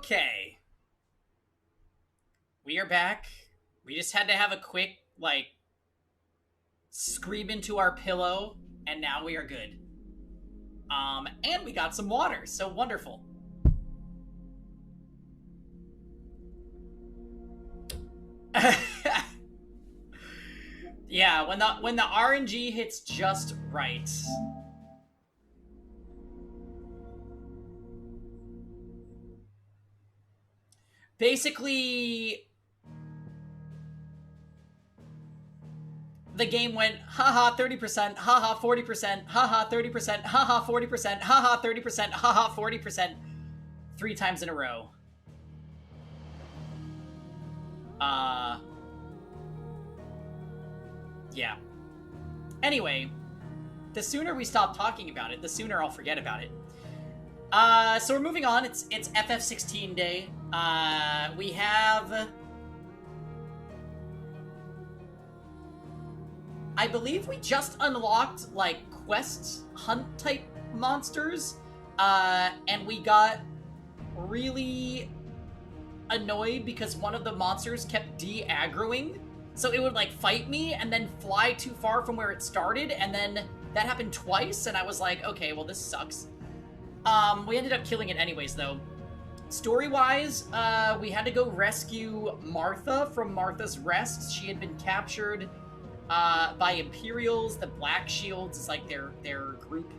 Okay. We are back. We just had to have a quick, like, scream into our pillow, and now we are good. And we got some water, so wonderful. Yeah, when the RNG hits just right. Basically, the game went haha 30%, haha 40%, haha 30%, haha 40%, haha 30%, haha 40% 3 times in a row. Yeah. Anyway, the sooner we stop talking about it, the sooner I'll forget about it. So we're moving on. It's FF16 day. We have, I believe we just unlocked like quest hunt type monsters, and we got really annoyed because one of the monsters kept de-aggroing. So it would like fight me and then fly too far from where it started, and then that happened twice, and I was like, okay, well this sucks. We ended up killing it anyways, though. Story-wise, we had to go rescue Martha from Martha's Rest. She had been captured by Imperials. The Black Shields is like their group.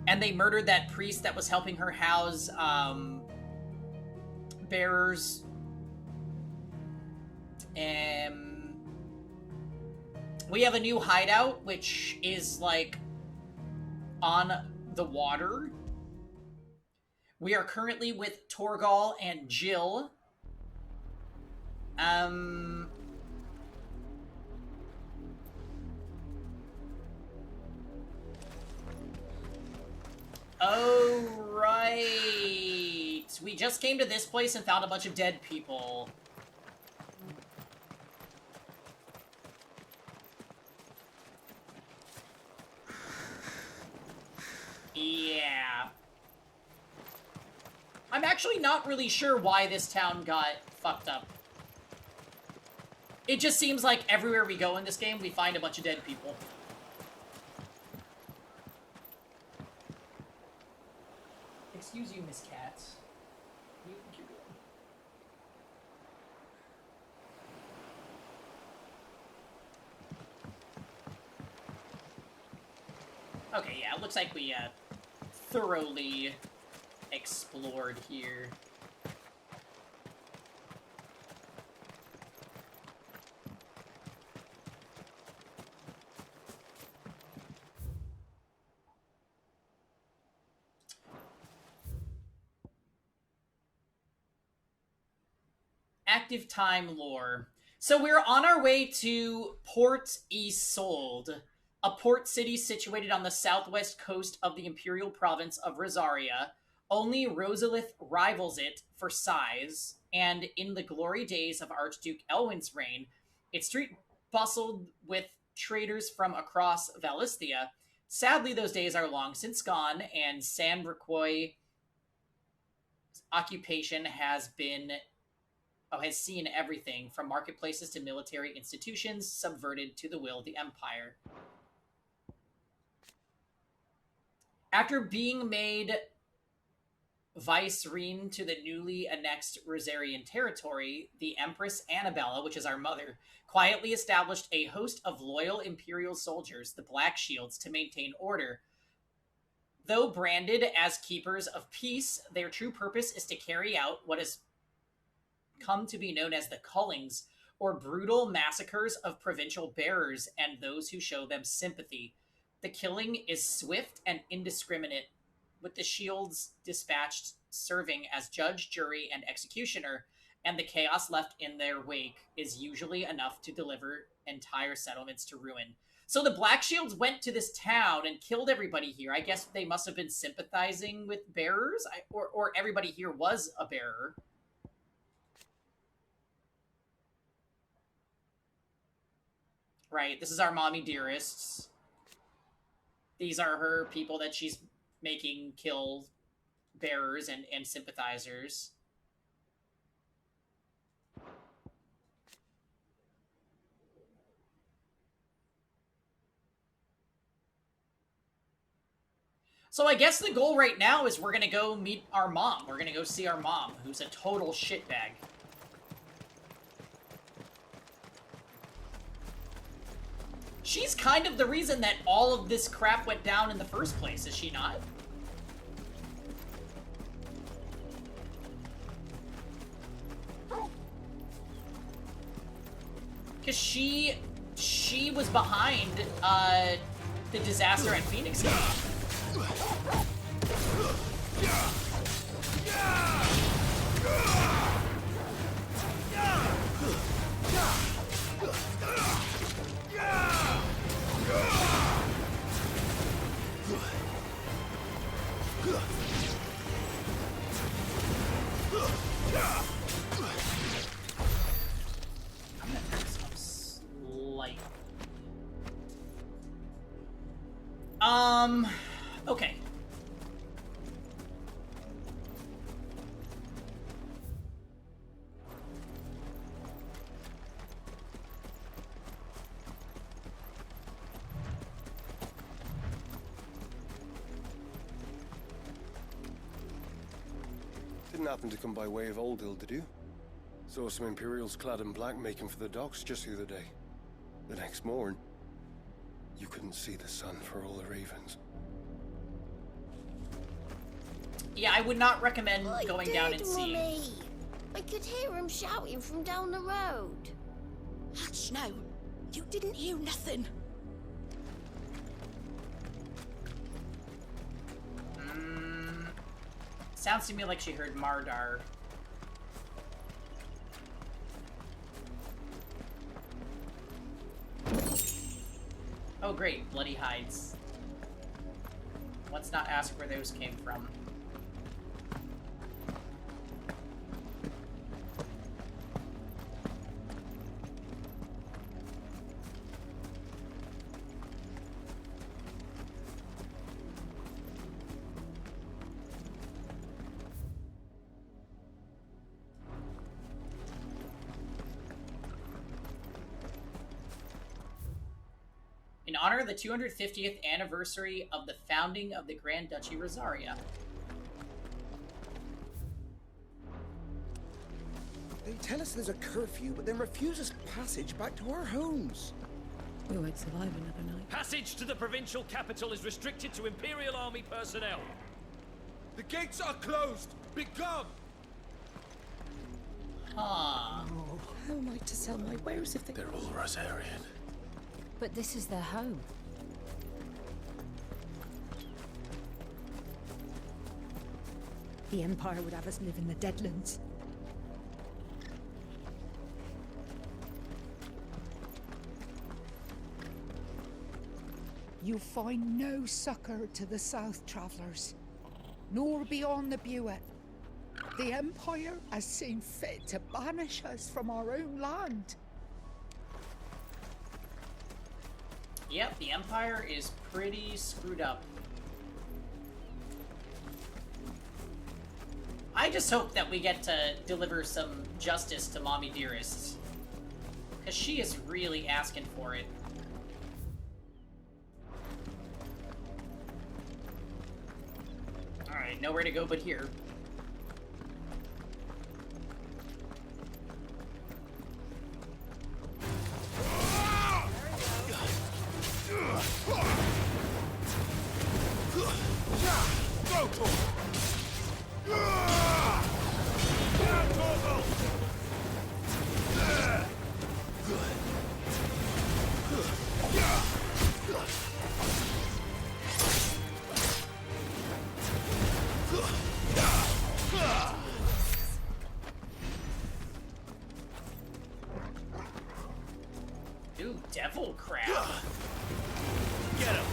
And they murdered that priest that was helping her house bearers. We have a new hideout, which is like on the water. We are currently with Torgal and Jill. Oh, right. We just came to this place and found a bunch of dead people. Yeah. I'm actually not really sure why this town got fucked up. It just seems like everywhere we go in this game, we find a bunch of dead people. Excuse you, Miss Cat. What do you think you're doing? Okay, yeah, it looks like we, thoroughly explored here. Active time lore. So we're on our way to Port Isolde, a port city situated on the southwest coast of the imperial province of Rosaria. Only Rosalith rivals it for size, and in the glory days of Archduke Elwin's reign, its street bustled with traders from across Valisthea. Sadly, those days are long since gone, and San Briquois occupation has seen everything from marketplaces to military institutions subverted to the will of the empire. After being made vicereine to the newly annexed Rosarian territory, the Empress Annabella, which is our mother, quietly established a host of loyal imperial soldiers, the Black Shields, to maintain order. Though branded as keepers of peace, their true purpose is to carry out what has come to be known as the Cullings, or brutal massacres of provincial bearers and those who show them sympathy. The killing is swift and indiscriminate, with the shields dispatched serving as judge, jury, and executioner, and the chaos left in their wake is usually enough to deliver entire settlements to ruin. So the Black Shields went to this town and killed everybody here. I guess they must have been sympathizing with bearers, or everybody here was a bearer. Right, this is our mommy dearests. These are her people that she's making kill bearers and sympathizers. So I guess the goal right now is we're gonna go meet our mom. We're gonna go see our mom, who's a total shitbag. She's kind of the reason that all of this crap went down in the first place, is she not? Because she was behind the disaster at Phoenix Gate. I'm gonna fix up slightly. Okay. Didn't happen to come by way of Old Hill, did you? Saw some Imperials clad in black making for the docks just the other day. The next morn, you couldn't see the sun for all the ravens. Yeah, I would not recommend going down and Mummy. seeing. I could hear him shouting from down the road. Hush now. You didn't hear nothing. Sounds to me like she heard Mardar. Oh great, bloody hides. Let's not ask where those came from. In honor of the 250th anniversary of the founding of the Grand Duchy Rosaria. They tell us there's a curfew, but then refuse us passage back to our homes. We won't survive another night. Passage to the provincial capital is restricted to Imperial Army personnel. The gates are closed! Begone! Huh. How am I to sell my wares if they... They're all Rosarian. But this is their home. The Empire would have us live in the Deadlands. You find no succor to the South Travellers, nor beyond the Buet. The Empire has seen fit to banish us from our own land. Yep, the Empire is pretty screwed up. I just hope that we get to deliver some justice to Mommy Dearest. Because she is really asking for it. Alright, nowhere to go but here. Ooh, devil crab. Get him!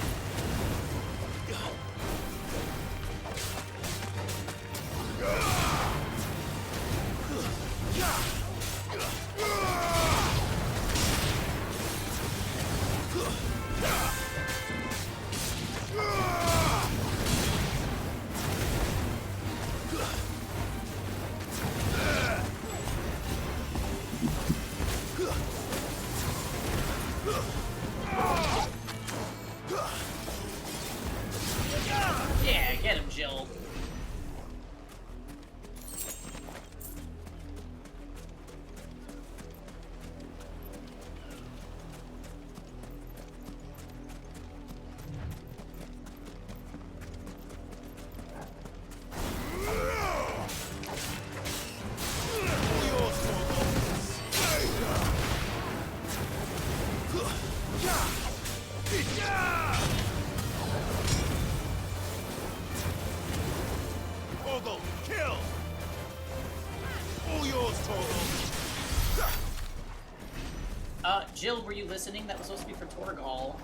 Jill, were you listening? That was supposed to be for Torgal.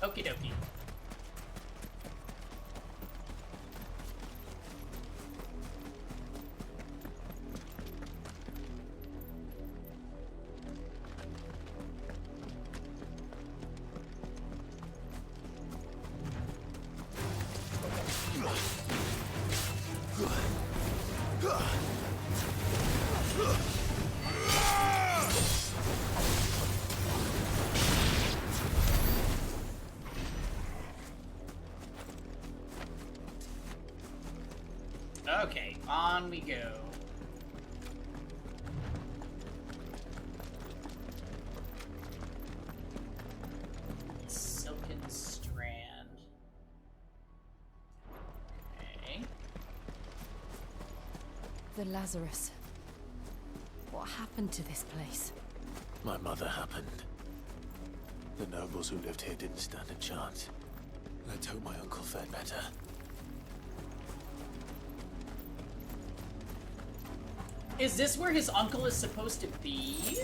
Okie dokie. Okay, on we go. Silken strand. Okay. The Lazarus. What happened to this place? My mother happened. The nobles who lived here didn't stand a chance. Let's hope my uncle fared better. Is this where his uncle is supposed to be?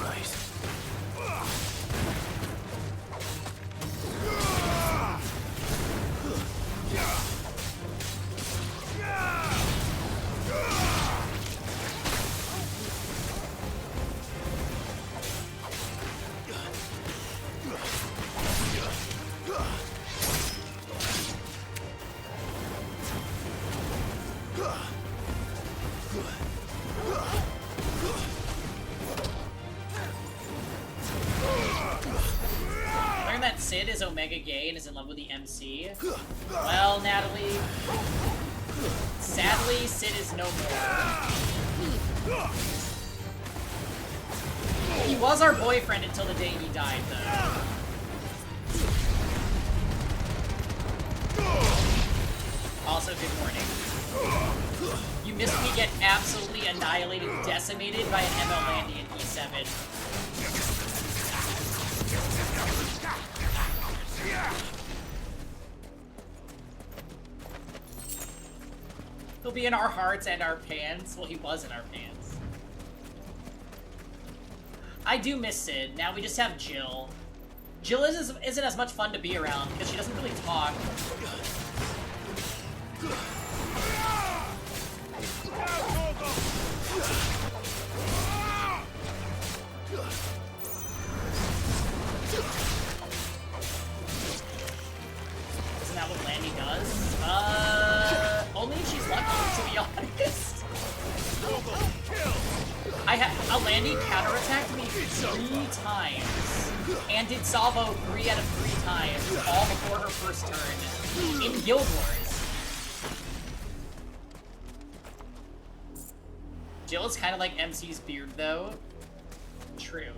Right. Learn that Sid is Omega Gay and is in love with the MC. Well, Natalie, sadly, Sid is no more. He was our boyfriend until the day he died, though. Also, good morning. You missed me get absolutely annihilated, decimated by an ML Landy in E7. He'll be in our hearts and our pants. Well, he was in our pants. I do miss Sid. Now we just have Jill. Jill isn't as much fun to be around because she doesn't really talk. Isn't that what Landy does? Only if she's lucky, to be honest. Landy counterattacked me 3 times, and did salvo 3 out of 3 times, all before her first turn, in Guild Wars. Jill is kind of like MC's beard, though. True.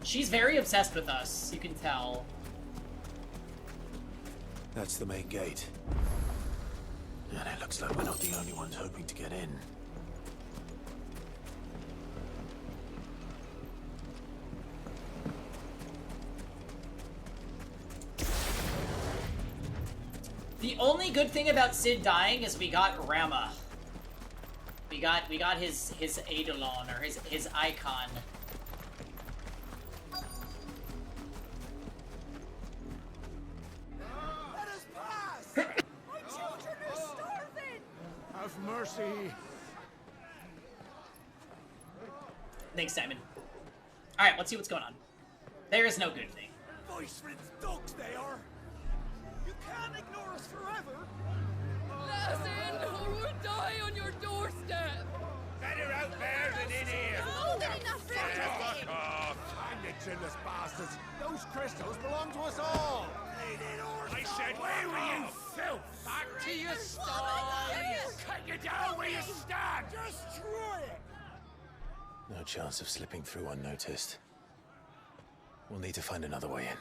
She's very obsessed with us, you can tell. That's the main gate. And it looks like we're not the only ones hoping to get in. The only good thing about Sid dying is we got Rama. We got his Eidolon, or his icon. Let us pass! My children are starving! Have mercy. Thanks, Simon. Alright, let's see what's going on. There is no good thing. Voice-ridden dogs they are! You can't ignore us forever! Let us in, or we'll die on your doorstep! Better out there than in here! Oh, good enough for Fuck off! I'm the chinless bastards! Those crystals belong to us all! I said, where were you, filth? Back to your sties! Cut you down where you stand! Destroy it! No chance of slipping through unnoticed. We'll need to find another way in.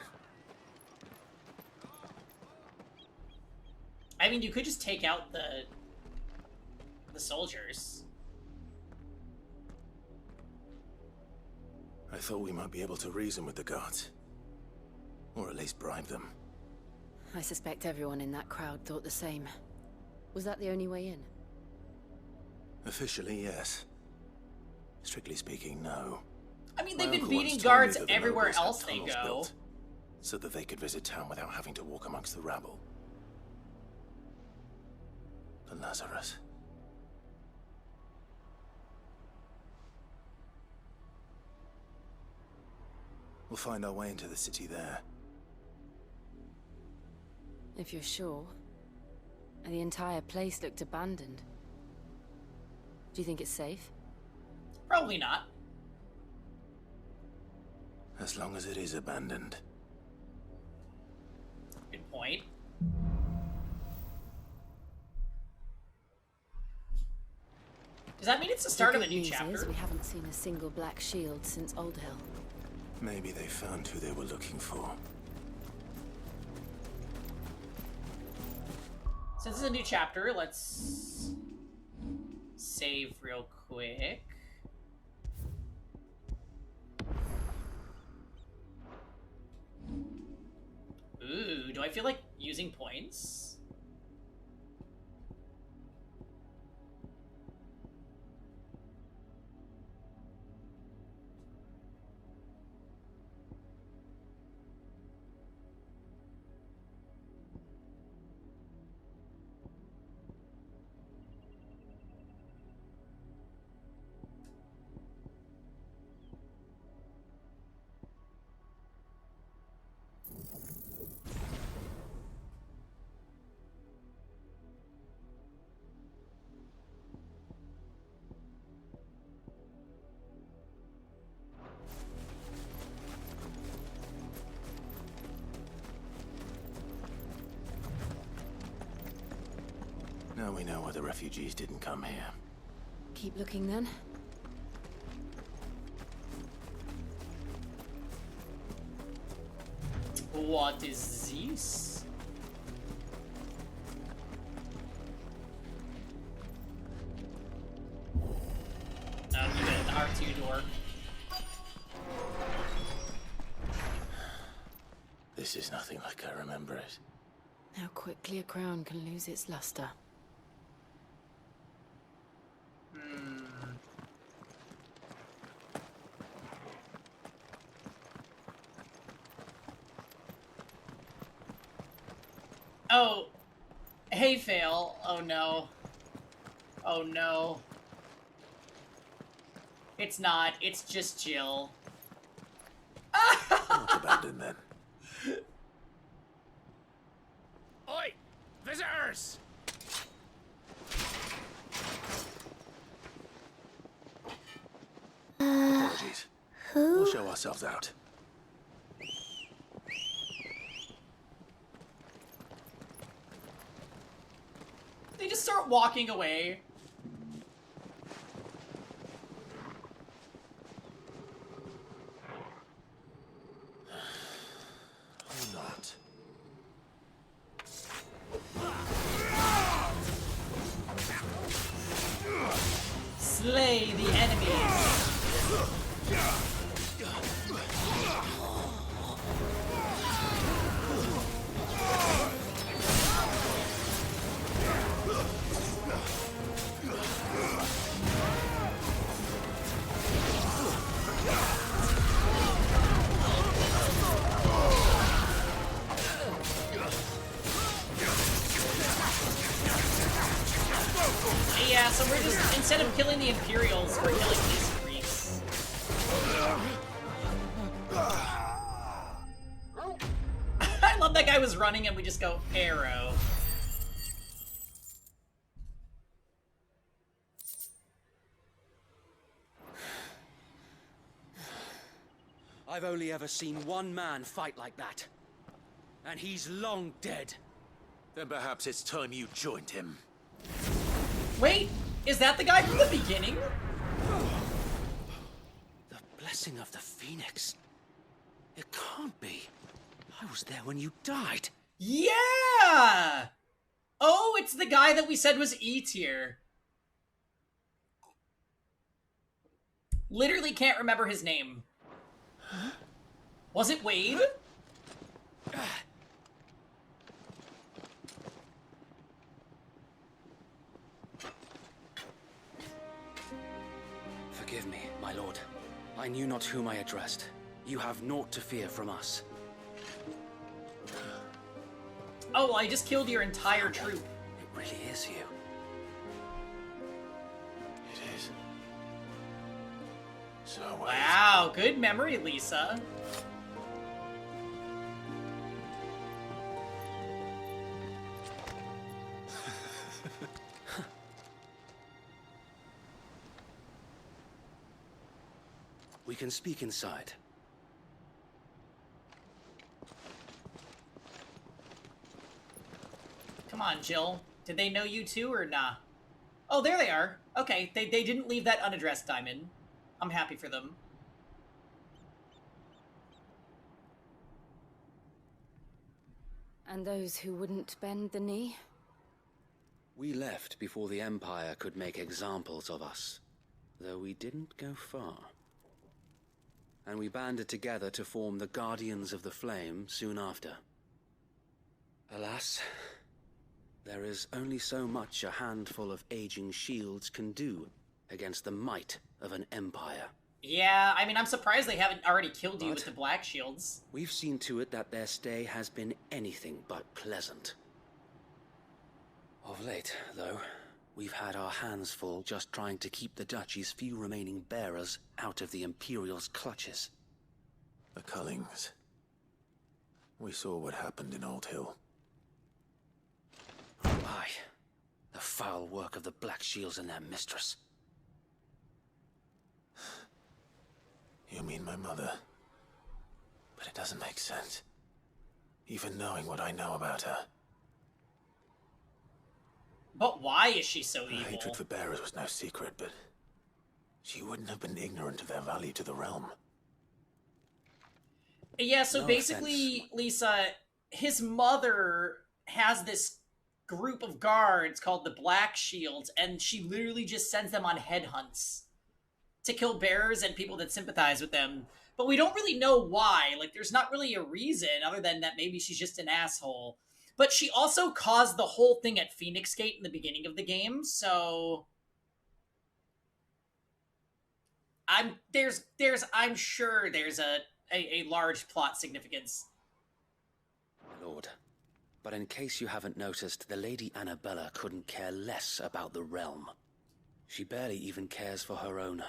I mean, you could just take out the soldiers. I thought we might be able to reason with the guards. Or at least bribe them. I suspect everyone in that crowd thought the same. Was that the only way in? Officially, yes. Strictly speaking, no. I mean, My they've been uncle once beating told me guards that the everywhere nobles had else they tunnels go. built, so that they could visit town without having to walk amongst the rabble. The Lazarus. We'll find our way into the city there. If you're sure. The entire place looked abandoned. Do you think it's safe? Probably not. As long as it is abandoned. Good point. Does that mean it's the start of a new chapter? We haven't seen a single black shield since Old Hill. Maybe they found who they were looking for. Since it's a new chapter, let's save real quick. Ooh, do I feel like using points? Now we know why the refugees didn't come here. Keep looking then. What is this? Oh, you get an R2 door. This is nothing like I remember it. How quickly a crown can lose its luster. Oh, hey, fail. Oh no. Oh no. It's not. It's just Jill. Not abandoned then. Oi! Visitors! Apologies. We'll show ourselves out. They just start walking away. Or not. Slay the enemies. Yeah, so we're just, instead of killing the Imperials, we're killing these freaks. I love that guy was running and we just go, arrow. I've only ever seen one man fight like that. And he's long dead. Then perhaps it's time you joined him. Wait, is that the guy from the beginning? The blessing of the Phoenix. It can't be. I was there when you died. Yeah! Oh, it's the guy that we said was E tier. Literally can't remember his name. Was it Wade? Forgive me, my lord. I knew not whom I addressed. You have naught to fear from us. Oh, well, I just killed your entire troop. It really is you. It is. So wow, good memory, Lisa. We can speak inside. Come on, Jill. Did they know you too, or nah? Oh, there they are. Okay, they didn't leave that unaddressed diamond. I'm happy for them. And those who wouldn't bend the knee? We left before the Empire could make examples of us, though we didn't go far. And we banded together to form the Guardians of the Flame soon after. Alas, there is only so much a handful of aging shields can do against the might of an empire. Yeah, I mean, I'm surprised they haven't already killed you with the black shields. We've seen to it that their stay has been anything but pleasant. Of late, though, we've had our hands full just trying to keep the Duchy's few remaining bearers out of the Imperial's clutches. The Cullings. We saw what happened in Old Hill. Aye. The foul work of the Black Shields and their mistress. You mean my mother? But it doesn't make sense. Even knowing what I know about her. But why is she so Her evil? hatred for bearers was no secret, but she wouldn't have been ignorant of their value to the realm. Yeah, so No basically, offense. Lisa, his mother has this group of guards called the Black Shields, and she literally just sends them on headhunts to kill bearers and people that sympathize with them. But we don't really know why. Like, there's not really a reason other than that maybe she's just an asshole. But she also caused the whole thing at Phoenix Gate in the beginning of the game, so I'm sure there's a large plot significance. Lord, but in case you haven't noticed, the Lady Annabella couldn't care less about the realm. She barely even cares for her own.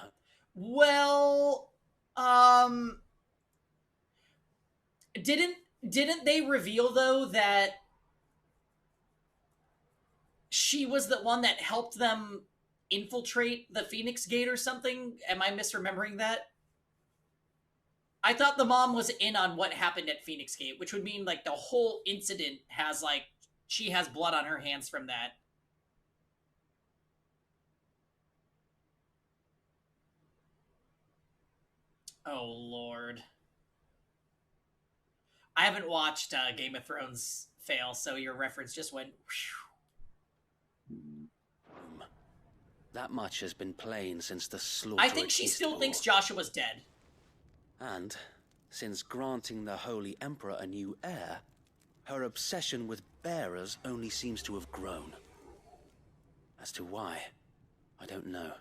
Well, didn't they reveal though that she was the one that helped them infiltrate the Phoenix Gate or something? Am I misremembering that? I thought the mom was in on what happened at Phoenix Gate, which would mean like the whole incident has like she has blood on her hands from that. Oh Lord. I haven't watched Game of Thrones fail, so your reference just went whew. That much has been plain since the slaughter. I think she still thinks Joshua's dead. And since granting the Holy Emperor a new heir, her obsession with bearers only seems to have grown. As to why, I don't know.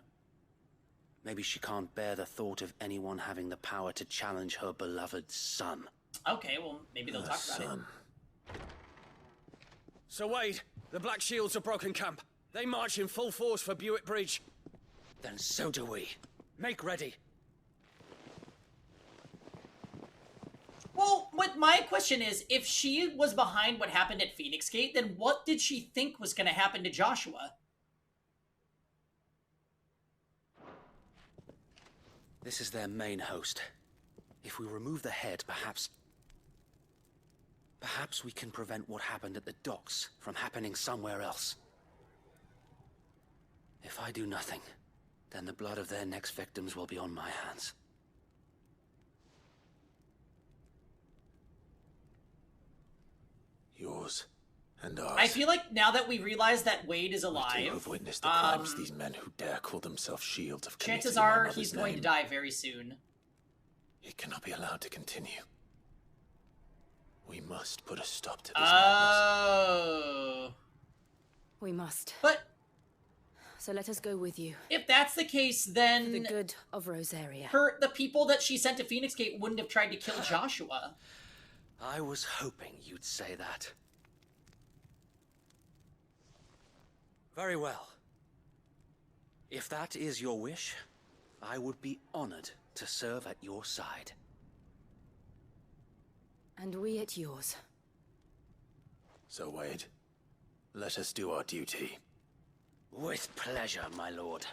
Maybe she can't bear the thought of anyone having the power to challenge her beloved son. Okay, well, maybe they'll talk about it. So Wade, the Black Shields have broken camp. They march in full force for Buick Bridge. Then so do we. Make ready. Well, what my question is, if she was behind what happened at Phoenix Gate, then what did she think was going to happen to Joshua? This is their main host. If we remove the head, perhaps we can prevent what happened at the docks from happening somewhere else. If I do nothing, then the blood of their next victims will be on my hands. Yours and ours. I feel like now that we realize that Wade is We alive, too have witnessed the crimes these men who dare call themselves shields have committed chances in my are mother's he's going to name. die very soon. It cannot be allowed to continue. We must put a stop to this madness. Oh. We must. But So let us go with you. if that's the case, then For the good of Rosaria. the people that she sent to Phoenix Gate wouldn't have tried to kill Joshua. I was hoping you'd say that. Very well. If that is your wish, I would be honored to serve at your side. And we at yours. So, Wade, let us do our duty. With pleasure, my lord.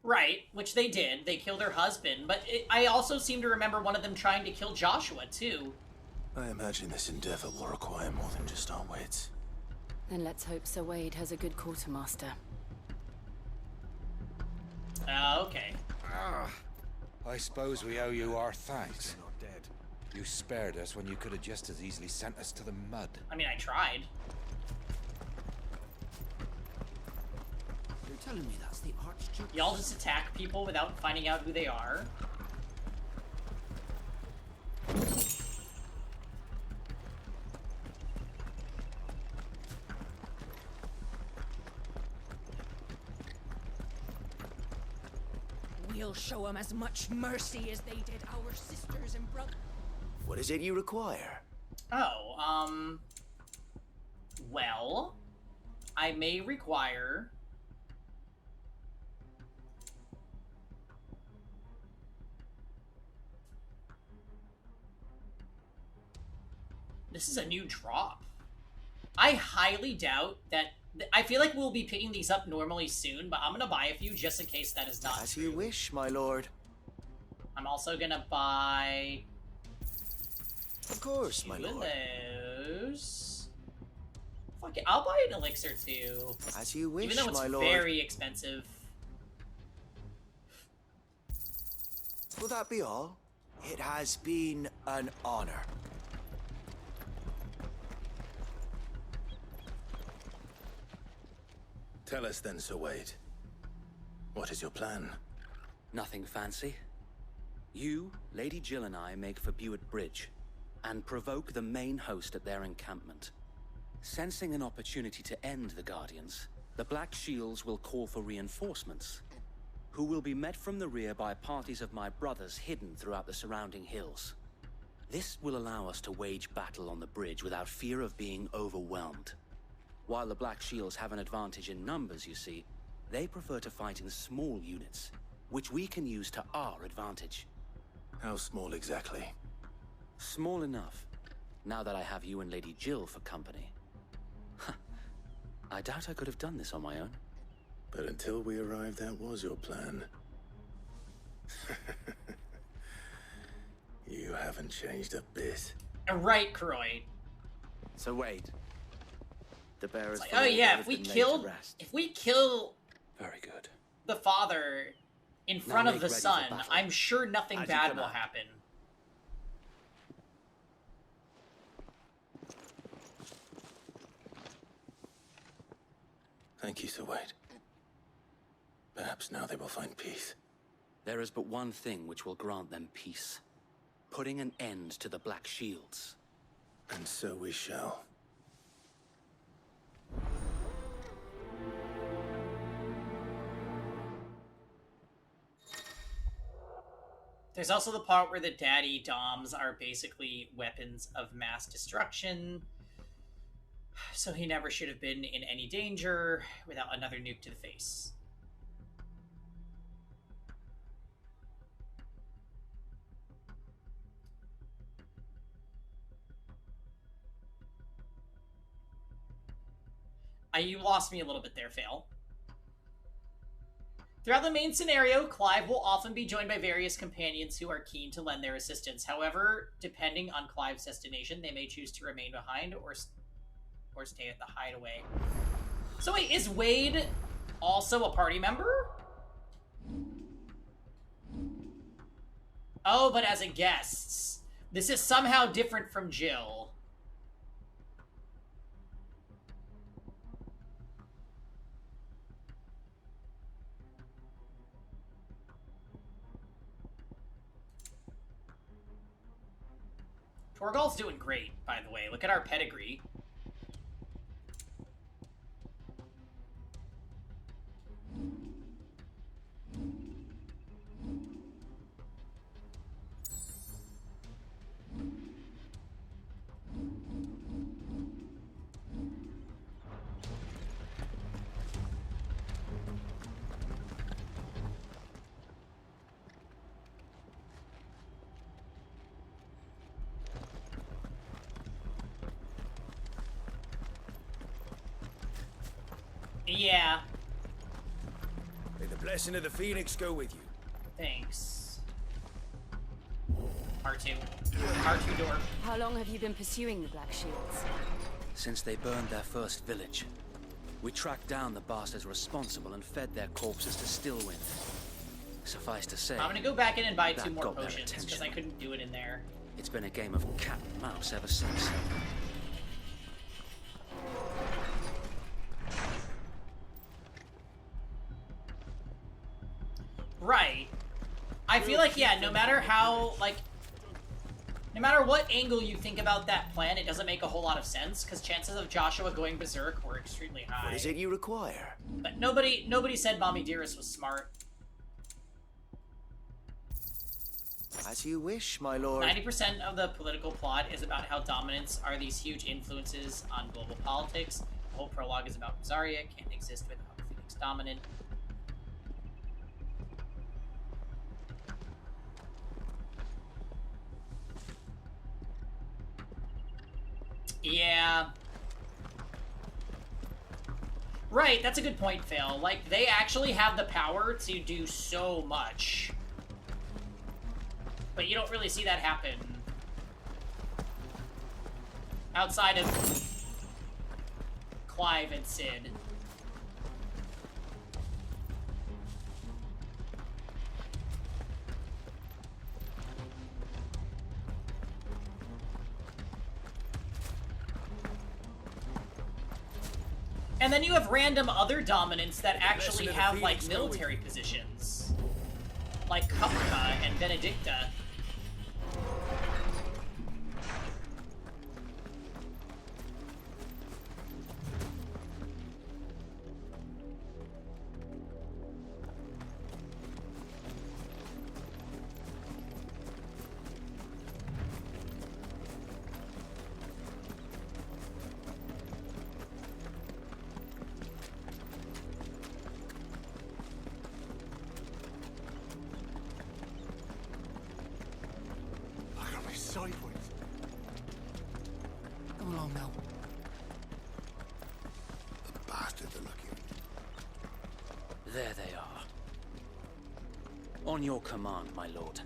Right, which they did. They killed her husband, but I also seem to remember one of them trying to kill Joshua, too. I imagine this endeavor will require more than just our wits. Then let's hope Sir Wade has a good quartermaster. Okay. I suppose we owe you our thanks. You spared us when you could have just as easily sent us to the mud. I mean, I tried. You're telling me that's the Archduke? Y'all just attack people without finding out who they are? We'll show them as much mercy as they did our sisters and brothers. What is it you require? Oh, well, I may require... This is a new drop. I highly doubt that... I feel like we'll be picking these up normally soon, but I'm gonna buy a few just in case that is not As true. you wish, my lord. I'm also gonna buy... Of course, my two of lord. those. Fuck it, I'll buy an elixir too. As you wish, even though it's my lord. very expensive. Will that be all? It has been an honor. Tell us then, Sir Wade. What is your plan? Nothing fancy. You, Lady Jill and I make for Buett Bridge, and provoke the main host at their encampment. Sensing an opportunity to end the Guardians, the Black Shields will call for reinforcements, who will be met from the rear by parties of my brothers hidden throughout the surrounding hills. This will allow us to wage battle on the bridge without fear of being overwhelmed. While the Black Shields have an advantage in numbers, you see, they prefer to fight in small units, which we can use to our advantage. How small exactly? Small enough, now that I have you and Lady Jill for company. I doubt I could have done this on my own. But until we arrived, that was your plan. You haven't changed a bit. Right, Croy. So Wade, the bearers. Like, oh yeah, if we kill very good. the father in front of the son, I'm sure nothing bad will happen. Thank you, Sir Wade. Perhaps now they will find peace. There is but one thing which will grant them peace. Putting an end to the Black Shields. And so we shall. There's also the part where the daddy doms are basically weapons of mass destruction. So he never should have been in any danger without another nuke to the face. You lost me a little bit there, Fail. Throughout the main scenario, Clive will often be joined by various companions who are keen to lend their assistance. However, depending on Clive's destination, they may choose to remain behind or stay at the hideaway. So wait, is Wade also a party member? Oh, but as a guest. This is somehow different from Jill. Torgal's doing great, by the way. Look at our pedigree. Yeah. May the blessing of the Phoenix go with you. Thanks. R2. R2 door. How long have you been pursuing the Black Shields? Since they burned their first village, we tracked down the bastards responsible and fed their corpses to Stillwind. Suffice to say, I'm gonna go back in and buy that 2 more got their potions, because attention. I couldn't do it in there. It's been a game of cat and mouse ever since. Right. I feel like, yeah, no matter how, like, no matter what angle you think about that plan, it doesn't make a whole lot of sense, because chances of Joshua going berserk were extremely high. What is it you require? But nobody said Mommy Dearest was smart. As you wish, my lord. 90% of the political plot is about how dominants are these huge influences on global politics. The whole prologue is about Rosaria, can't exist without the Phoenix dominant. Yeah. Right, that's a good point, Phil. Like, they actually have the power to do so much. But you don't really see that happen. Outside of Clive and Sid. And then you have random other dominants that actually have, like, military positions. Like Kupka and Benedicta. Come along now. The bastards are looking. There they are. On your command, my lord.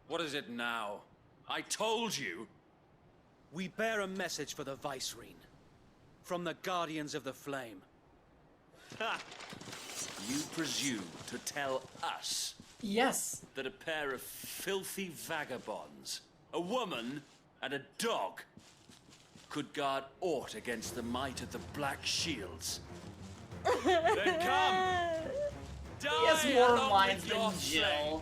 What is it now? I told you! We bear a message for the Vicereine. From the Guardians of the Flame. Ha! You presume to tell us? Yes. That a pair of filthy vagabonds, a woman and a dog, could guard aught against the might of the Black Shields? Then come! Die He has more along lines with your than Jill. flame.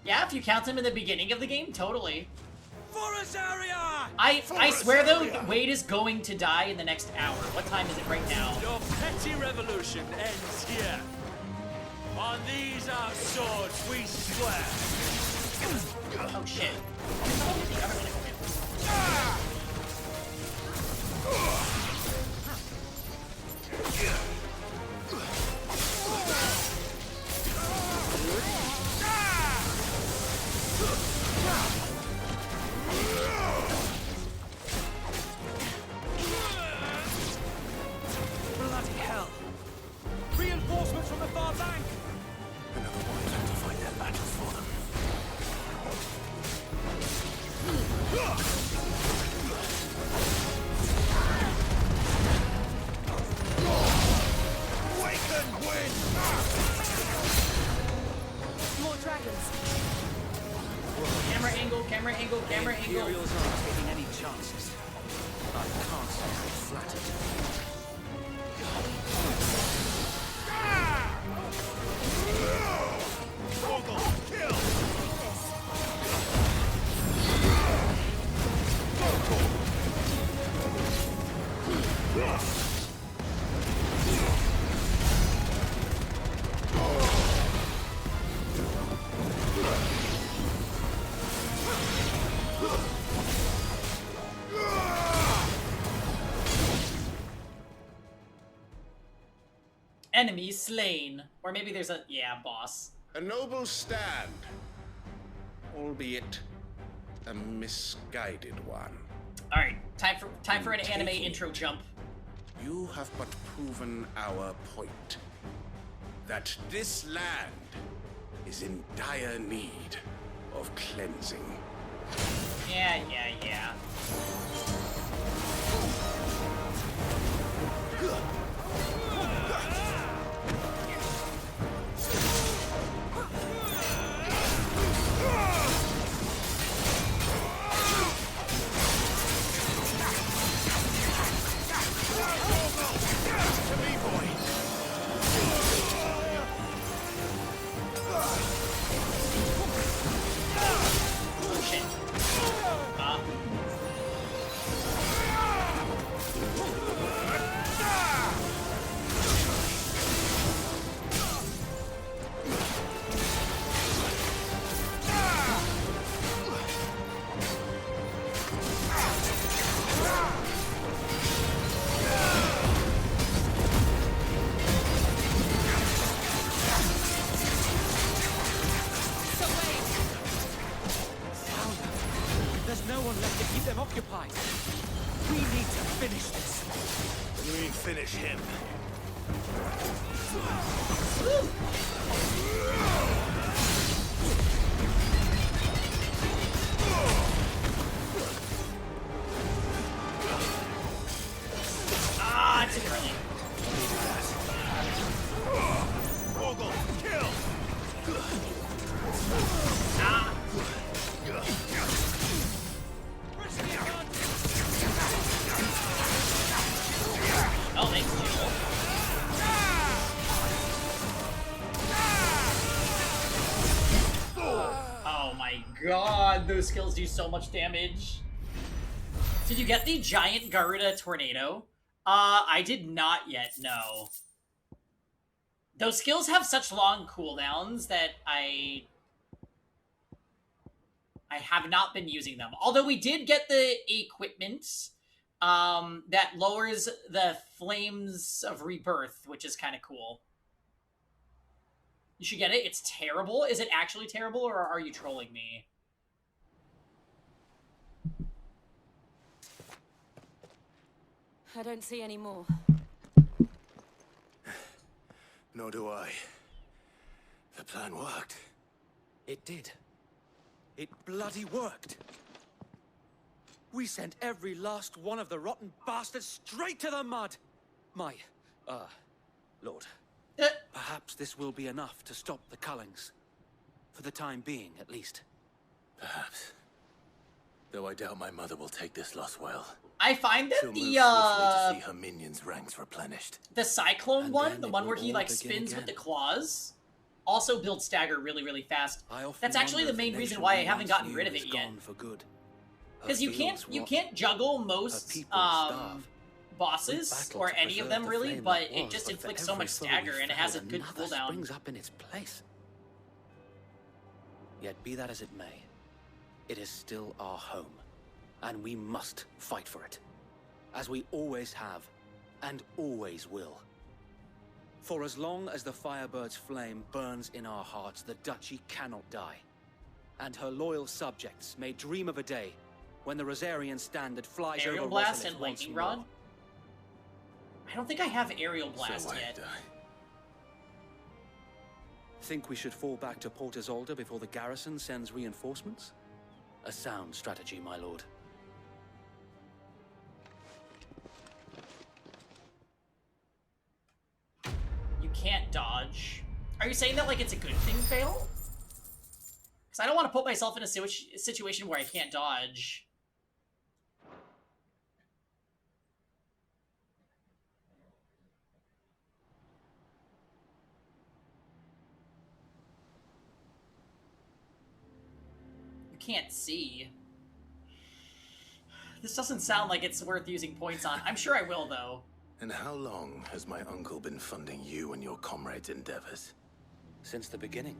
Yeah, if you count him in the beginning of the game, totally. For Rosaria! I swear though, Wade is going to die in the next hour. What time is it right now? Your petty revolution ends here. On these our swords we swear. Oh shit. Bloody hell! Reinforcements from the far bank! And otherwise have to fight their battle for them. Enemy slain. Or maybe there's a... yeah, boss. A noble stand, albeit a misguided one. Alright, time for an anime intro jump. You have but proven our point. That this land is in dire need of cleansing. Yeah. occupied. We need to finish this. What do you mean finish him? Ah, it's early. Vogel, kill! Ah. Oh, thanks, Jill. Oh my god, those skills do so much damage. Did you get the giant Garuda tornado? I did not yet, no. Those skills have such long cooldowns that I have not been using them. Although we did get the equipment that lowers the flames of rebirth, which is kind of cool. You should get it. It's terrible. Is it actually terrible, or are you trolling me? I don't see any more. Nor do I. The plan worked. It did. It bloody worked. We sent every last one of the rotten bastards straight to the mud. My, Lord. Perhaps this will be enough to stop the Cullings. For the time being, at least. Perhaps. Though I doubt my mother will take this loss well. I find that She'll move swiftly to see her minions' ranks replenished. The Cyclone one, the one where he like spins with the claws, also builds stagger really, really fast. That's actually the main reason why I haven't gotten rid of it yet. Because you can't juggle most bosses or any of them really, but it just inflicts so much stagger and it has a good cooldown. Springs up in its place. Yet be that as it may, it is still our home, and we must fight for it, as we always have, and always will. For as long as the Firebird's flame burns in our hearts, the Duchy cannot die, and her loyal subjects may dream of a day when the Rosarian standard flies Aerial over Blast Rosalith and once Lightning more. Rod? I don't think I have Aerial Blast So yet. Think we should fall back to Port Isolde before the garrison sends reinforcements? A sound strategy, my lord. You can't dodge. Are you saying that like it's a good thing, Fail? Because I don't want to put myself in a situation where I can't dodge. You can't see. This doesn't sound like it's worth using points on. I'm sure I will, though. And how long has my uncle been funding you and your comrades' endeavors? Since the beginning.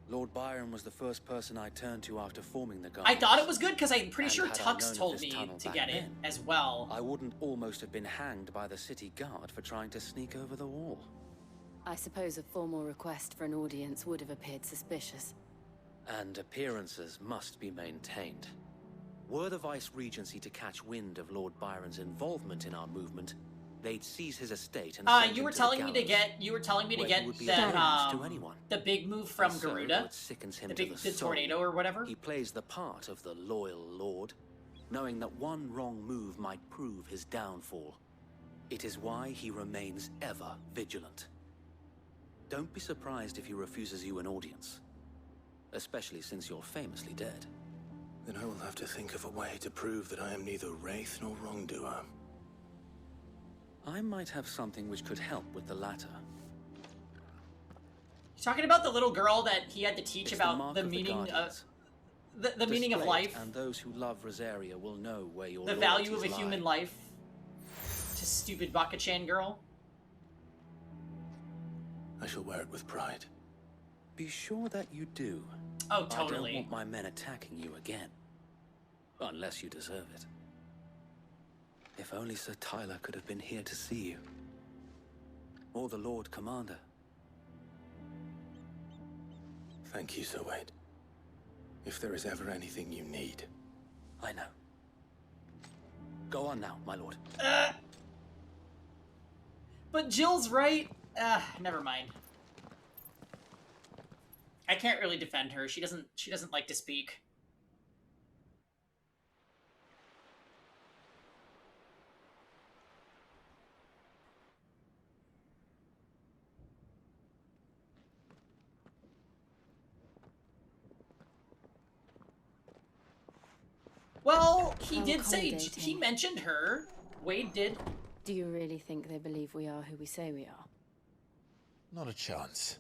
Lord Byron was the first person I turned to after forming the Guards. I thought it was good because I'm pretty And sure had I Tux known of told this me tunnel to back get it then, as well. I wouldn't almost have been hanged by the city guard for trying to sneak over the wall. I suppose a formal request for an audience would have appeared suspicious. And appearances must be maintained. Were the Vice-Regency to catch wind of Lord Byron's involvement in our movement, they'd seize his estate and send You him were to telling the me to gallows, get. You were telling me to where get he would be that opposed to anyone. the big move from And so, Garuda, though it sickens him the to big the soul, tornado or whatever. He plays the part of the loyal lord, knowing that one wrong move might prove his downfall. It is why he remains ever vigilant. Don't be surprised if he refuses you an audience, especially since you're famously dead. Then I will have to think of a way to prove that I am neither wraith nor wrongdoer. I might have something which could help with the latter. He's talking about the little girl that he had to teach It's about mark the of meaning of Guardians. the meaning of Display it, life, and those who love Rosaria will know where your the value of a loyalties human lie. life. To stupid Baka-chan girl. I shall wear it with pride. Be sure that you do. Oh, I totally. don't want my men attacking you again. Unless you deserve it. If only Sir Tyler could have been here to see you. Or the Lord Commander. Thank you, Sir Wade. If there is ever anything you need. I know. Go on now, my lord. But Jill's right. Never mind. I can't really defend her. She doesn't like to speak. Well, he How did say, accommodating. he mentioned her. Wade did. Do you really think they believe we are who we say we are? Not a chance.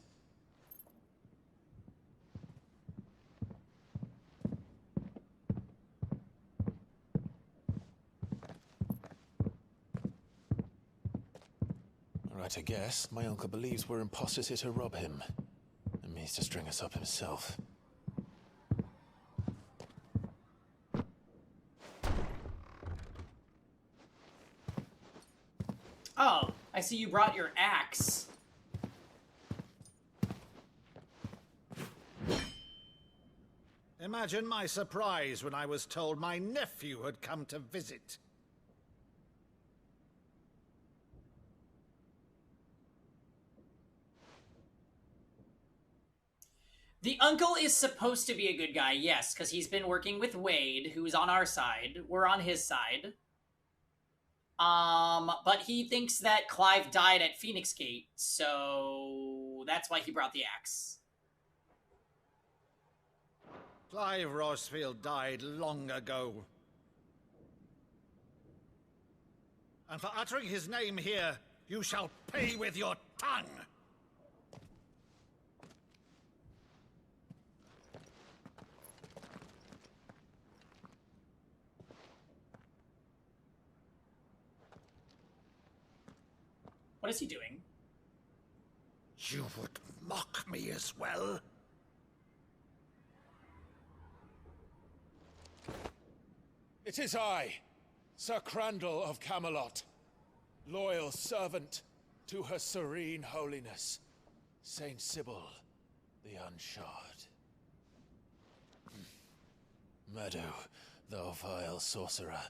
Right, I guess. My uncle believes we're imposters here to rob him. And means to string us up himself. Oh, I see you brought your axe. Imagine my surprise when I was told my nephew had come to visit. The uncle is supposed to be a good guy, yes, because he's been working with Wade, who's on our side. We're on his side. But he thinks that Clive died at Phoenix Gate, so that's why he brought the axe. Clive Rosfield died long ago. And for uttering his name here, you shall pay with your tongue! What is he doing? You would mock me as well? It is I, Sir Crandall of Camelot, loyal servant to her serene holiness, Saint Sybil the Unshod. Meadow, thou vile sorcerer,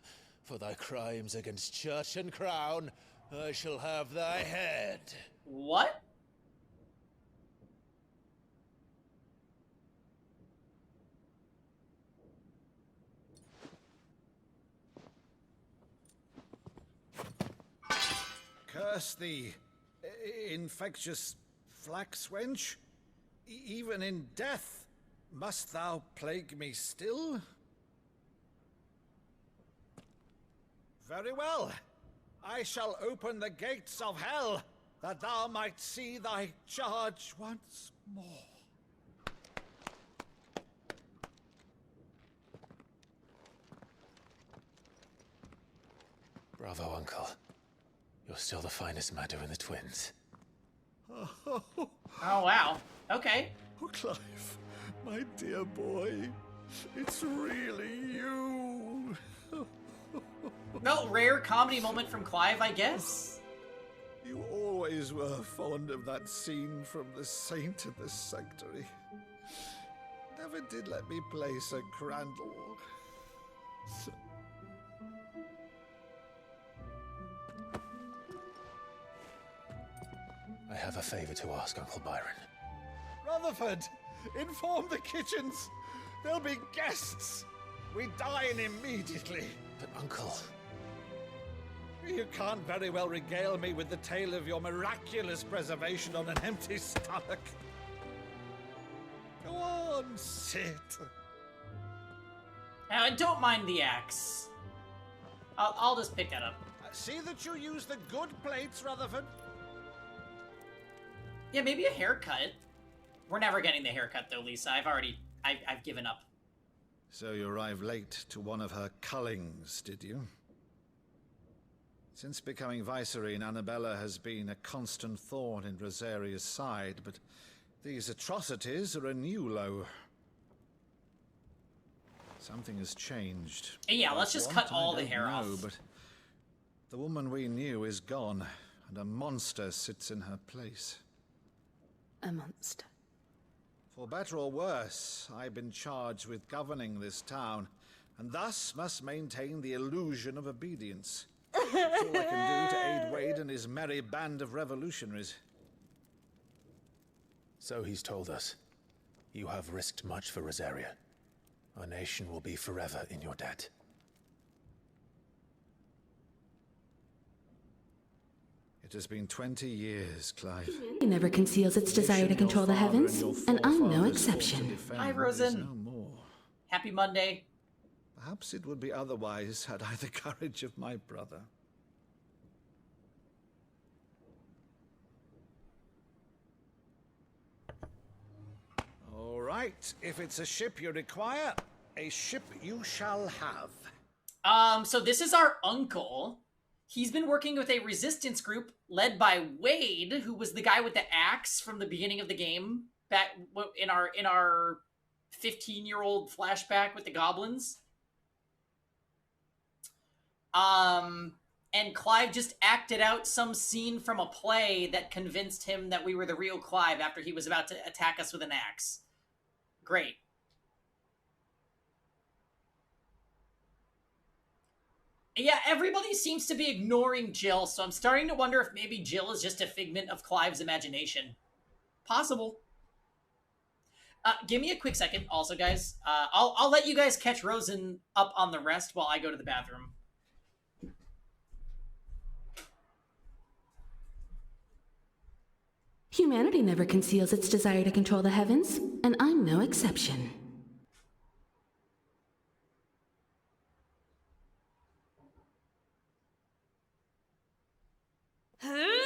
for thy crimes against church and crown, I shall have thy head. What? Curse thee, infectious flax wench. Even in death, must thou plague me still? Very well. I shall open the gates of hell, that thou might see thy charge once more. Bravo, Uncle. You're still the finest Maddo in the twins. Oh, wow. Okay. Oh, Clive, my dear boy, it's really you. Well, rare comedy moment from Clive, I guess. You always were fond of that scene from The Saint in the Sanctuary. Never did let me play Sir Crandall. I have a favor to ask, Uncle Byron. Rutherford, inform the kitchens. There'll be guests. We dine immediately. But, Uncle... You can't very well regale me with the tale of your miraculous preservation on an empty stomach. Go on, sit. Don't mind the axe. I'll just pick that up. See that you use the good plates, Rutherford. Yeah, maybe a haircut. We're never getting the haircut, though, Lisa. I've given up. So you arrived late to one of her cullings, did you? Since becoming Vicereine, Annabella has been a constant thorn in Rosaria's side, but these atrocities are a new low. Something has changed. Yeah, let's just cut all the hair off. But the woman we knew is gone, and a monster sits in her place. A monster. For better or worse, I've been charged with governing this town, and thus must maintain the illusion of obedience. That's all I can do to aid Wade and his merry band of revolutionaries. So he's told us. You have risked much for Rosaria. Our nation will be forever in your debt. It has been 20 years, Clive. It never conceals its desire to control the heavens, and I'm no exception. Hi, Rosen. Happy Monday. Perhaps it would be otherwise had I the courage of my brother. All right, if it's a ship you require, a ship you shall have. So this is our uncle. He's been working with a resistance group led by Wade, who was the guy with the axe from the beginning of the game, back in our 15-year-old flashback with the goblins. And Clive just acted out some scene from a play that convinced him that we were the real Clive after he was about to attack us with an axe. Great. Yeah, everybody seems to be ignoring Jill, so I'm starting to wonder if maybe Jill is just a figment of Clive's imagination. Possible. Give me a quick second, also, guys. I'll let you guys catch Rosen up on the rest while I go to the bathroom. Humanity never conceals its desire to control the heavens, and I'm no exception. Hurry!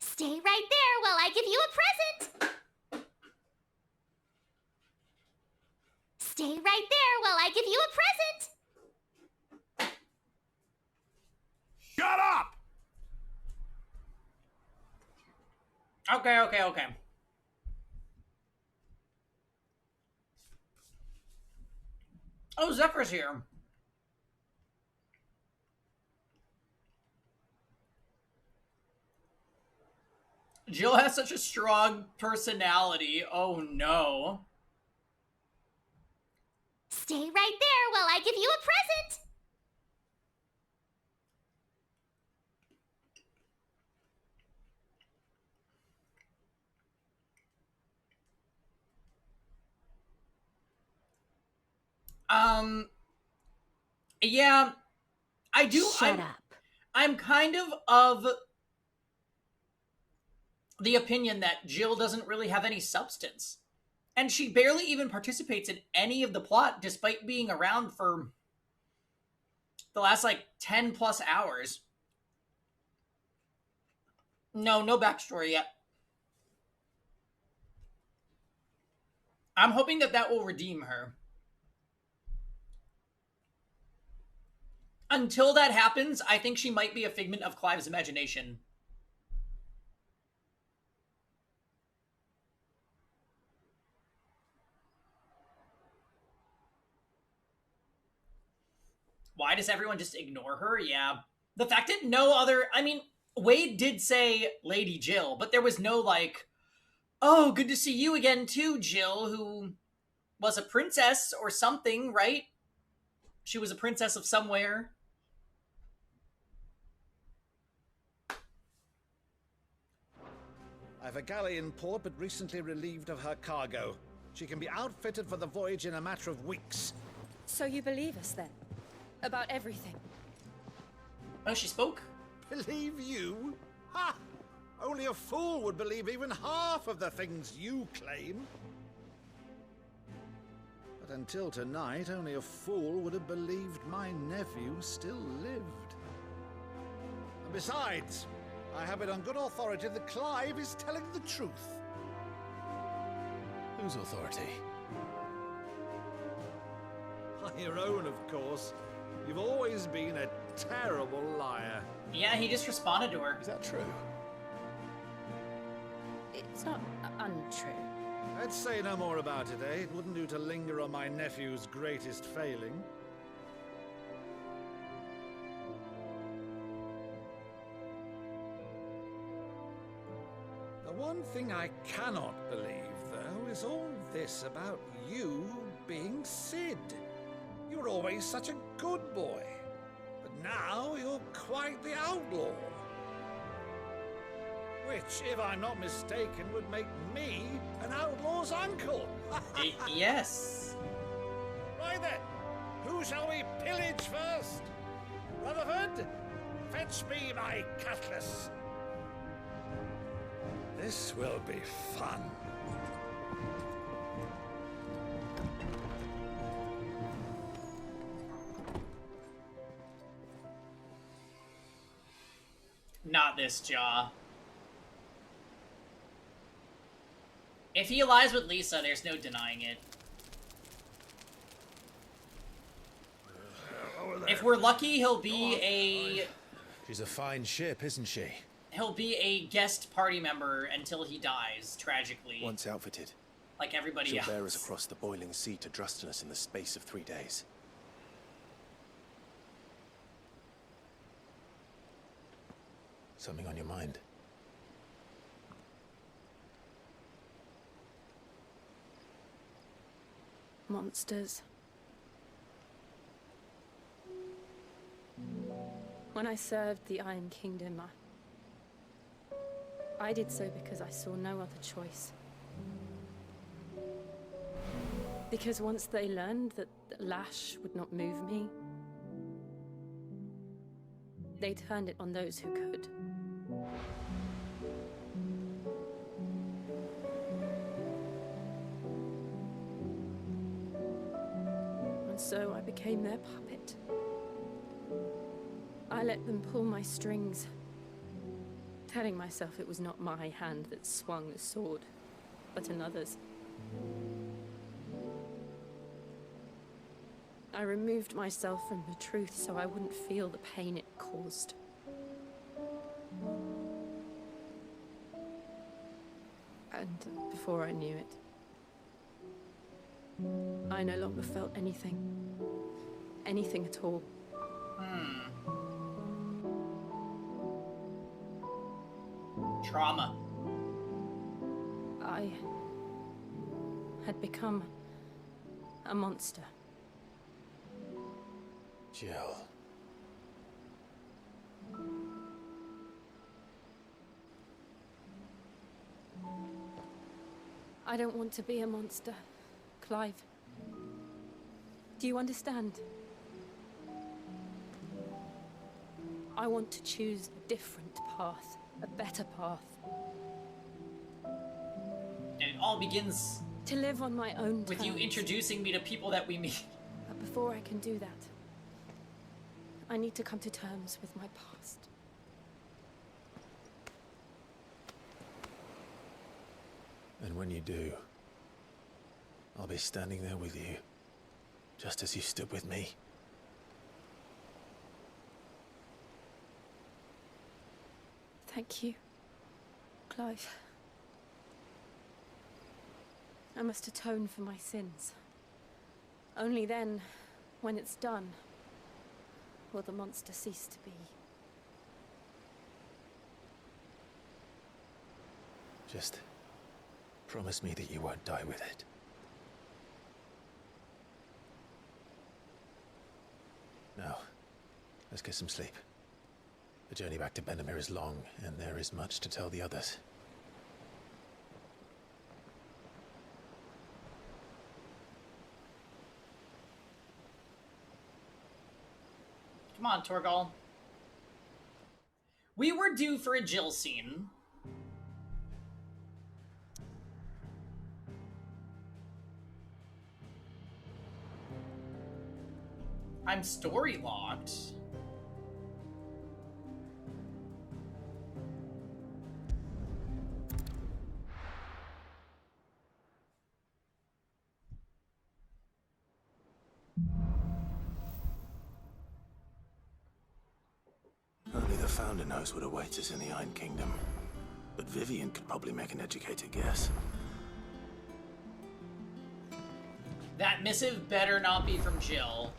Stay right there while I give you a present! Stay right there while I give you a present! Shut up! Okay. Oh, Zephyr's here. Jill has such a strong personality. Oh no. Stay right there while I give you a present. Yeah, I do. Shut up. I'm kind of the opinion that Jill doesn't really have any substance. And she barely even participates in any of the plot, despite being around for the last, like, 10 plus hours. No backstory yet. I'm hoping that will redeem her. Until that happens, I think she might be a figment of Clive's imagination. Why does everyone just ignore her? Yeah. The fact that no other... I mean, Wade did say Lady Jill, but there was no, like, oh, good to see you again too, Jill, who was a princess or something, right? She was a princess of somewhere. I've a galley in port, but recently relieved of her cargo. She can be outfitted for the voyage in a matter of weeks. So you believe us then? About everything? Oh, she spoke? Believe you? Ha! Only a fool would believe even half of the things you claim. But until tonight, only a fool would have believed my nephew still lived. And besides, I have it on good authority that Clive is telling the truth. Whose authority? On your own, of course. You've always been a terrible liar. Yeah, he just responded to her. Is that true? It's not untrue. Let's say no more about it, eh? It wouldn't do to linger on my nephew's greatest failing. The one thing I cannot believe, though, is all this about you being Sid. You were always such a good boy, but now you're quite the outlaw. Which, if I'm not mistaken, would make me an outlaw's uncle. Yes. Right then, who shall we pillage first? Rutherford, fetch me my cutlass. This will be fun. Not this Jaw. If he lies with Lisa, there's no denying it. If we're lucky, he'll be a... She's a fine ship, isn't she? He'll be a guest party member until he dies, tragically. Once outfitted, like everybody she'll else. bear us across the boiling sea to Drustenus in the space of 3 days. Something on your mind? Monsters. When I served the Iron Kingdom, I did so because I saw no other choice. Because once they learned that Lash would not move me, they turned it on those who could. And so I became their puppet. I let them pull my strings, telling myself it was not my hand that swung the sword, but another's. I removed myself from the truth so I wouldn't feel the pain it caused. And before I knew it, I no longer felt anything. Anything at all. Trauma. I had become a monster. Jill. I don't want to be a monster, Clive. Do you understand? I want to choose a different path, a better path. And it all begins to live on my own with terms. you introducing me to people that we meet. But before I can do that, I need to come to terms with my past. And when you do, I'll be standing there with you, just as you stood with me. Thank you, Clive. I must atone for my sins. Only then, when it's done, will the monster cease to be. Just promise me that you won't die with it. Now, let's get some sleep. The journey back to Benamir is long, and there is much to tell the others. Come on, Torgal. We were due for a Jill scene. I'm story locked. Only the Founder knows what awaits us in the Iron Kingdom. But Vivian could probably make an educated guess. That missive better not be from Jill.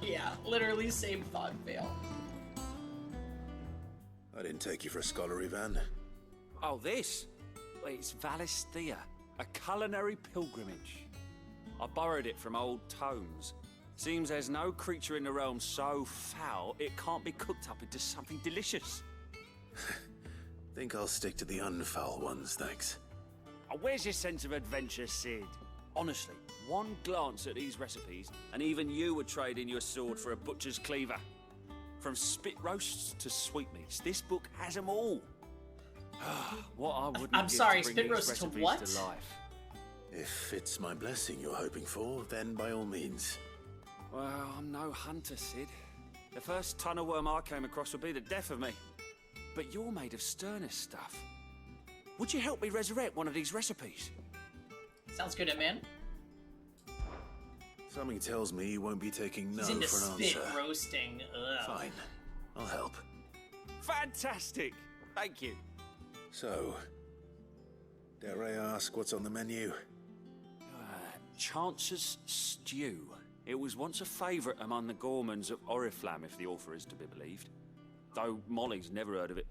Yeah, literally same thought fail. I didn't take you for a scholar, Ivan. Oh, this? Well, it's Valisthea, a culinary pilgrimage. I borrowed it from old tomes. Seems there's no creature in the realm so foul it can't be cooked up into something delicious. Think I'll stick to the unfoul ones, thanks. Oh, where's your sense of adventure, Sid? Honestly, one glance at these recipes, and even you would trade in your sword for a butcher's cleaver. From spit roasts to sweetmeats, this book has them all. What I wouldn't I'm give sorry, to bring spit these roast to recipes what? to life. If it's my blessing you're hoping for, then by all means. Well, I'm no hunter, Sid. The first tunnel worm I came across would be the death of me. But you're made of sterner stuff. Would you help me resurrect one of these recipes? Sounds good, man. Something tells me you won't be taking no He's into for an spit answer. roasting. Ugh. Fine. I'll help. Fantastic! Thank you. So, dare I ask what's on the menu? Chance's Stew. It was once a favourite among the gourmands of Oriflamme, if the author is to be believed. Though Molly's never heard of it.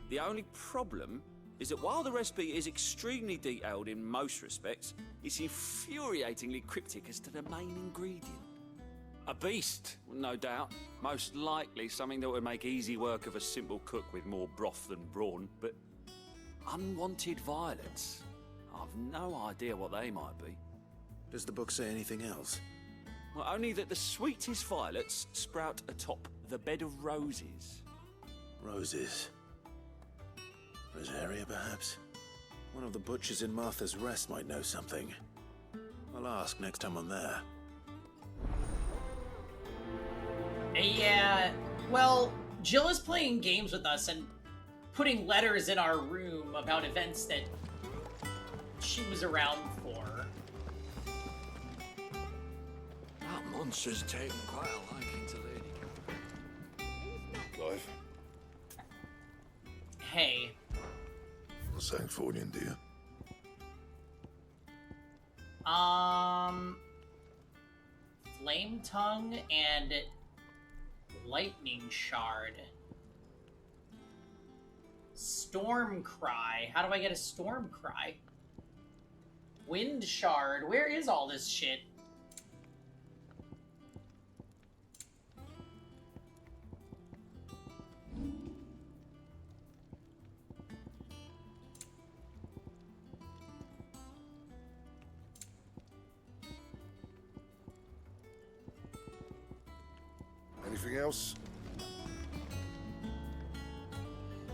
The only problem is that while the recipe is extremely detailed in most respects, it's infuriatingly cryptic as to the main ingredient. A beast, no doubt. Most likely something that would make easy work of a simple cook with more broth than brawn, but unwanted violets. I've no idea what they might be. Does the book say anything else? Well, only that the sweetest violets sprout atop the bed of roses. Roses. Rosaria, perhaps? One of the butchers in Martha's Rest might know something. I'll ask next time I'm there. Yeah, well, Jill is playing games with us and putting letters in our room about events that she was around for. That monster's taken quite a liking to Lady. Clive, Hey. a Sancthornian, do you? Flame Tongue and Lightning Shard. Storm Cry. How do I get a Storm Cry? Wind Shard. Where is all this shit? Anything else?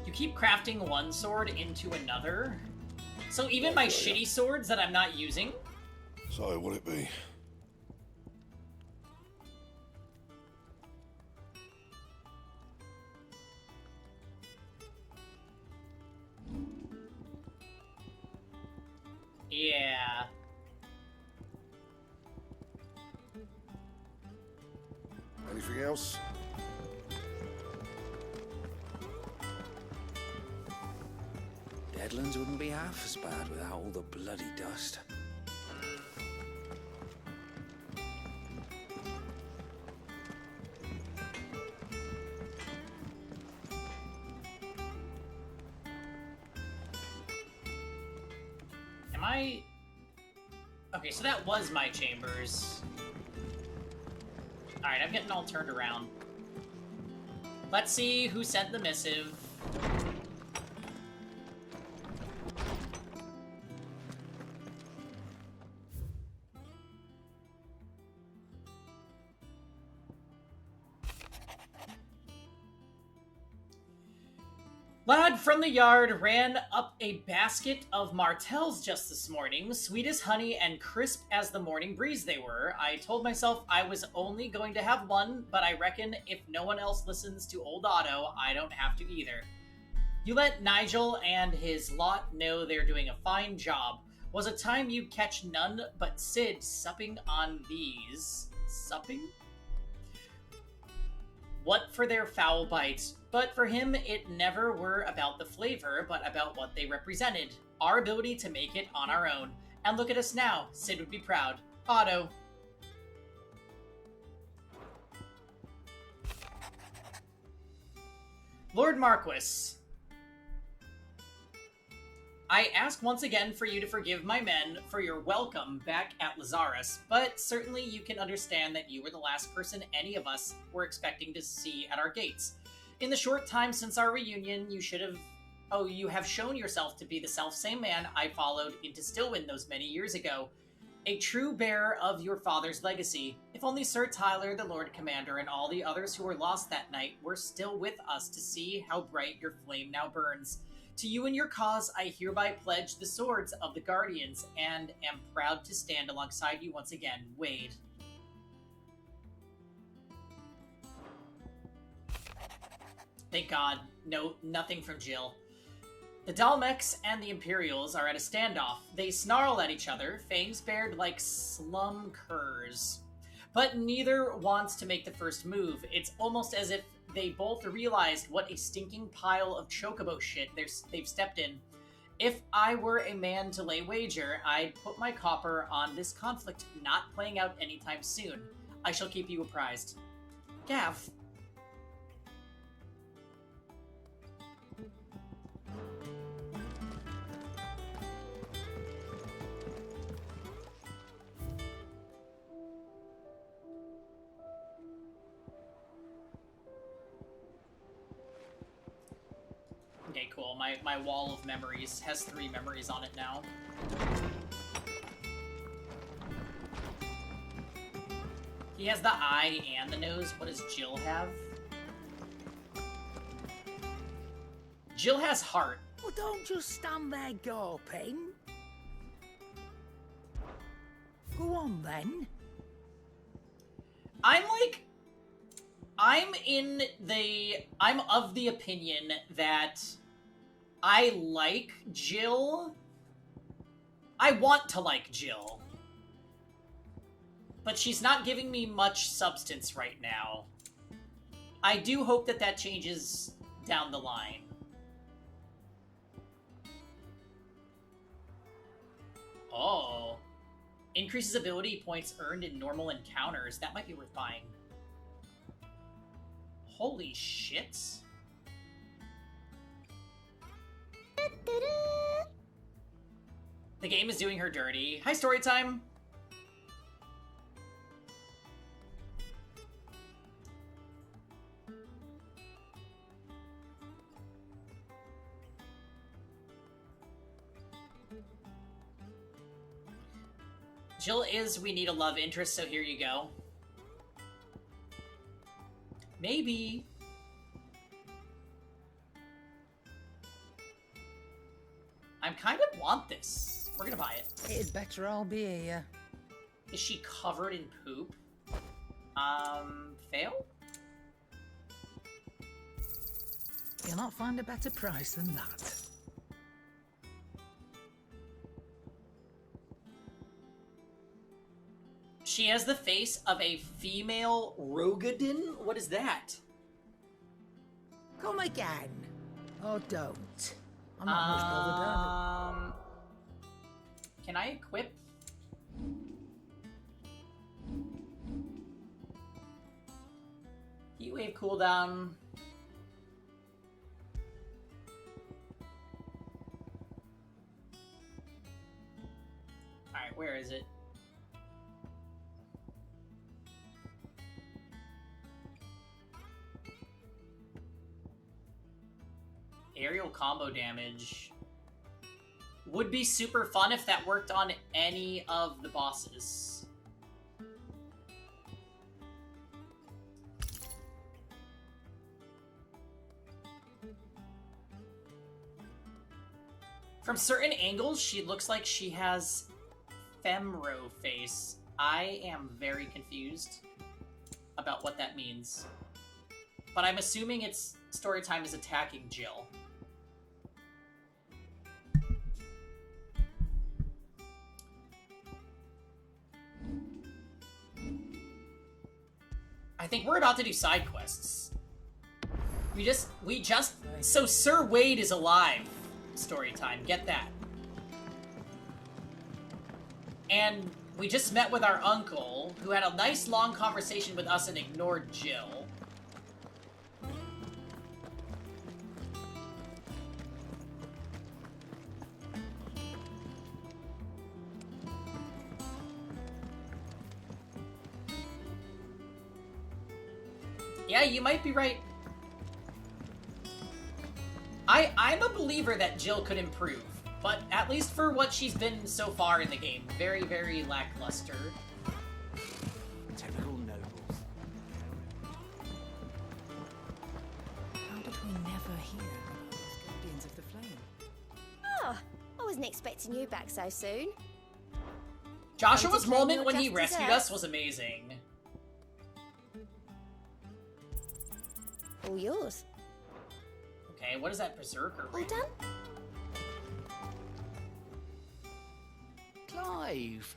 You keep crafting one sword into another? So even my shitty swords that I'm not using? So, what it be? Yeah. Anything else? Deadlands wouldn't be half as bad without all the bloody dust. Am I... Okay, so that was my chambers. Alright, I'm getting all turned around. Let's see who sent the missive. Lad from the yard ran up a basket of martels just this morning, sweet as honey and crisp as the morning breeze they were. I told myself I was only going to have one, but I reckon if no one else listens to old Otto, I don't have to either. You let Nigel and his lot know they're doing a fine job. Was a time you'd catch none but Sid supping on these. Supping? What for their foul bites, but for him it never were about the flavor, but about what they represented. Our ability to make it on our own. And look at us now. Sid would be proud. Otto. Lord Marquis. I ask once again for you to forgive my men for your welcome back at Lazarus, but certainly you can understand that you were the last person any of us were expecting to see at our gates. In the short time since our reunion, you have shown yourself to be the self-same man I followed into Stillwind those many years ago. A true bearer of your father's legacy. If only Sir Tyler, the Lord Commander, and all the others who were lost that night were still with us to see how bright your flame now burns. To you and your cause, I hereby pledge the swords of the Guardians, and am proud to stand alongside you once again, Wade. Thank God. No, nothing from Jill. The Dalmecs and the Imperials are at a standoff. They snarl at each other, fangs bared like slum curs. But neither wants to make the first move. It's almost as if they both realized what a stinking pile of chocobo shit they've stepped in. If I were a man to lay wager, I'd put my copper on this conflict not playing out anytime soon. I shall keep you apprised. Gav. Okay, cool. My wall of memories has 3 memories on it now. He has the eye and the nose. What does Jill have? Jill has heart. Well, don't just stand there gawping. Go on, then. I'm of the opinion that I like Jill. I want to like Jill. But she's not giving me much substance right now. I do hope that that changes down the line. Oh. Increases ability points earned in normal encounters. That might be worth buying. Holy shit. The game is doing her dirty. Hi, story time. Jill is we need a love interest, so here you go. Maybe. I'm kind of want this. We're gonna buy it. It'd better all be here. Is she covered in poop? Fail? You'll not find a better price than that. She has the face of a female Rogadin? What is that? Come again. Or don't. I'm not much bothered. Can I equip? Heatwave cooldown. Alright, where is it? Aerial combo damage would be super fun if that worked on any of the bosses. From certain angles, she looks like she has femro face. I am very confused about what that means. But I'm assuming it's Storytime is attacking Jill. I think we're about to do side quests. So Sir Wade is alive, Storytime, get that. And we just met with our uncle, who had a nice long conversation with us and ignored Jill. Yeah, you might be right. I'm a believer that Jill could improve, but at least for what she's been so far in the game, very, very lackluster. Typical nobles. How did we never hear about those Guardians of the Flame? Oh, I wasn't expecting you back so soon. Joshua's claim moment your when he just rescued desserts? us was amazing. All yours. Okay, what is that berserker All ring? done? Clive.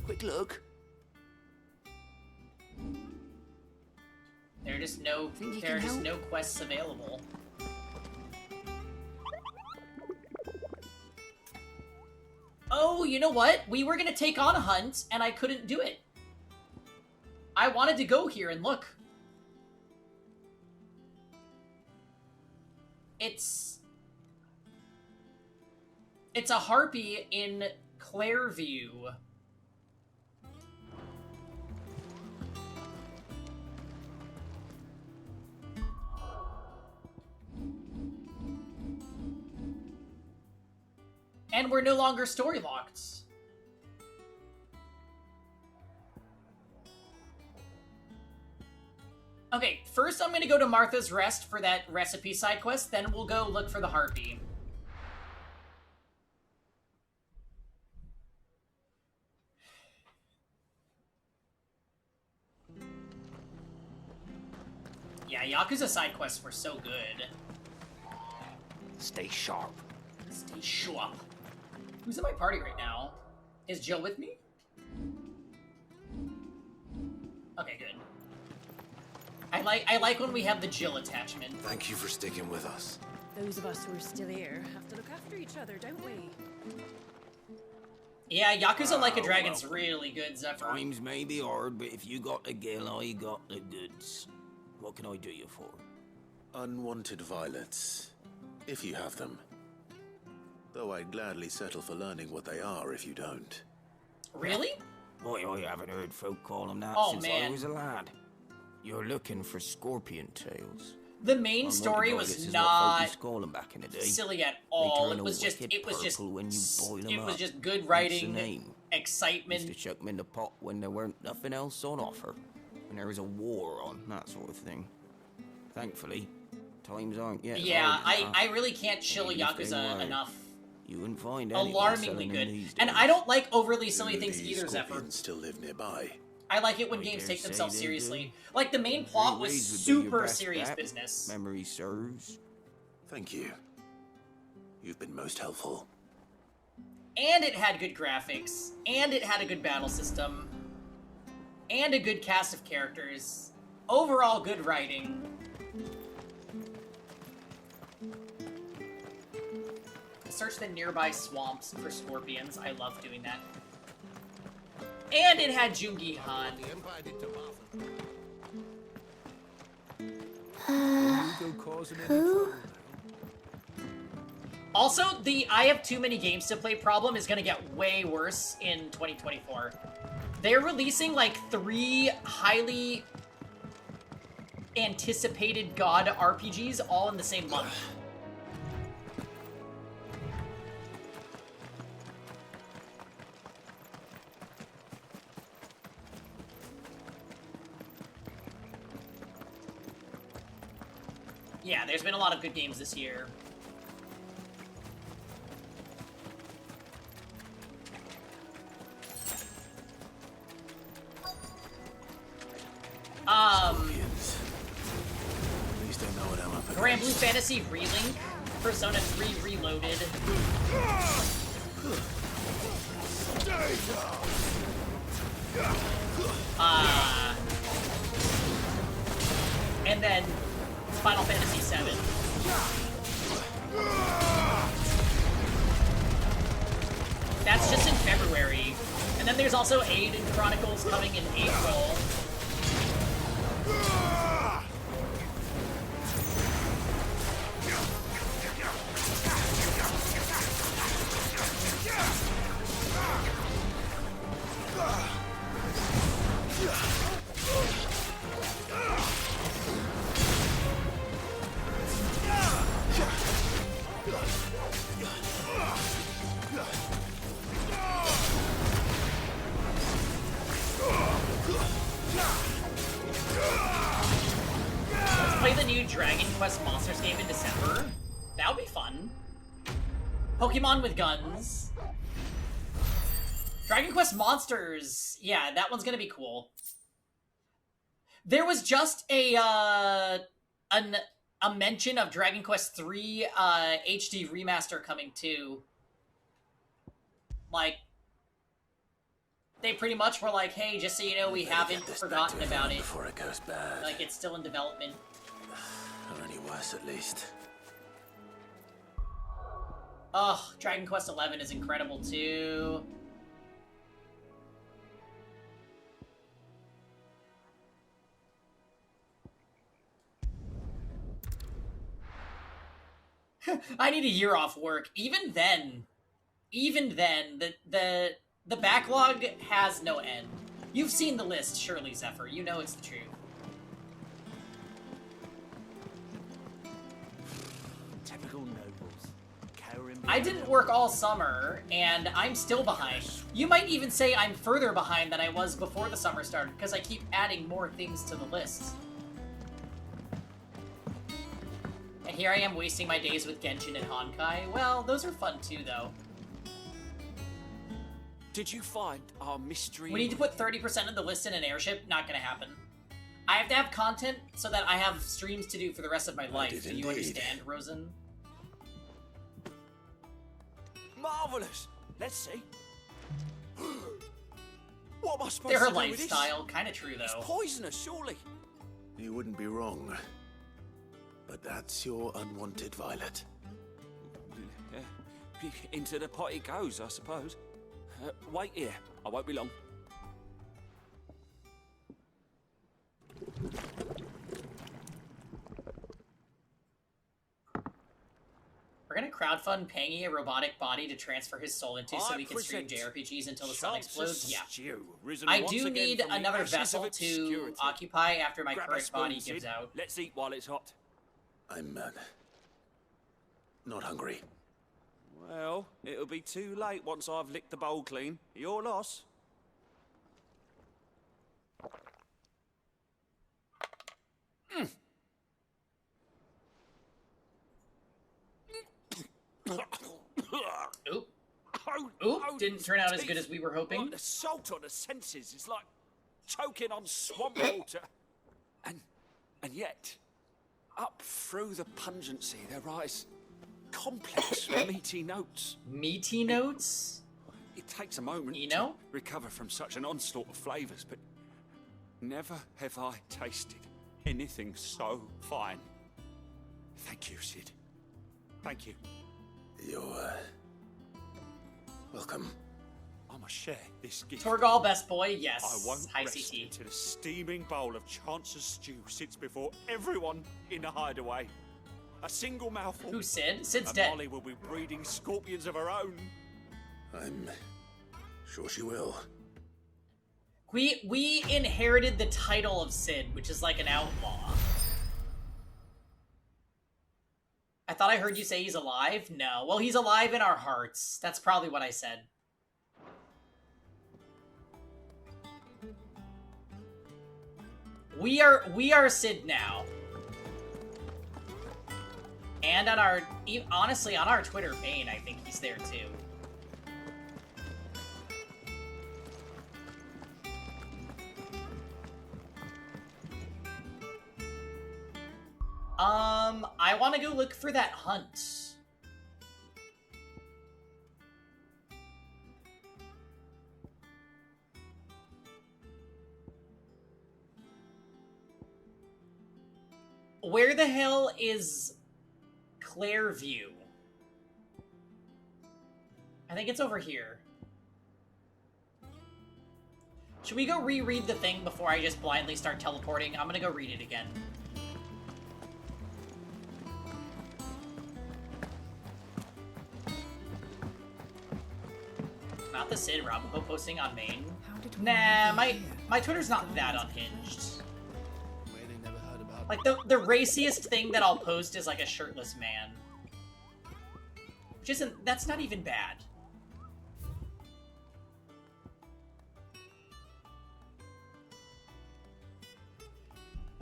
Quick look. There are just no quests available. Oh, you know what? We were gonna take on a hunt, and I couldn't do it. I wanted to go here and look. It's a harpy in Clairview. And we're no longer story locked. Okay, first I'm gonna go to Martha's Rest for that recipe side quest, then we'll go look for the harpy. Yeah, Yakuza side quests were so good. Stay sharp. Stay sharp. Who's in my party right now? Is Jill with me? Okay, good. I like when we have the Jill attachment. Thank you for sticking with us. Those of us who are still here have to look after each other, don't we? Yeah, Yakuza Like a Dragon's really good, Zephyr. Times may be hard, but if you got the gill, I got the goods. What can I do you for? Unwanted violets. If you have them. Though I'd gladly settle for learning what they are if you don't. Really? Boy, I haven't heard folk call them that Oh, since man. I was a lad. You're looking for scorpion tails. The main story was not back in the day. silly at all. It was just when you boil them it was up. just good Hence writing, the name. excitement. Used to chuck them in the pot when there weren't nothing else on offer. When there was a war on, that sort of thing. Thankfully, times aren't yet. Yeah, hard enough. I really can't chill Even if they Yakuza were, enough. You wouldn't find anyone Alarmingly selling them good. these And days. I don't like overly silly Do things these either, Zephyr. scorpions still live nearby? I like it when games take themselves seriously. Like, the main plot was super serious business. Memory serves. Thank you. You've been most helpful. And it had good graphics. And it had a good battle system. And a good cast of characters. Overall, good writing. Search the nearby swamps for scorpions. I love doing that. And it had Jungi Han. Who? Also, the I have too many games to play problem is gonna get way worse in 2024. They're releasing like 3 highly anticipated God RPGs all in the same month. Yeah, there's been a lot of good games this year. Scorpions. At least I know what I'm up against. Grand Blue Fantasy Relink, Persona 3 Reloaded. And then Final Fantasy 7. That's just in February. And then there's also Aiden Chronicles coming in April. Let's play the new Dragon Quest Monsters game in December. That would be fun. Pokemon with guns. Dragon Quest Monsters. Yeah, that one's gonna be cool. There was just a mention of Dragon Quest 3 HD remaster coming too. Like, they pretty much were like, hey, just so you know, we haven't forgotten about it. Before it goes bad. Like, it's still in development. Or any worse, at least. Ugh, Dragon Quest 11 is incredible too. I need a year off work. Even then, the backlog has no end. You've seen the list, surely, Zephyr. You know it's the truth. Typical nobles. I didn't work all summer, and I'm still behind. You might even say I'm further behind than I was before the summer started, because I keep adding more things to the list. And here I am wasting my days with Genshin and Honkai. Well, those are fun too, though. Did you find our mystery? We need to put 30% of the list in an airship. Not gonna happen. I have to have content so that I have streams to do for the rest of my life. Do you understand, Rosen? Marvelous. Let's see. What am I supposed Their to do with this? lifestyle, kind of true though. It's poisonous, surely. You wouldn't be wrong. But that's your unwanted violet. Into the pot it goes, I suppose. Wait here. I won't be long. crowdfund Pangy a robotic body to transfer his soul into so I he can stream present JRPGs until the sun Chancellor explodes? Yeah. Stew, risen I once do again need from the another ashes of vessel to obscurity. occupy after my Grab a current spoon, body Sid. gives out. Let's eat while it's hot. I'm not hungry. Well, it'll be too late once I've licked the bowl clean. Your loss. Oop. Oop, didn't turn out as good as we were hoping. Oh, the salt on the senses is like choking on swamp water. And yet, up through the pungency, there rise complex, meaty notes. Meaty notes? It takes a moment to recover from such an onslaught of flavours, but never have I tasted anything so fine. Thank you, Sid. Thank you. You're welcome. I must share this gift. Torgal, best boy, yes. I won't Hi, rest CT. until a steaming bowl of Chance's stew sits before everyone in the hideaway. A single mouthful. Who's Sid? Sid's and dead. Molly will be breeding scorpions of her own. I'm sure she will. We inherited the title of Sid, which is like an outlaw. I thought I heard you say he's alive? No. Well, he's alive in our hearts. That's probably what I said. We are Sid now. And on our, honestly, on our Twitter pane, I think he's there too. I want to go look for that hunt. Where the hell is Clairview? I think it's over here. Should we go reread the thing before I just blindly start teleporting? I'm gonna go read it again. Not the Sid Robo posting on main. Nah, my Twitter's not that unhinged. Like, the raciest thing that I'll post is, like, a shirtless man. Which isn't... That's not even bad.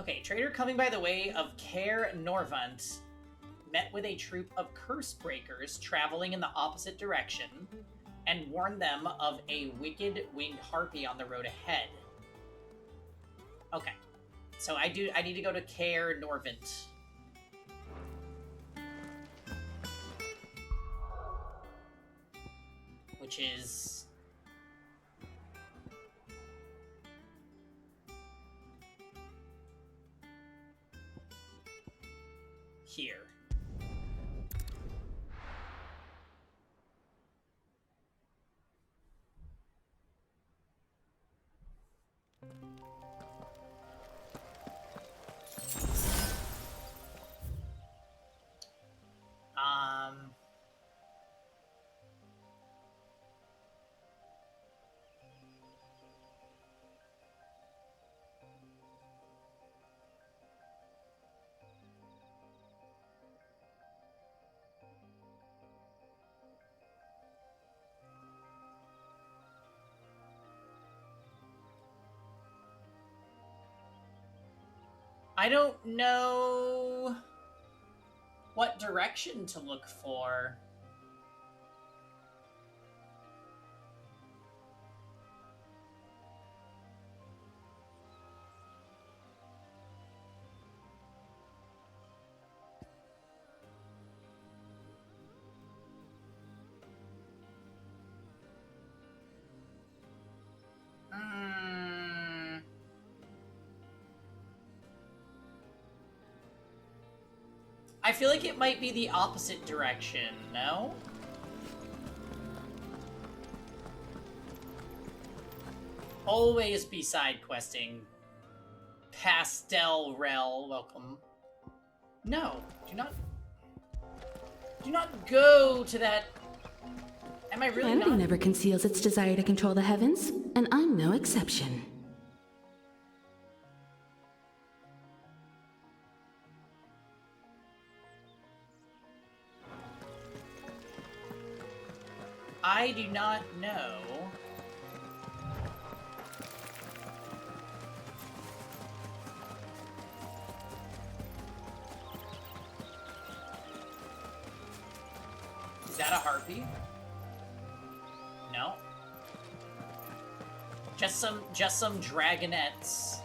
Okay, trader coming by the way of Caer Norvant met with a troop of curse breakers traveling in the opposite direction and warned them of a wicked winged harpy on the road ahead. Okay. So I need to go to Caer Norvant. Which is... here. I don't know what direction to look for. I feel like it might be the opposite direction, no? Always be side questing. Pastel Rel, welcome. No, do Do not go to that. Am I really Humanity not? never conceals its desire to control the heavens, and I'm no exception. I do not know. Is that a harpy? No. Just some dragonettes.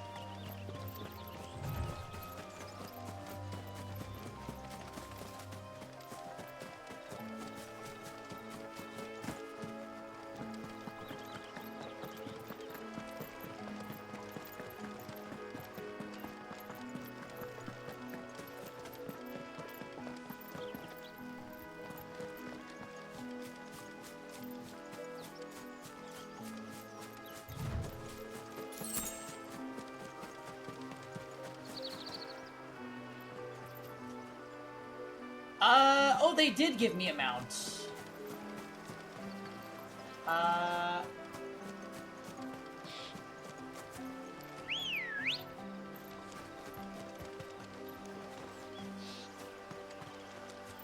Oh, they did give me a mount.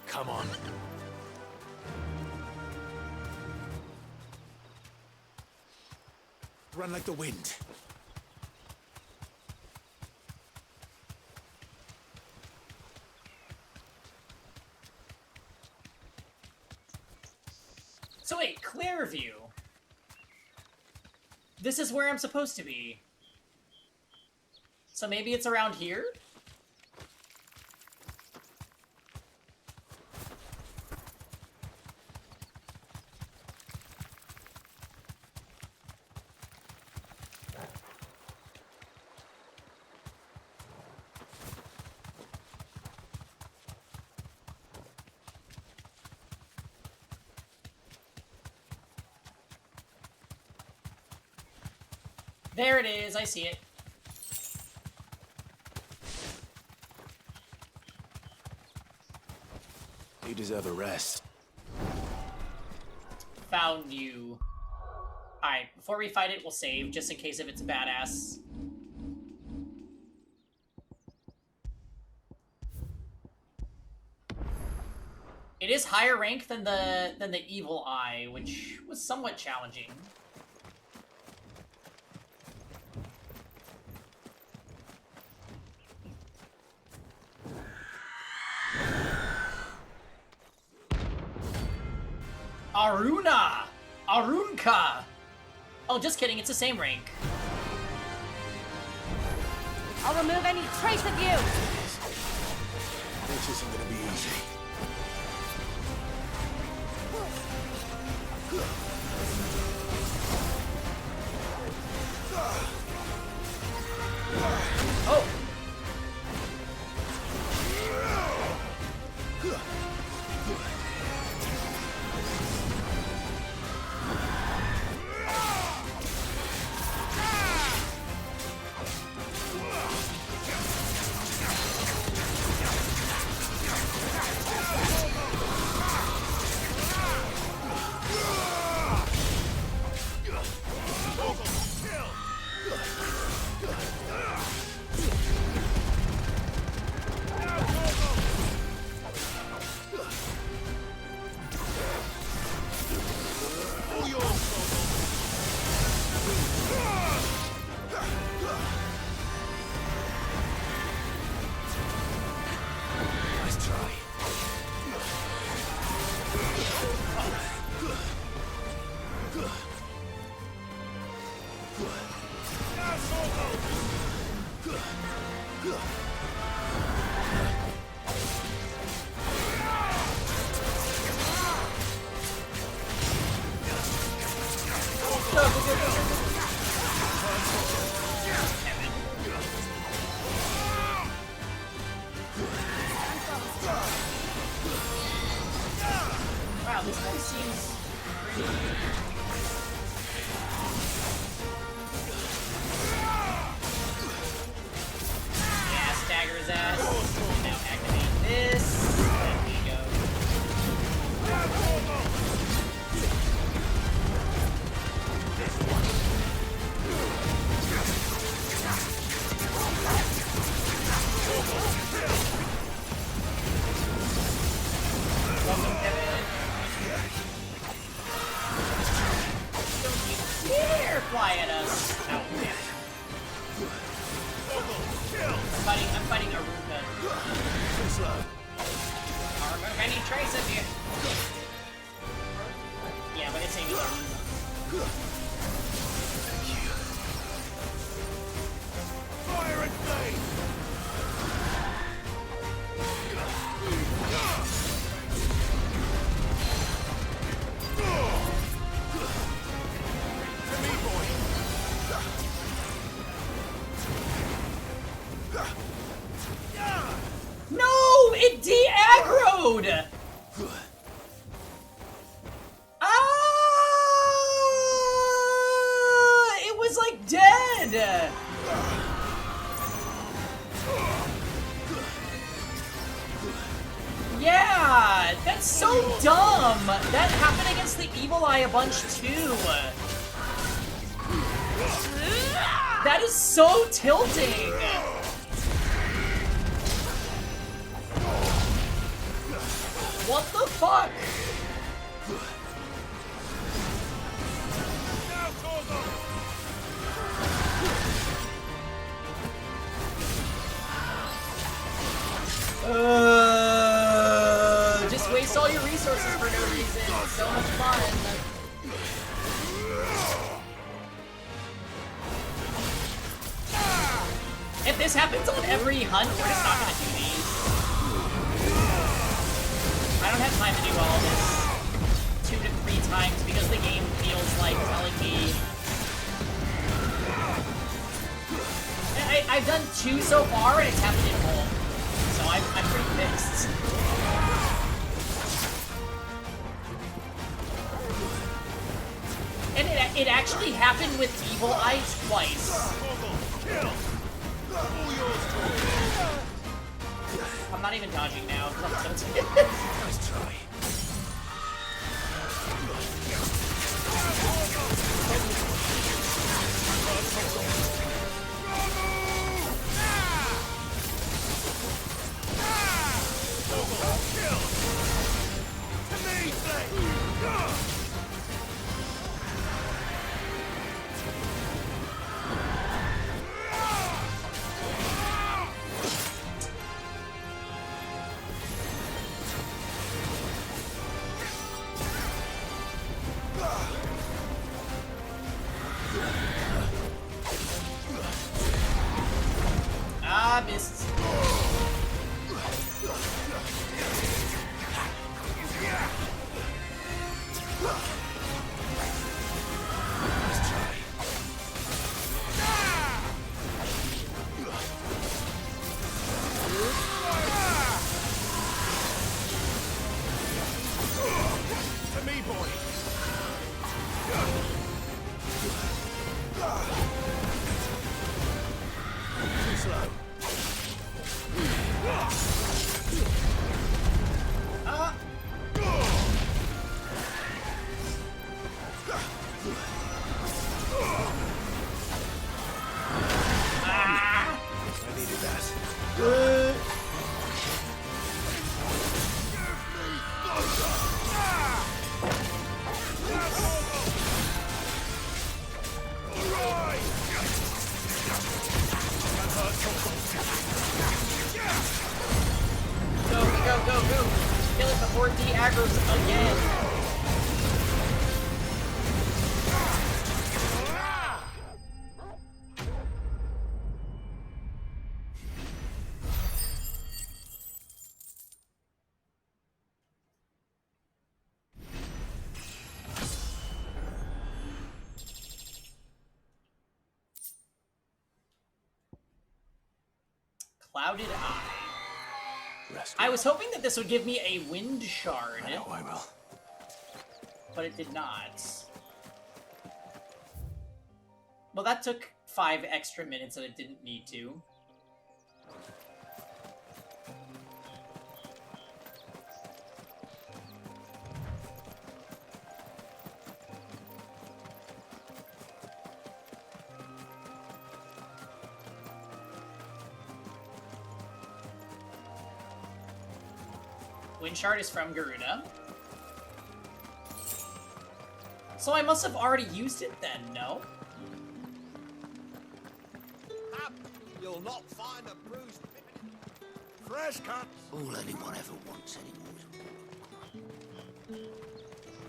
Come on. Run like the wind. So wait, Clairview. This is where I'm supposed to be. So maybe it's around here? There it is, I see it. You deserve a rest. Found you. Alright, before we fight it, we'll save, just in case if it's a badass. It is higher rank than the Evil Eye, which was somewhat challenging. Aruna! Arunka! Oh, just kidding, it's the same rank. I'll remove any trace of you! This isn't gonna be easy. Oh! Wow, this guy seems pretty... Yeah, stagger his ass. Now activate this. There we go. Or remove any trace of you. Yeah, but it's Amy. Fire and flame! To me, boy! No! It de-aggroed! It was like dead! Yeah! That's so dumb! That happened against the Evil Eye a bunch too! That is so tilting! What the fuck? Just waste all your resources for no reason. So much fun. If this happens on every hunt, we're just not gonna do these. I don't have time to do all this 2 to 3 times because the game feels like telling me. I've done 2 so far and it's happened in home. So I'm pretty pissed. And it actually happened with Evil Eye twice. I'm not even dodging now because I'm so nice try. Ah, missed. To me, boy! Too slow. I needed that. Go. Kill it before it de-aggroes again. Clouded Eye. I was hoping that this would give me a wind shard. I know I will. But it did not. Well, that took 5 extra minutes that it didn't need to. Wind Shard is from Garuda. So I must have already used it then, no? You'll not find a bruised fresh cuts. All anyone ever wants anymore.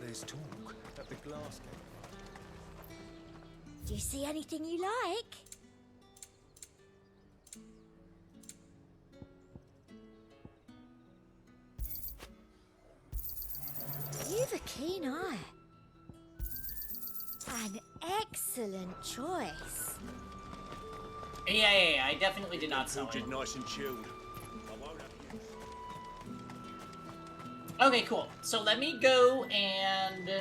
There's talk at the glass gate. Do you see anything you like? You've a keen eye. An excellent choice. Yeah, I definitely did not sell it. Nice and chilled. I won't have you. Okay, cool. So let me go and...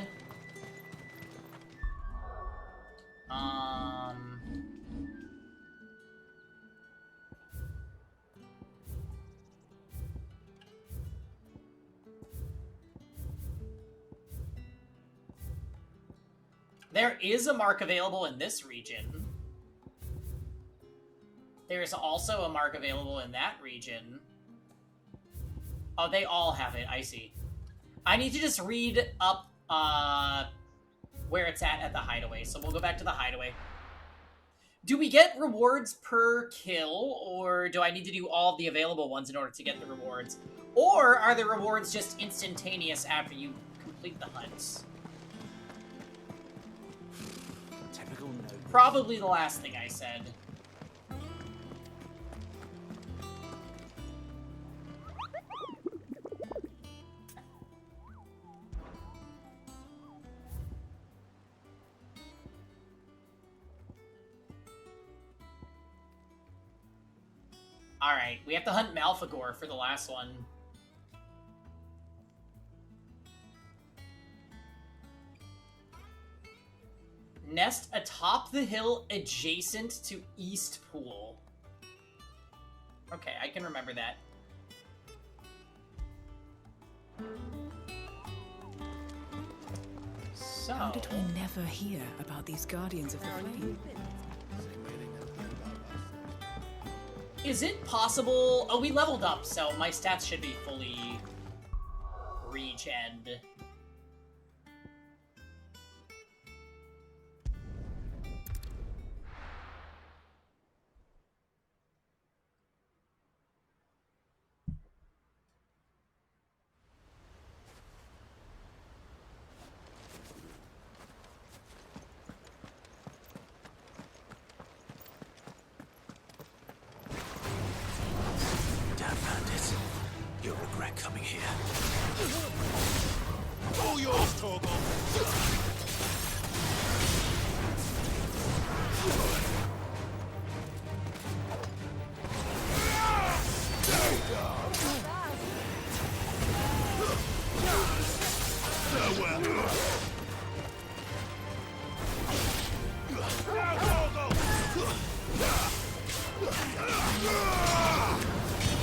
There is a mark available in this region. There's also a mark available in that region. Oh, they all have it. I see. I need to just read up where it's at the hideaway. So we'll go back to the hideaway. Do we get rewards per kill, or do I need to do all the available ones in order to get the rewards? Or are the rewards just instantaneous after you complete the hunts? Probably the last thing I said. Alright, we have to hunt Malfagor for the last one. Nest atop the hill adjacent to East Pool. Okay, I can remember that. So... How did we never hear about these Guardians of the Flame? Is it possible... Oh, we leveled up, so my stats should be fully regened. Damn bandits. You'll regret coming here. All yours, Torgal.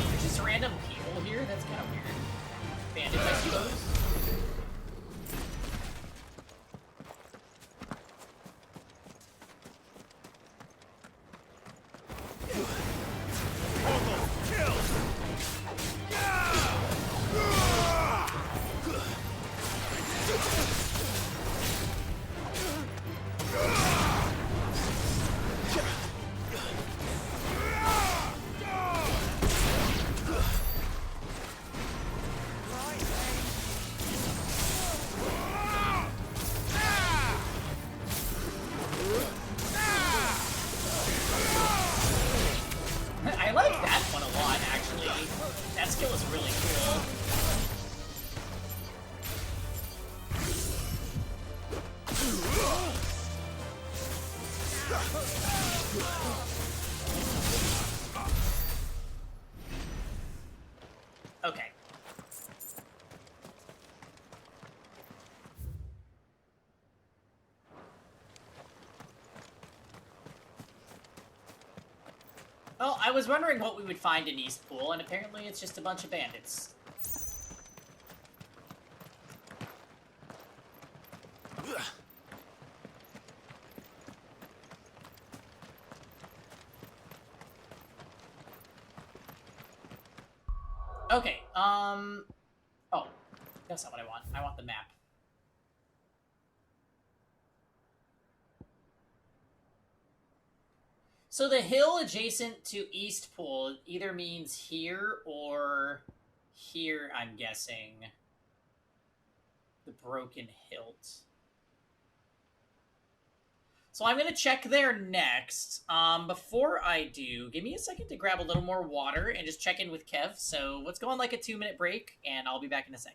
There's just random people here? That's kind of weird. Bandits, I suppose? I like that one a lot, actually. That skill is really cool. Okay. Well, I was wondering what we would find in East Pool, and apparently it's just a bunch of bandits. Okay, oh, that's not what I want. I want the map. So the hill adjacent to Eastpool either means here or here, I'm guessing. The Broken Hilt. So I'm going to check there next. Before I do, give me a second to grab a little more water and just check in with Kev. So let's go on like a 2-minute break, and I'll be back in a sec.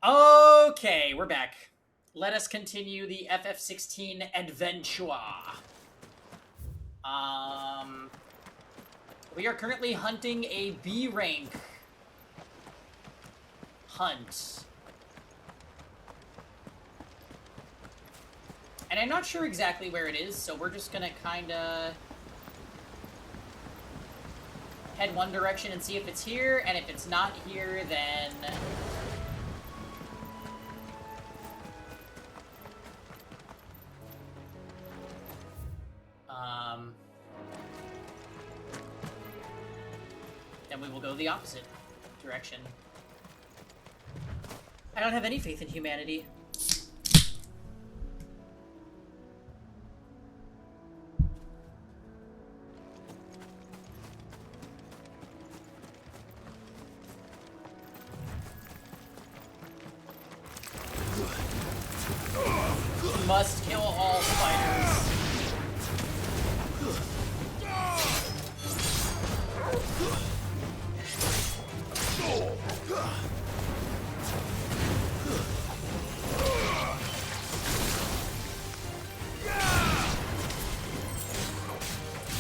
Okay, we're back. Let us continue the FF16 adventure. We are currently hunting a B rank hunt. And I'm not sure exactly where it is, so we're just gonna kinda head one direction and see if it's here, and if it's not here, then then we will go the opposite direction. I don't have any faith in humanity. Must kill all spiders.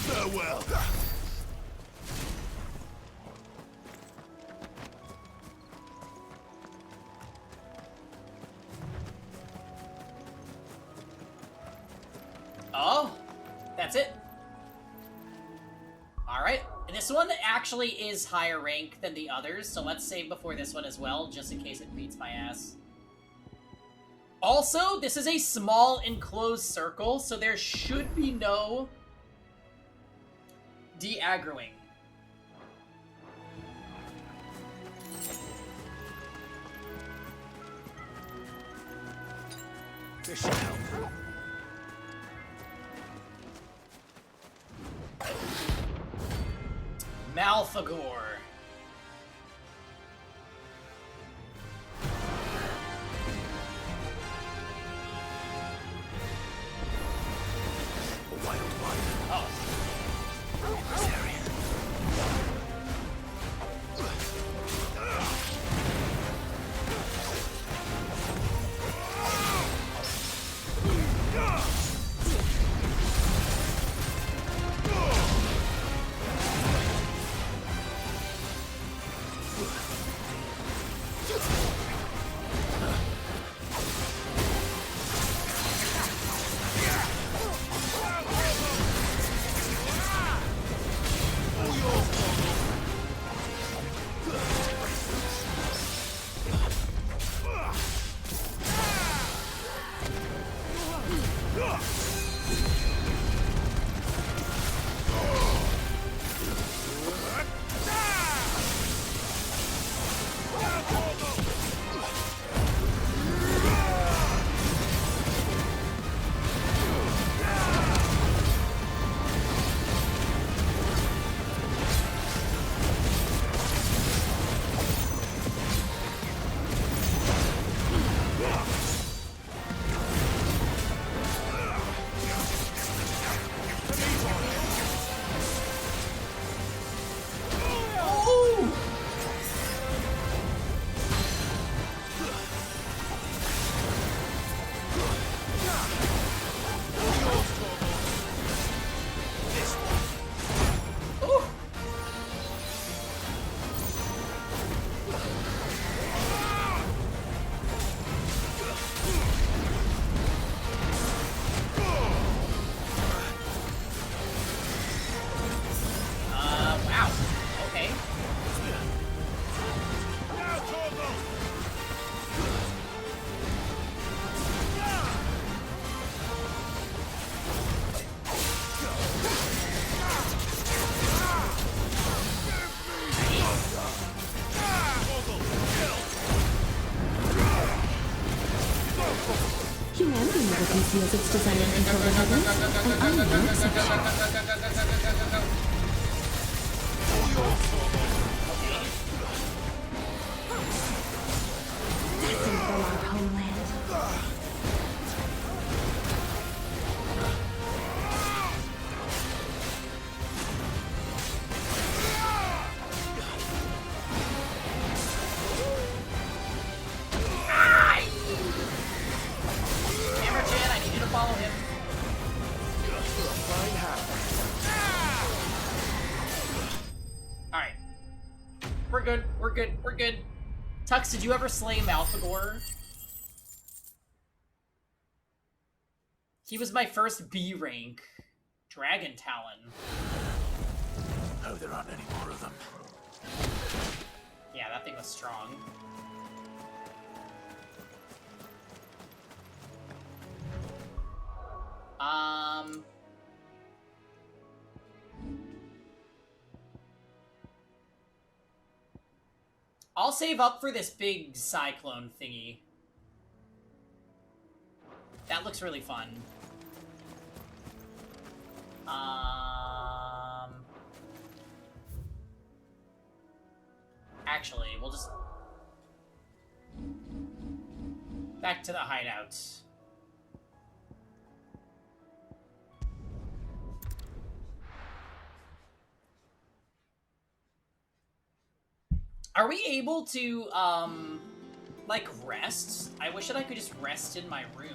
Farewell. Oh, that's it. Alright, and this one actually is higher rank than the others, so let's save before this one as well, just in case it beats my ass. Also, this is a small enclosed circle, so there should be no de-aggroing. This should help. Malfagor. A wild one. Oh. This area. Wow. Okay. Humanity never conceals its desire to control the heavens, and I am no exception. Destined for our homeland. We're good. We're good. We're good. Tux, did you ever slay Malfagor? He was my first B rank. Dragon Talon. Oh, there aren't any more of them. Yeah, that thing was strong. I'll save up for this big cyclone thingy. That looks really fun. Actually, we'll just... back to the hideout. Are we able to, like, rest? I wish that I could just rest in my room.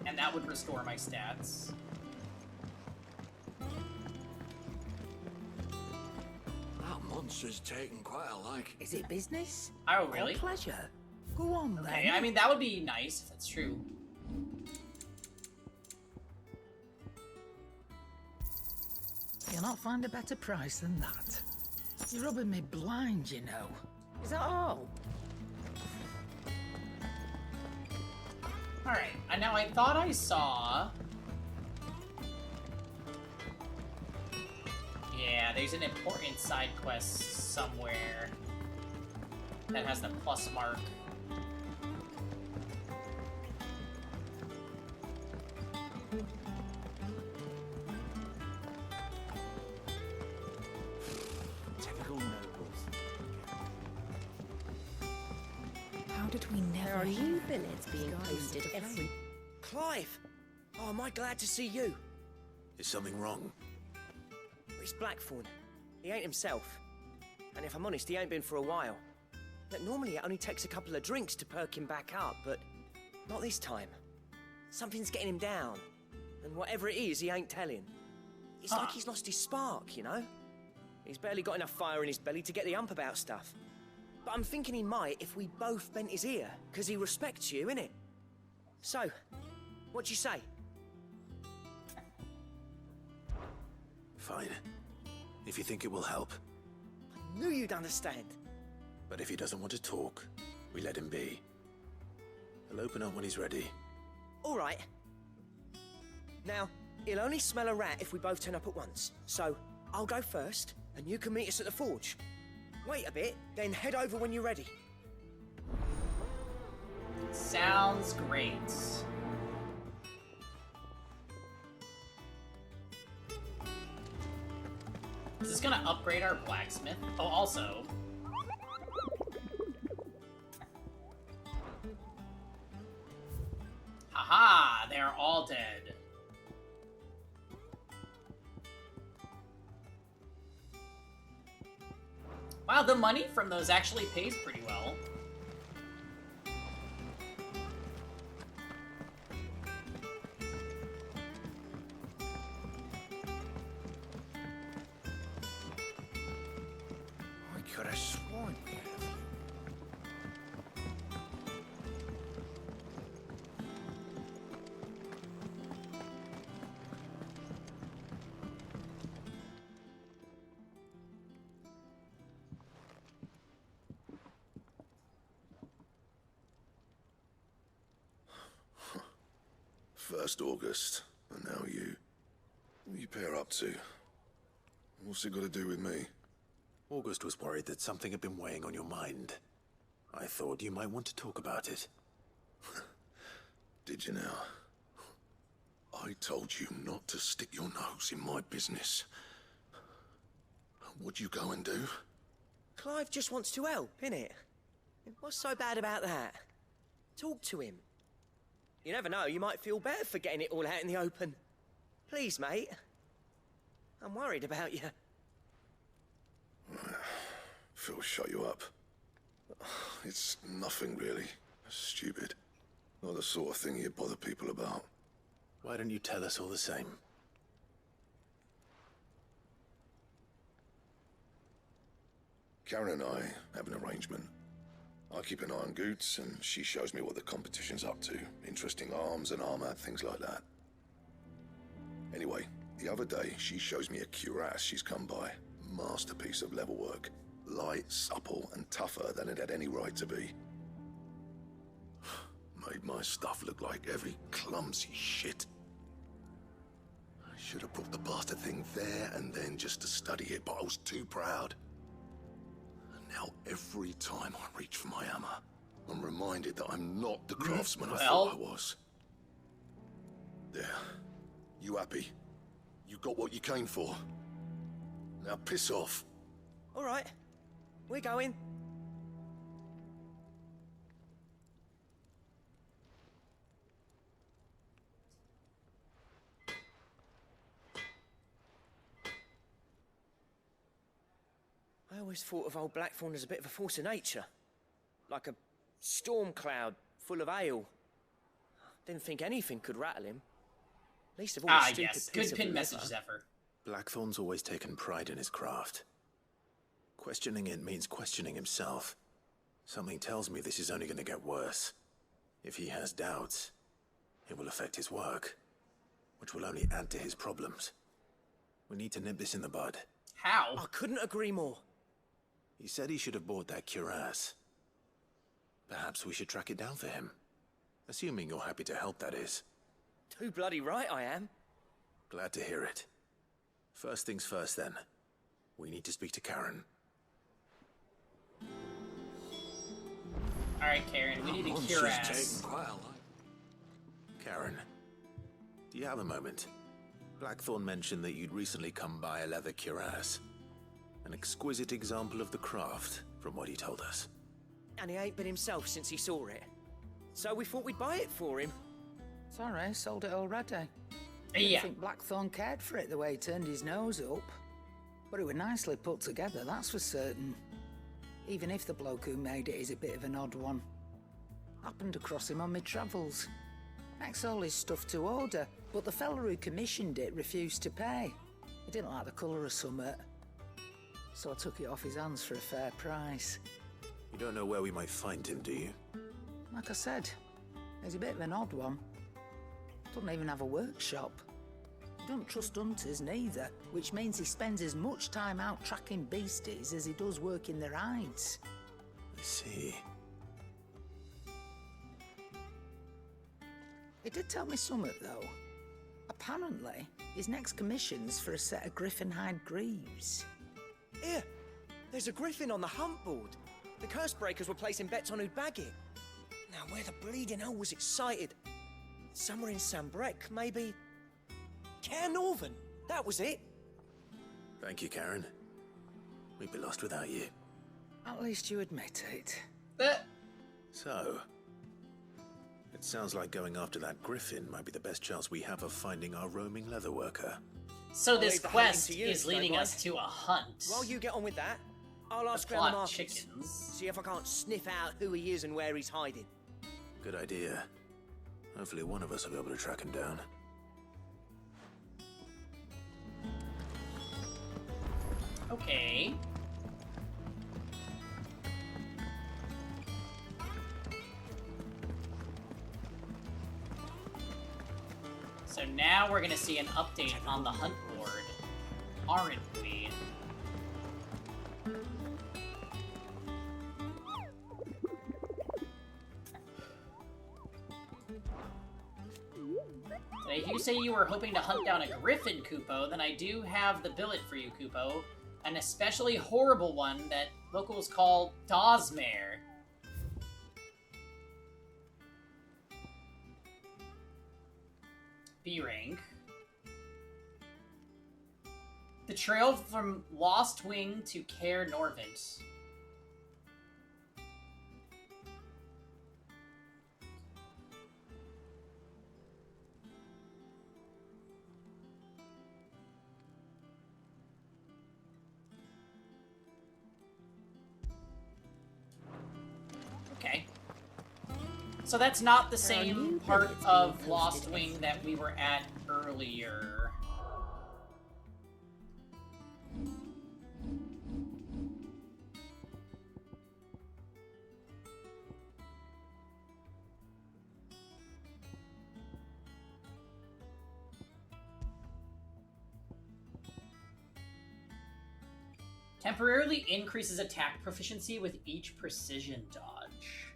And that would restore my stats. That monster's taking quite a like. Is it business? Oh, really? Or pleasure? Go on, Okay, then. I mean, that would be nice if that's true. You'll not find a better price than that. You're rubbing me blind, you know. Is that all? Alright, and now I thought I saw... Yeah, there's an important side quest somewhere that has the plus mark. Typical nobles. How did we never... There are hear new of billets being Guardians posted of the every... Flame? Clive! Oh, am I glad to see you? Is something wrong? It's Blackthorn. He ain't himself. And if I'm honest, he ain't been for a while. Look, normally it only takes a couple of drinks to perk him back up, but not this time. Something's getting him down. And whatever it is, he ain't telling. It's like he's lost his spark, you know? He's barely got enough fire in his belly to get the ump about stuff. But I'm thinking he might if we both bent his ear, because he respects you, innit? So, what you say? Fine. If you think it will help. I knew you'd understand. But if he doesn't want to talk, we let him be. He'll open up when he's ready. All right. Now, he'll only smell a rat if we both turn up at once. So, I'll go first, and you can meet us at the forge. Wait a bit, then head over when you're ready. Sounds great. Is this gonna upgrade our blacksmith? Oh, also... Haha! They're all dead. Wow, the money from those actually pays pretty well. I could have sworn we had a few. First August, and now you. What are you pair up to? What's it got to do with me? August was worried that something had been weighing on your mind. I thought you might want to talk about it. Did you now? I told you not to stick your nose in my business. What'd you go and do? Clive just wants to help, innit? What's so bad about that? Talk to him. You never know, you might feel better for getting it all out in the open. Please, mate. I'm worried about you. Phil shut you up. It's nothing really. Stupid. Not the sort of thing you bother people about. Why don't you tell us all the same? Karen and I have an arrangement. I keep an eye on Goots, and she shows me what the competition's up to. Interesting arms and armor, things like that. Anyway, the other day, she shows me a cuirass she's come by. Masterpiece of level work. Light, supple, and tougher than it had any right to be. Made my stuff look like every clumsy shit. I should have brought the bastard thing there and then just to study it, but I was too proud. And now every time I reach for my hammer, I'm reminded that I'm not the craftsman I thought I was. There. You happy? You got what you came for. Now piss off. All right. We're going. I always thought of old Blackthorn as a bit of a force of nature. Like a storm cloud full of hail. Didn't think anything could rattle him. Least of all, the stupid yes. piece Good of pin leather. message, Zephyr. Blackthorn's always taken pride in his craft. Questioning it means questioning himself. Something tells me this is only going to get worse. If he has doubts, it will affect his work, which will only add to his problems. We need to nip this in the bud. How? I couldn't agree more. He said he should have bought that cuirass. Perhaps we should track it down for him. Assuming you're happy to help, that is. Too bloody right I am. Glad to hear it. First things first, then. We need to speak to Karen. Alright, Karen, we need a cuirass. Karen, do you have a moment? Blackthorn mentioned that you'd recently come by a leather cuirass. An exquisite example of the craft, from what he told us. And he ain't been himself since he saw it. So we thought we'd buy it for him. Sorry, sold it already. Yeah. I think Blackthorn cared for it the way he turned his nose up. But it was nicely put together, that's for certain. Even if the bloke who made it is a bit of an odd one. Happened across him on my travels. Makes all his stuff to order, but the fella who commissioned it refused to pay. He didn't like the colour of summit. So I took it off his hands for a fair price. You don't know where we might find him, do you? Like I said, he's a bit of an odd one. Doesn't even have a workshop. He don't trust hunters neither, which means he spends as much time out tracking beasties as he does working their hides. I see. He did tell me something, though. Apparently, his next commission's for a set of griffin hide greaves. Here, there's a griffin on the hunt board. The curse breakers were placing bets on who'd bag it. Now, where the bleeding hell was excited? Somewhere in Sambrec, maybe. Care Northern, that was it. Thank you, Karen. We'd be lost without you. At least you admit it. So, it sounds like going after that griffin might be the best chance we have of finding our roaming leatherworker. So this leave the hunting quest to you, is leading Snowboy. us to a hunt. While you get on with that, I'll ask around plot the markets. chickens. See if I can't sniff out who he is and where he's hiding. Good idea. Hopefully one of us will be able to track him down. Okay. So now we're gonna see an update on the hunt board, aren't we? If you say you were hoping to hunt down a griffin, Kupo, then I do have the billet for you, Kupo. An especially horrible one that locals call Dawsmare. B rank. The trail from Lost Wing to Care Norvent. Okay. So that's not the same part of Lost Wing that we were at earlier. Temporarily increases attack proficiency with each precision dodge.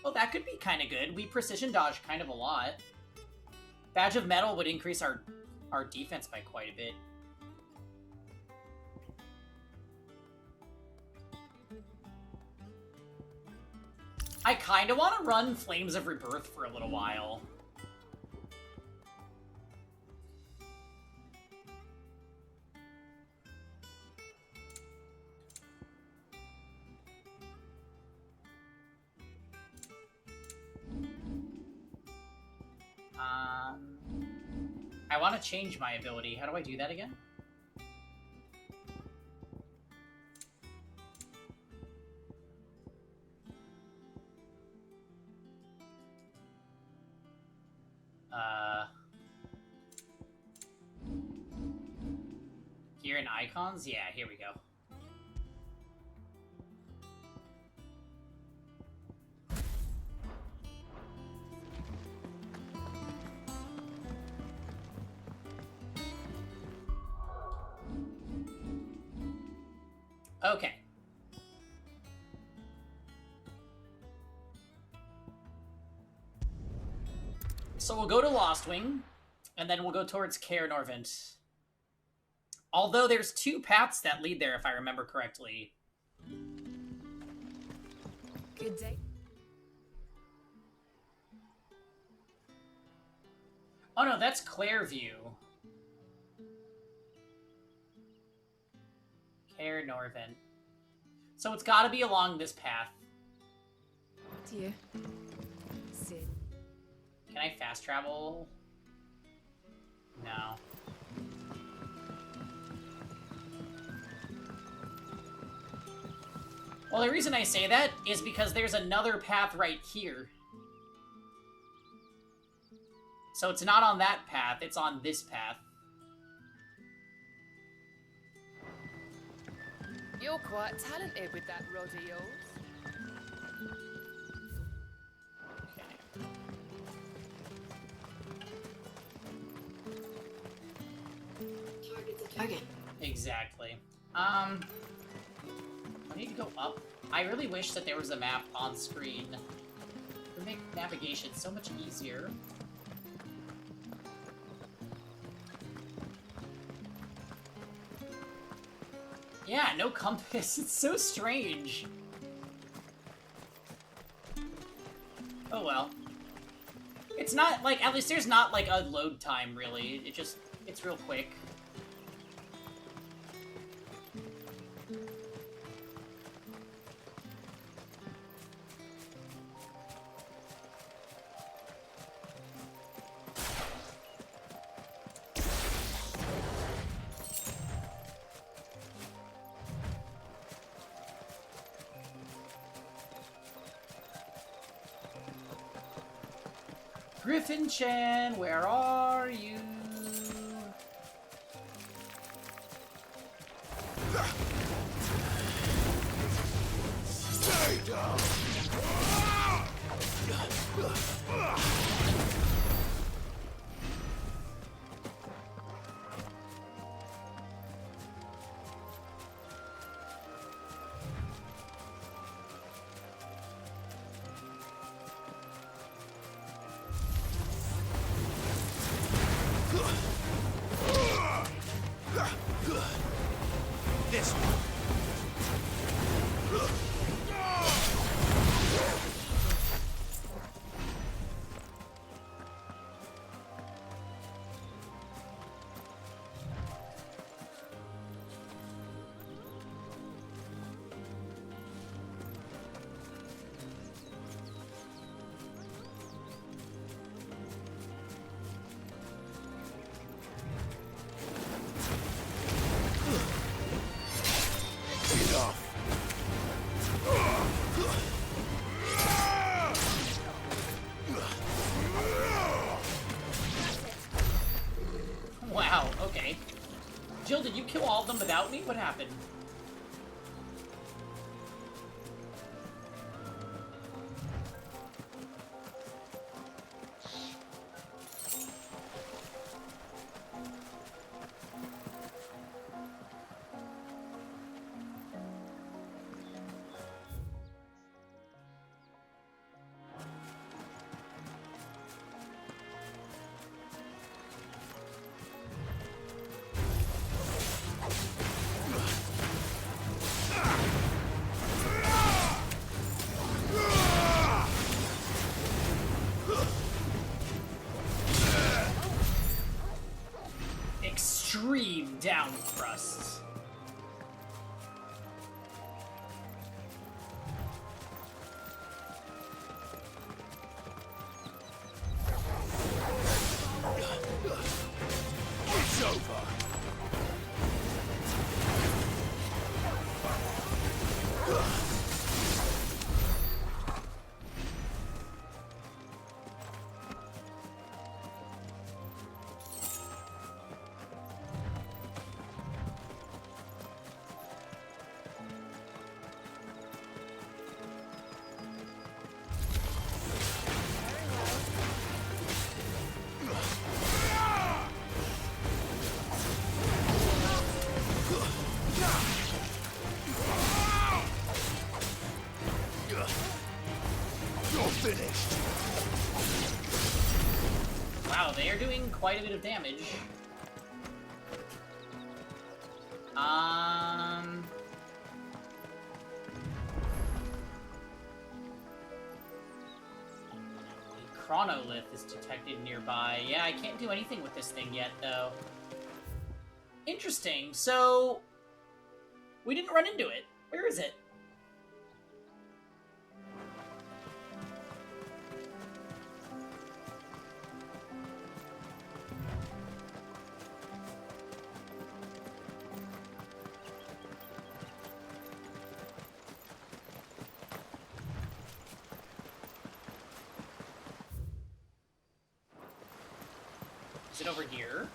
Well, that could be kind of good. We precision dodge kind of a lot. Badge of Metal would increase our defense by quite a bit. I kind of want to run Flames of Rebirth for a little while. I want to change my ability. How do I do that again? Gear and icons? Yeah, here we go. Okay. So we'll go to Lost Wing, and then we'll go towards Caer Norvent. Although there's 2 paths that lead there, if I remember correctly. Good day. Oh no, that's Clairview. Caer Norvent. So it's gotta be along this path. Dear. Sid. Can I fast travel? No. Well, the reason I say that is because there's another path right here. So it's not on that path, it's on this path. You're quite talented with that rod of yours. Okay. Exactly. I need to go up. I really wish that there was a map on screen. It would make navigation so much easier. Yeah, no compass. It's so strange. Oh well. It's not, like, at least there's not, like, a load time, really. It's real quick. Griffin Chan, where are you? Stay down! This one. Wow, okay. Jill, did you kill all of them without me? What happened? ground crusts. It's over. Finished. Wow, they are doing quite a bit of damage. A chronolith is detected nearby. Yeah, I can't do anything with this thing yet, though. Interesting. So, we didn't run into it. Where is it? Is it over here?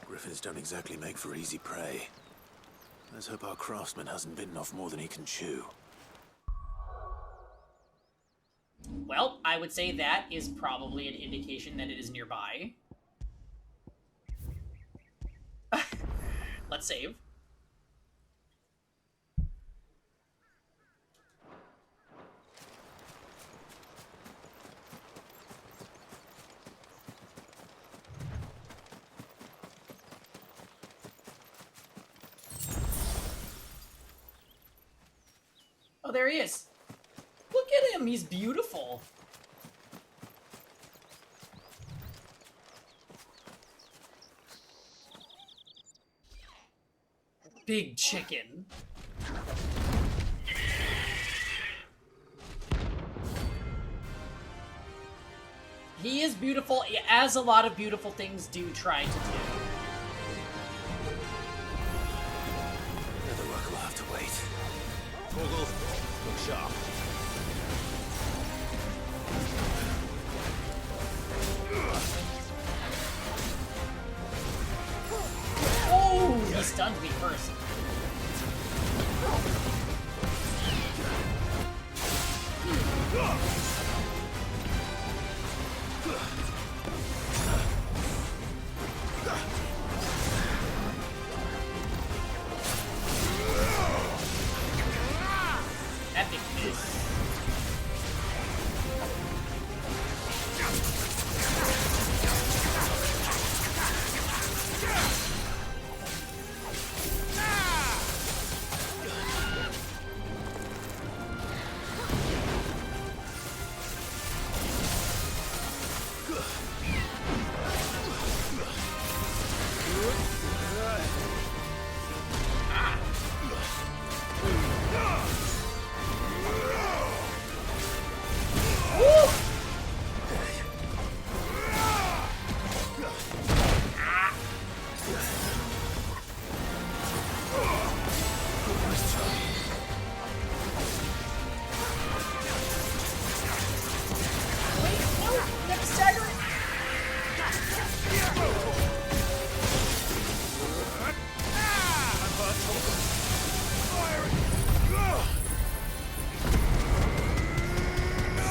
Griffins don't exactly make for easy prey. Let's hope our craftsman hasn't bitten off more than he can chew. Well, I would say that is probably an indication that it is nearby. Let's save. Oh, there he is. Look at him, he's beautiful. Big chicken. He is beautiful, as a lot of beautiful things do try to do. Another work will have to wait. Torgal, look sharp. Oh, he stunned me first. Epic miss.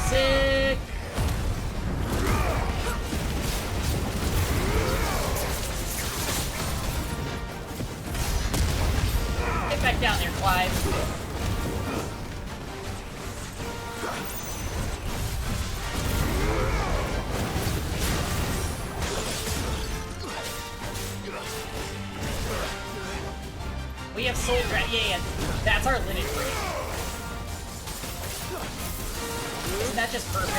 Sick. Get back down there, Clive. We have soul dragon. Yeah, that's our lineage break. Isn't that just perfect?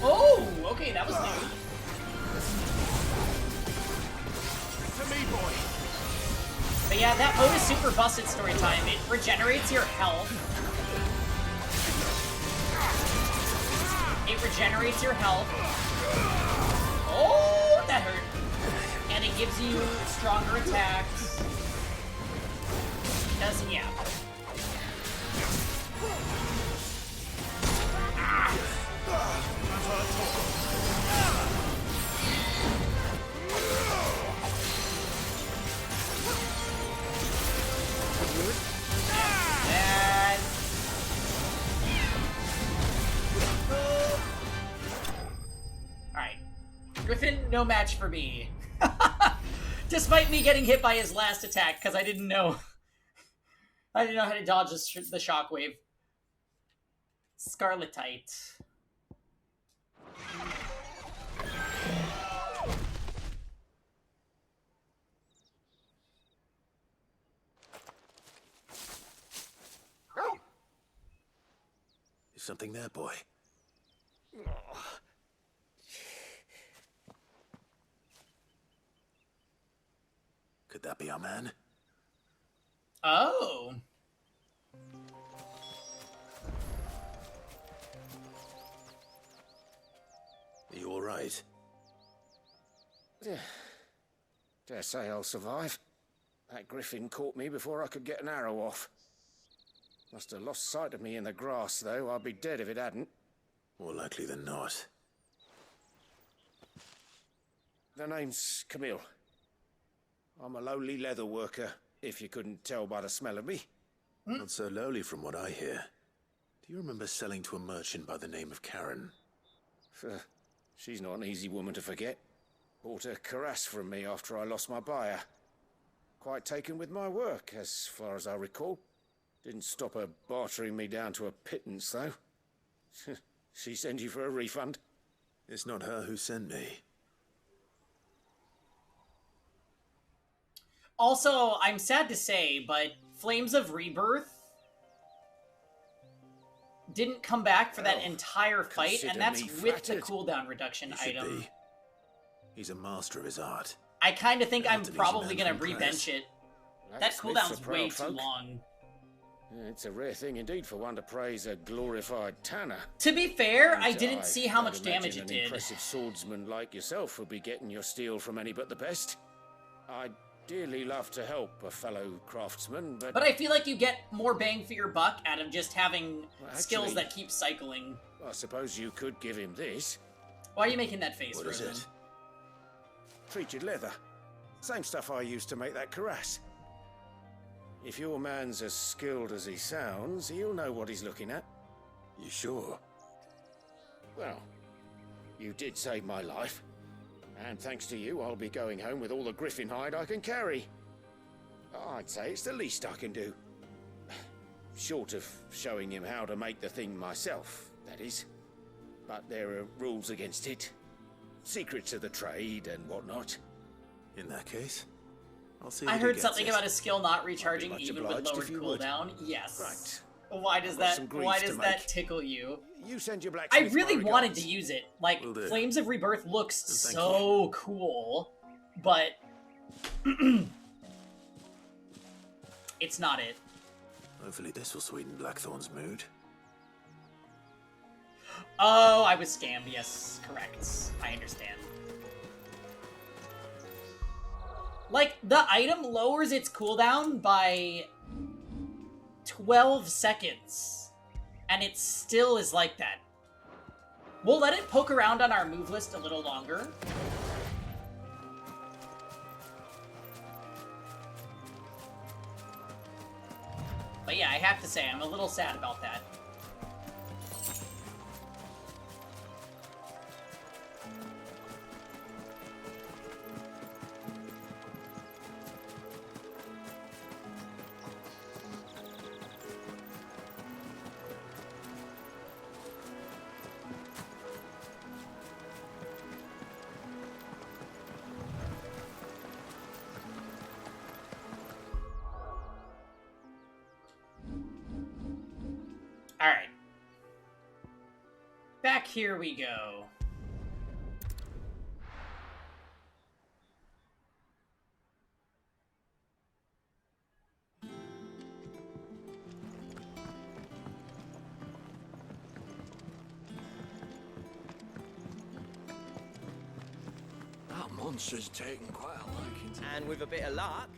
Oh, okay, that was new. To me, boy. But yeah, that mode is super busted story time. It regenerates your health. It regenerates your health. Oh, that hurt. And it gives you stronger attacks. Doesn't, yeah. Alright. Griffin, no match for me. Despite me getting hit by his last attack, because I didn't know. I didn't know how to dodge the shockwave. Scarletite. Is something there, boy? Could that be our man? Oh. Are you all right? Dare say I'll survive. That griffin caught me before I could get an arrow off. Must have lost sight of me in the grass, though. I'd be dead if it hadn't. More likely than not. The name's Camille. I'm a lowly leather worker, if you couldn't tell by the smell of me. Not so lowly from what I hear. Do you remember selling to a merchant by the name of Karen? She's not an easy woman to forget. Bought a cuirass from me after I lost my buyer. Quite taken with my work, as far as I recall. Didn't stop her bartering me down to a pittance, though. She sent you for a refund? It's not her who sent me. Also, I'm sad to say, but Flames of Rebirth didn't come back for that entire fight, and that's with the cooldown reduction item. He's a master of his art. I kind of think I'm probably going to rebench it. That cooldown's way too long. It's a rare thing indeed for one to praise a glorified tanner. To be fair, I didn't see how much damage it an did. Impressive swordsman like yourself would be getting your steel from any but the best. I'd dearly love to help a fellow craftsman, but I feel like you get more bang for your buck out of just having skills that keep cycling. I suppose you could give him this. Why are you making that face, What is it? Treated leather. Same stuff I used to make that cuirass. If your man's as skilled as he sounds, he'll know what he's looking at. You sure? Well, you did save my life. And thanks to you, I'll be going home with all the griffin hide I can carry. I'd say it's the least I can do. Short of showing him how to make the thing myself, that is. But there are rules against it. Secrets of the trade and whatnot. In that case, I'll see. I heard something about a skill not recharging even with lowered cooldown. Yes. Right. Why does that tickle you? You send your I really wanted to use it. Like, Flames of Rebirth looks so cool, but it's not it. Hopefully this will sweeten Blackthorn's mood. Oh, I was scammed. Yes, correct. I understand. Like, the item lowers its cooldown by 12 seconds. And it still is like that. We'll let it poke around on our move list a little longer. But yeah, I have to say, I'm a little sad about that. Alright. Back here we go. That monster's taken quite a liking to And with a bit of luck.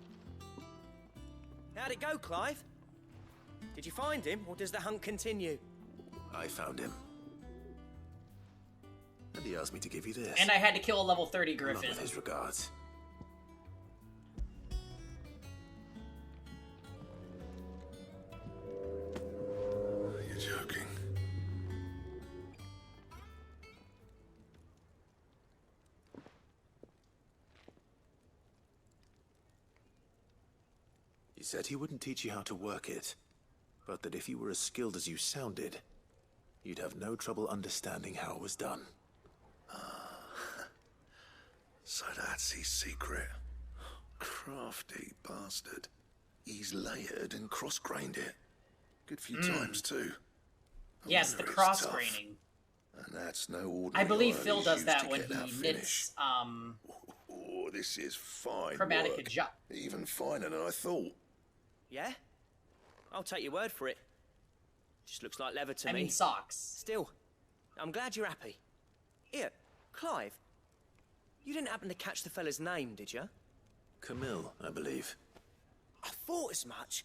How'd it go, Clive? Did you find him, or does the hunt continue? I found him. And he asked me to give you this. And I had to kill a level 30 griffin. With his regards. You're joking. He said he wouldn't teach you how to work it, but that if you were as skilled as you sounded, you'd have no trouble understanding how it was done. So that's his secret. Crafty bastard. He's layered and cross-grained it. Good few times, too. Yes, the cross-graining. And that's no ordinary. I believe iron Phil he's does used that to when get that he finish. knits, Oh, this is fine Chromatica work. Jot. Even finer than I thought. Yeah? I'll take your word for it. Just looks like leather to I me. mean socks. Still, I'm glad you're happy. Here, Clive, you didn't happen to catch the fella's name, did you? Camille, I believe. I thought as much.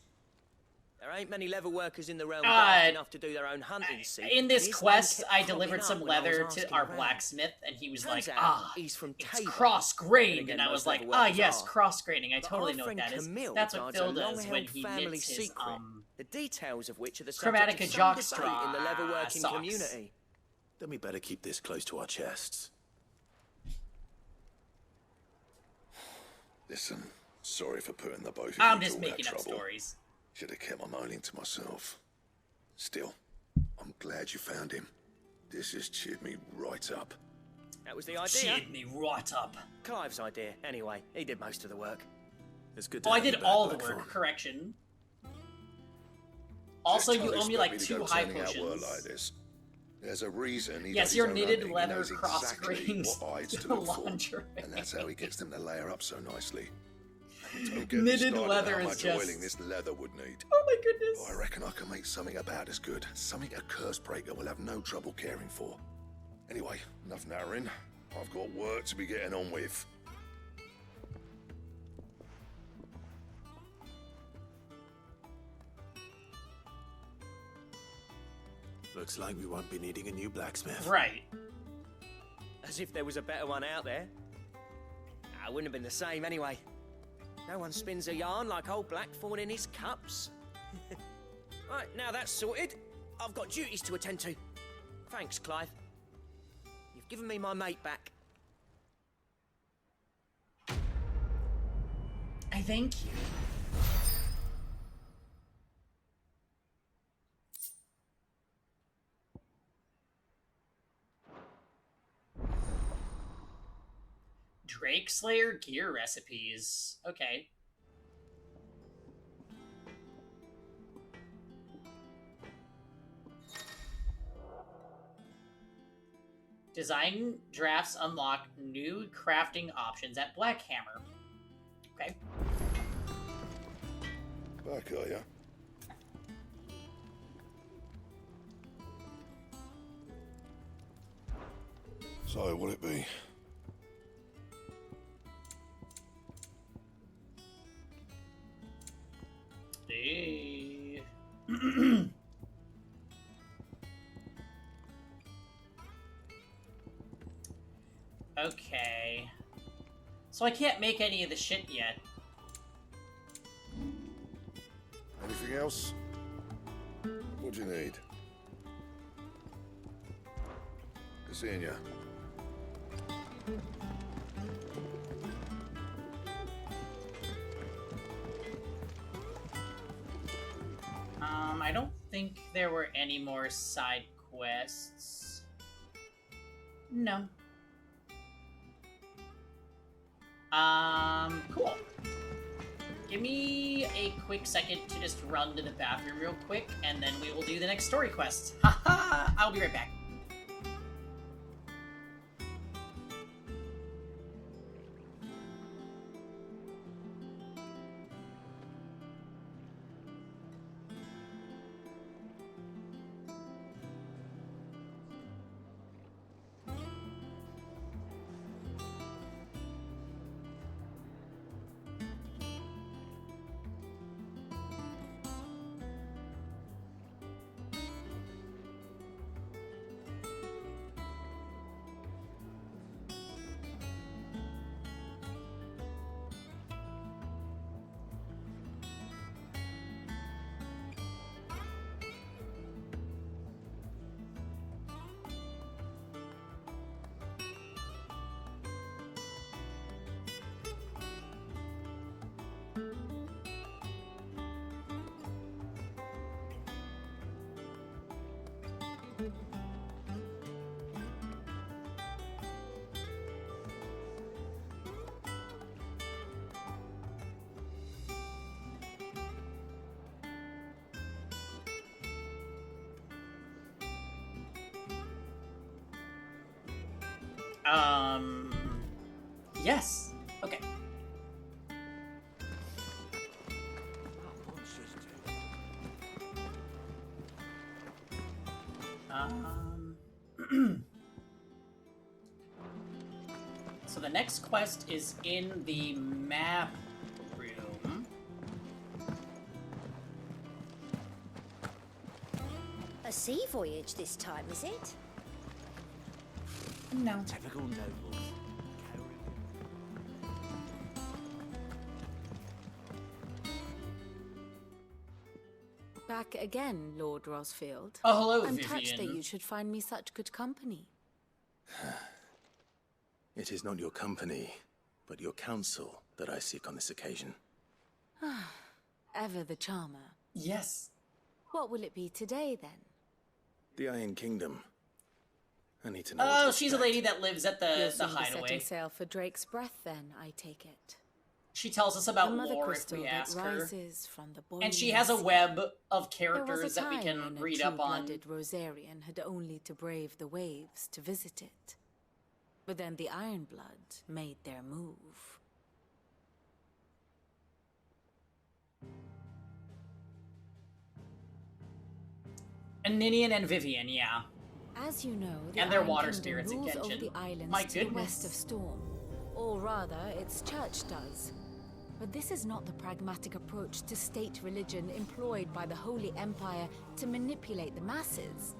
There ain't many leather workers in the realm dark enough to do their own hunting, see? In this His quest, name I kept delivered cropping some up when I was leather to asking our around. blacksmith, and he was Turns like, out he's from it's Tabor. cross-grained, Then and again, I was most like, leather workers yes, are. cross-graining, I But totally our know what friend that is. Camille That's what guards Phil a does when long-held he family knits his, secret, the details of which are the Chromatica subject of some debate Jockstraw in the leather working socks. community. Then we better keep this close to our chests. Listen, sorry for putting the both of I'm you just through all that making up trouble. stories. Should have kept my moaning to myself. Still, I'm glad you found him. This has cheered me right up. That was the idea. Cheered me right up. Clive's idea, anyway. He did most of the work. It's good Oh, I did all the work, correction. Also, Just you don't owe me expect like to 2 go high turning out work potions. like this. There's a reason he Yes, does your his own knitted hunting. He leather knows exactly cross-grained what hides to look for, lingerie. and that's how he gets them to layer up so nicely. Don't get me Knitted started on leather how is much just- oiling this leather would need. Oh my goodness. I reckon I can make something about as good. Something a curse breaker will have no trouble caring for. Anyway, enough narrowing. I've got work to be getting on with. Looks like we won't be needing a new blacksmith. Right. As if there was a better one out there. I wouldn't have been the same anyway. No one spins a yarn like old Blackthorn in his cups. Right, now that's sorted. I've got duties to attend to. Thanks, Clive. You've given me my mate back. I thank you. Drake Slayer gear recipes. Okay. Design drafts unlock new crafting options at Blackhammer. Okay. Back, are ya? So, what'll it be? Okay. So I can't make any of the shit yet. Anything else? What do you need? Good seeing ya. I don't think there were any more side quests. No. Cool. Give me a quick second to just run to the bathroom real quick, and then we will do the next story quest. Haha! I'll be right back. Yes. Okay. So the next quest is in the map room. A sea voyage this time, is it? No. Typical nobles. Back again, Lord Rosfield. Oh, hello, I'm Vivian. touched that you should find me such good company. It is not your company, but your counsel that I seek on this occasion. Ever the charmer. Yes. What will it be today, then? The Iron Kingdom. I need to know. Oh, she's a lady that lives at You'll the soon be hideaway. setting sail for Drake's Breath, then, I take it. She tells us about The mother lore if crystal we that ask her. rises from the And she has a boiling web of sea. characters that we There was a time can when read a up on. true-blooded Rosarian had only to brave the waves to visit it. But then the Ironblood made their move. And Ninian and Vivian, yeah. As you know, the And their Iron water Kingdom spirits in rules over Genshin. the islands My to the goodness. west of Storm. Or rather, its church does. But this is not the pragmatic approach to state religion employed by the Holy Empire to manipulate the masses.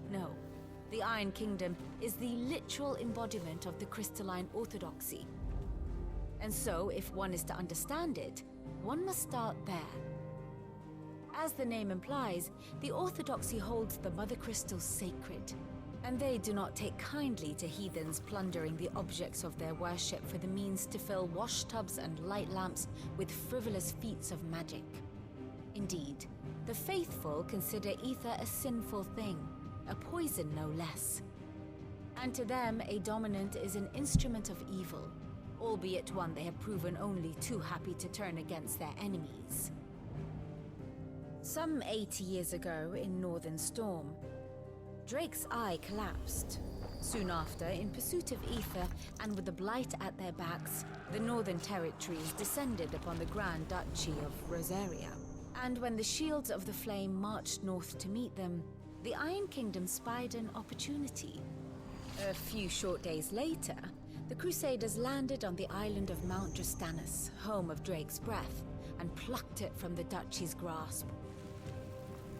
No, the Iron Kingdom is the literal embodiment of the crystalline orthodoxy. And so, if one is to understand it, one must start there. As the name implies, the orthodoxy holds the Mother Crystals sacred, and they do not take kindly to heathens plundering the objects of their worship for the means to fill washtubs and light lamps with frivolous feats of magic. Indeed, the faithful consider ether a sinful thing, a poison no less. And to them, a dominant is an instrument of evil, albeit one they have proven only too happy to turn against their enemies. Some 80 years ago, in Northern Storm, Drake's eye collapsed. Soon after, in pursuit of ether, and with the Blight at their backs, the Northern Territories descended upon the Grand Duchy of Rosaria. And when the Shields of the Flame marched north to meet them, the Iron Kingdom spied an opportunity. A few short days later, the Crusaders landed on the island of Mount Drastanus, home of Drake's Breath, and plucked it from the Duchy's grasp.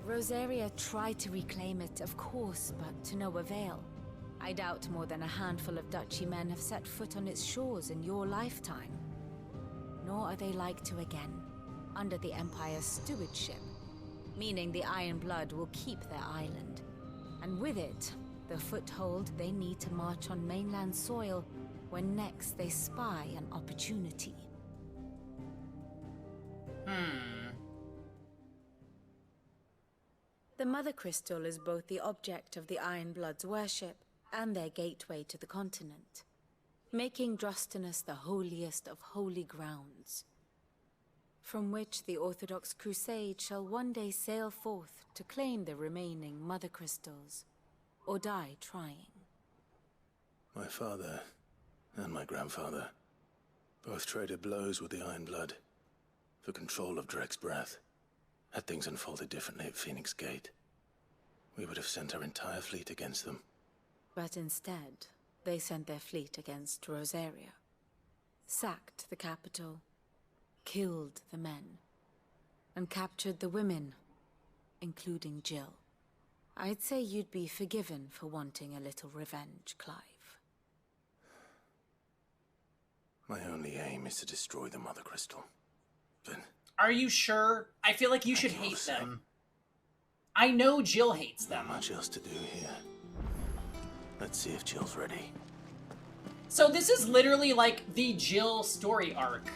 Rosaria tried to reclaim it, of course, but to no avail. I doubt more than a handful of duchy men have set foot on its shores in your lifetime. Nor are they like to again, under the Empire's stewardship, meaning the Iron Blood will keep their island. And with it, the foothold they need to march on mainland soil when next they spy an opportunity. The Mother Crystal is both the object of the Iron Blood's worship and their gateway to the continent, making Drostanus the holiest of holy grounds, from which the Orthodox Crusade shall one day sail forth to claim the remaining Mother Crystals, or die trying. My father and my grandfather both traded blows with the Iron Blood for control of Drek's breath. Had things unfolded differently at Phoenix Gate, we would have sent our entire fleet against them. But instead, they sent their fleet against Rosaria, sacked the capital, killed the men, and captured the women, including Jill. I'd say you'd be forgiven for wanting a little revenge, Clive. My only aim is to destroy the Mother Crystal. But are you sure? I feel like you should hate them. I know Jill hates them. Not much else to do here. Let's see if Jill's ready. So this is literally like the Jill story arc.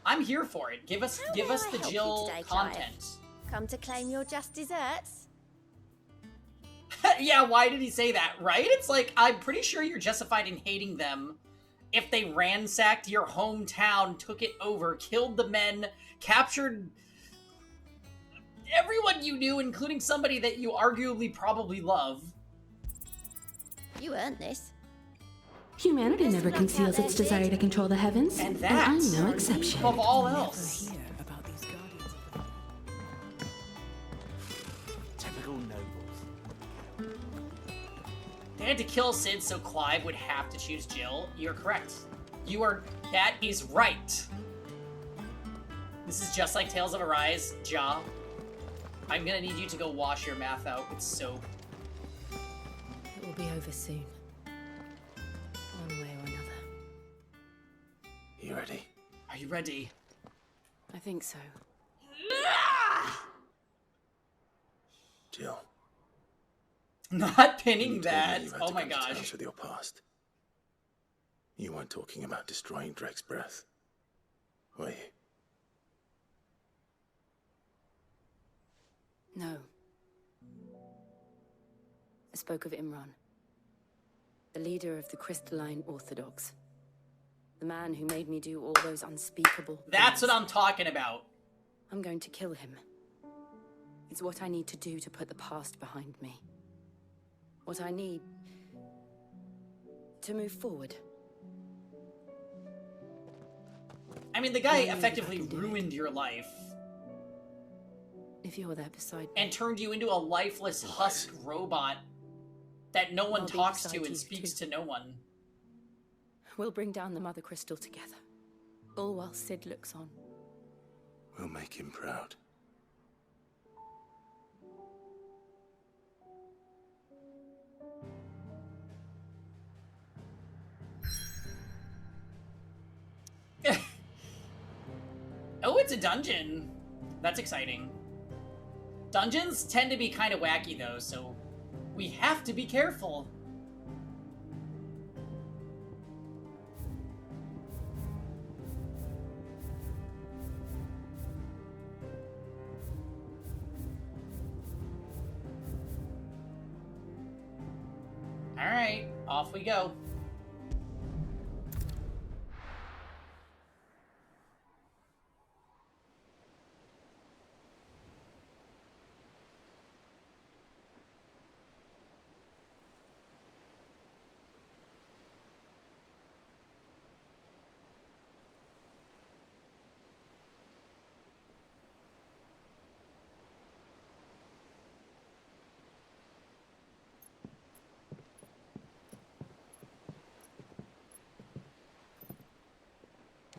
I'm here for it. Give us the Jill content. Come to claim your just desserts? Yeah, why did he say that, right? It's like, I'm pretty sure you're justified in hating them if they ransacked your hometown, took it over, killed the men, captured everyone you knew, including somebody that you arguably probably love. You earned this. Humanity never conceals its desire to control the heavens, and I'm no exception. Above all else. Typical nobles. They had to kill Sid so Clive would have to choose Jill. You're correct. That is right. This is just like Tales of Arise, Ja. I'm gonna need you to go wash your mouth out with soap. It will be over soon. One way or another. You ready? Are you ready? I think so. Jill. Not pinning You that. told me you had Oh to my come to terms gosh. with your past. You weren't talking about destroying Drek's breath, were you? No. I spoke of Imran, the leader of the Crystalline Orthodox. The man who made me do all those unspeakable That's things. what I'm talking about. I'm going to kill him. It's what I need to do to put the past behind me. What I need to move forward. I mean, the guy effectively ruined your life. If you're there beside me. And turned you into a lifeless husk robot that no one I'll be talks beside to and you, speaks too. to no one. We'll bring down the Mother Crystal together. All while Sid looks on. We'll make him proud. Oh, it's a dungeon. That's exciting. Dungeons tend to be kind of wacky, though, so we have to be careful. Alright, off we go.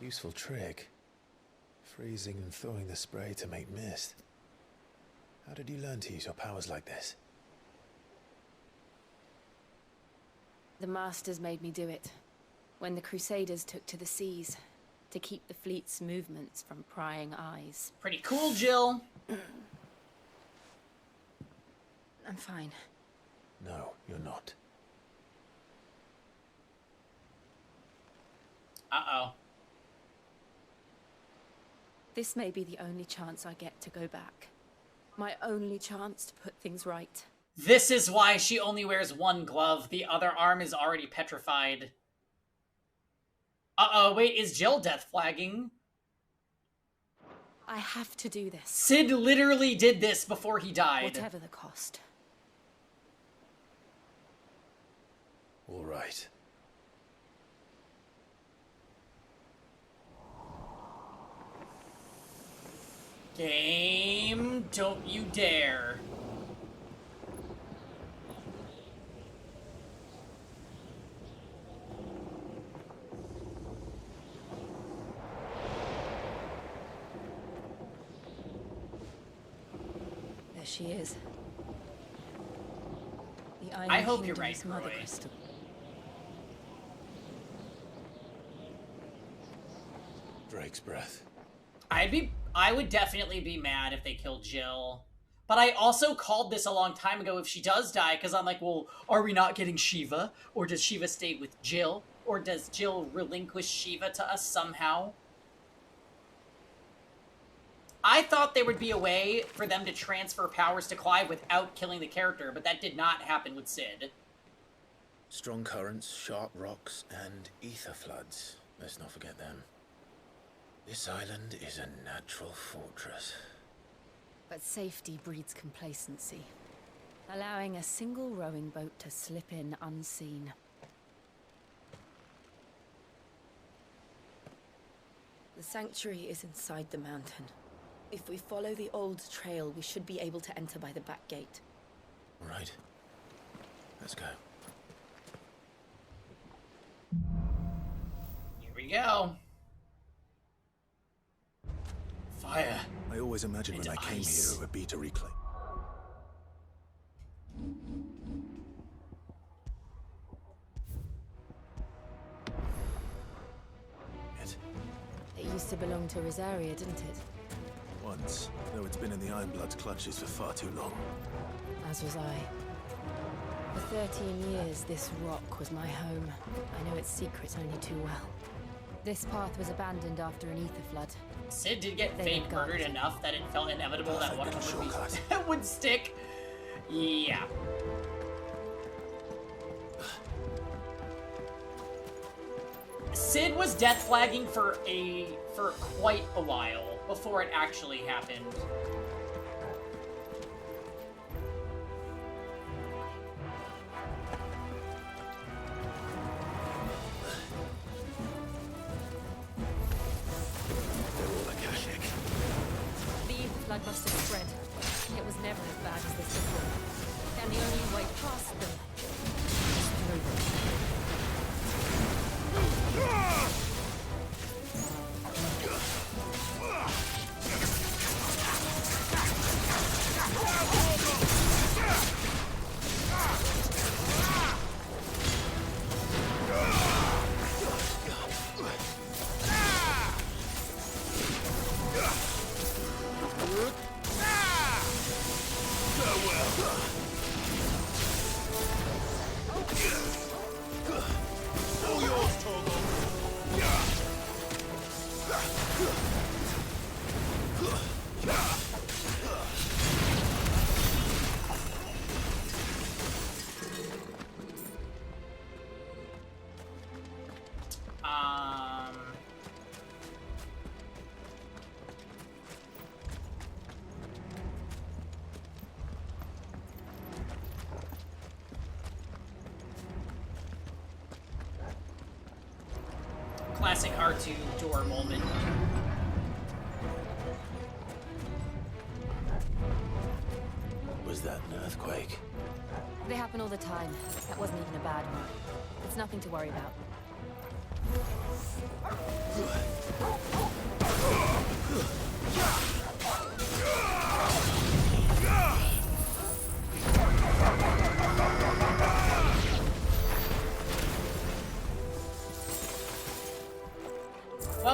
Useful trick. Freezing and thawing the spray to make mist. How did you learn to use your powers like this? The Masters made me do it. When the Crusaders took to the seas, to keep the fleet's movements from prying eyes. Pretty cool, Jill. I'm fine. No, you're not. Uh-oh. This may be the only chance I get to go back. My only chance to put things right. This is why she only wears one glove. The other arm is already petrified. Uh-oh, wait, is Jill death flagging? I have to do this. Sid literally did this before he died. Whatever the cost. All right. Game, don't you dare. There she is. The Iron I hope you're Kingdom's right, Mother Roy. Crystal. Drake's breath. I would definitely be mad if they killed Jill. But I also called this a long time ago if she does die, because I'm like, well, are we not getting Shiva? Or does Shiva stay with Jill? Or does Jill relinquish Shiva to us somehow? I thought there would be a way for them to transfer powers to Clive without killing the character, but that did not happen with Sid. Strong currents, sharp rocks, and ether floods. Let's not forget them. This island is a natural fortress. But safety breeds complacency, allowing a single rowing boat to slip in unseen. The sanctuary is inside the mountain. If we follow the old trail, we should be able to enter by the back gate. All right. Let's go. Here we go. Fire. I always imagined when I came here it would be to reclaim. It used to belong to Rosaria, didn't it? Once, though it's been in the Ironblood's clutches for far too long. As was I. For 13 years, this rock was my home. I know its secrets only too well. This path was abandoned after an ether flood. Sid did get fake murdered enough that it felt inevitable that one of the movies would stick. Yeah. Sid was death flagging for quite a while before it actually happened. The ether flood must have spread. It was never as bad as this before. And the only way past them is through them. Classic R2 door moment. Was that an earthquake? They happen all the time. That wasn't even a bad one. It's nothing to worry about.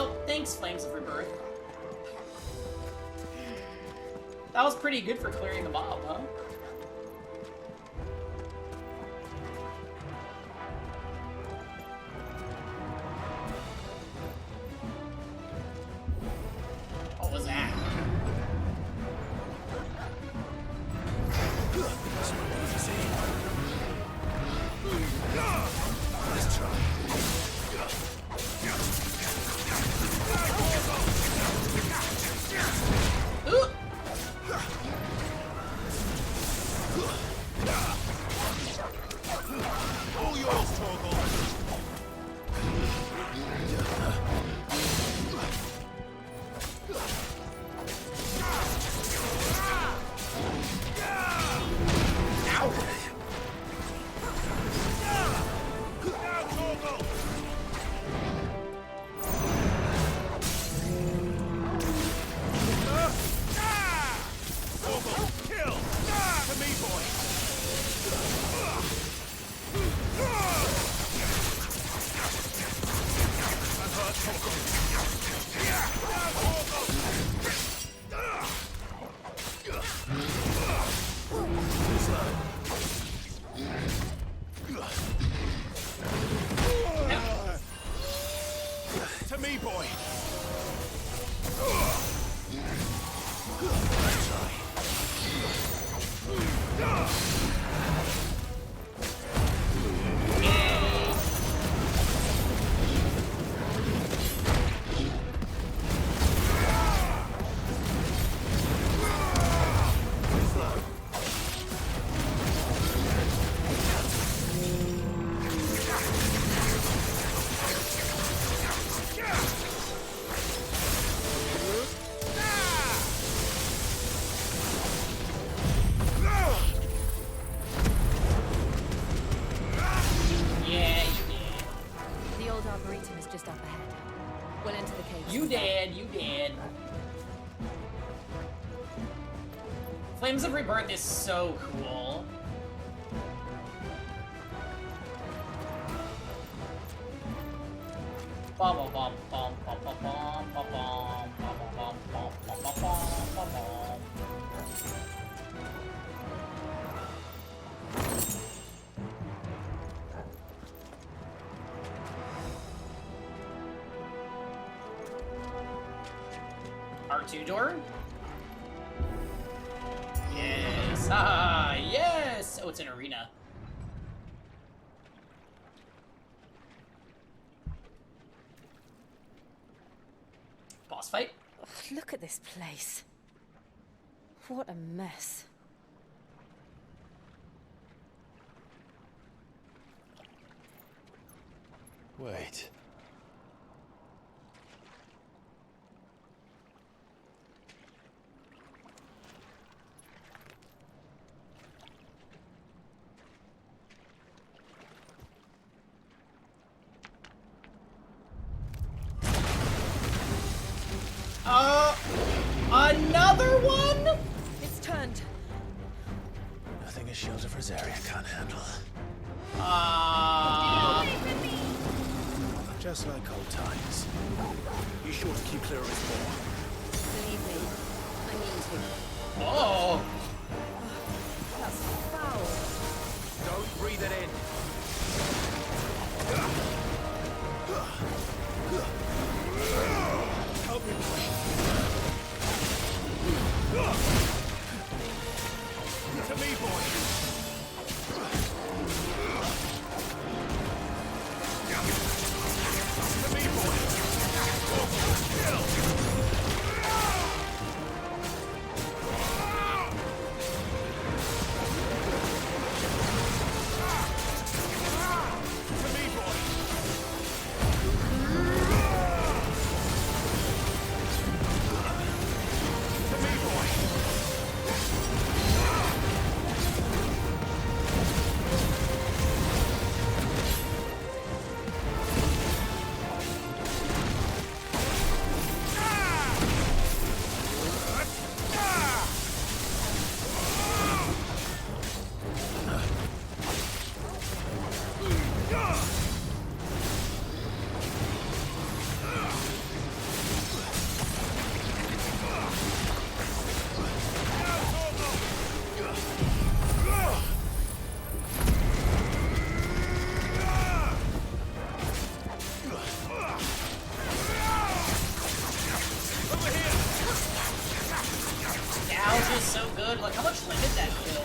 Oh, thanks, Flames of Rebirth. That was pretty good for clearing the mob, huh? What was that? Let's try. All yours, Torgal. To me, boy. The old arboretum is just up ahead. We'll enter the cave. You did, you did. Flames of Rebirth is so cool. Bum bum bum bum bum bum bum bum bum bum bum bum bum bum bum. R2 door? Yes! Ah, yes! Oh, it's an arena. Boss fight? Ugh, look at this place. What a mess. Wait. Another one? It's turned. Nothing a shield of Rosaria can't handle. Just like old times. Be sure to keep clear of his ball. Believe me, I mean to. Oh! That's foul. Don't breathe it in. Help me, boy. To me, boy. To me, boy. Kill. so good. Look how much limit that kills.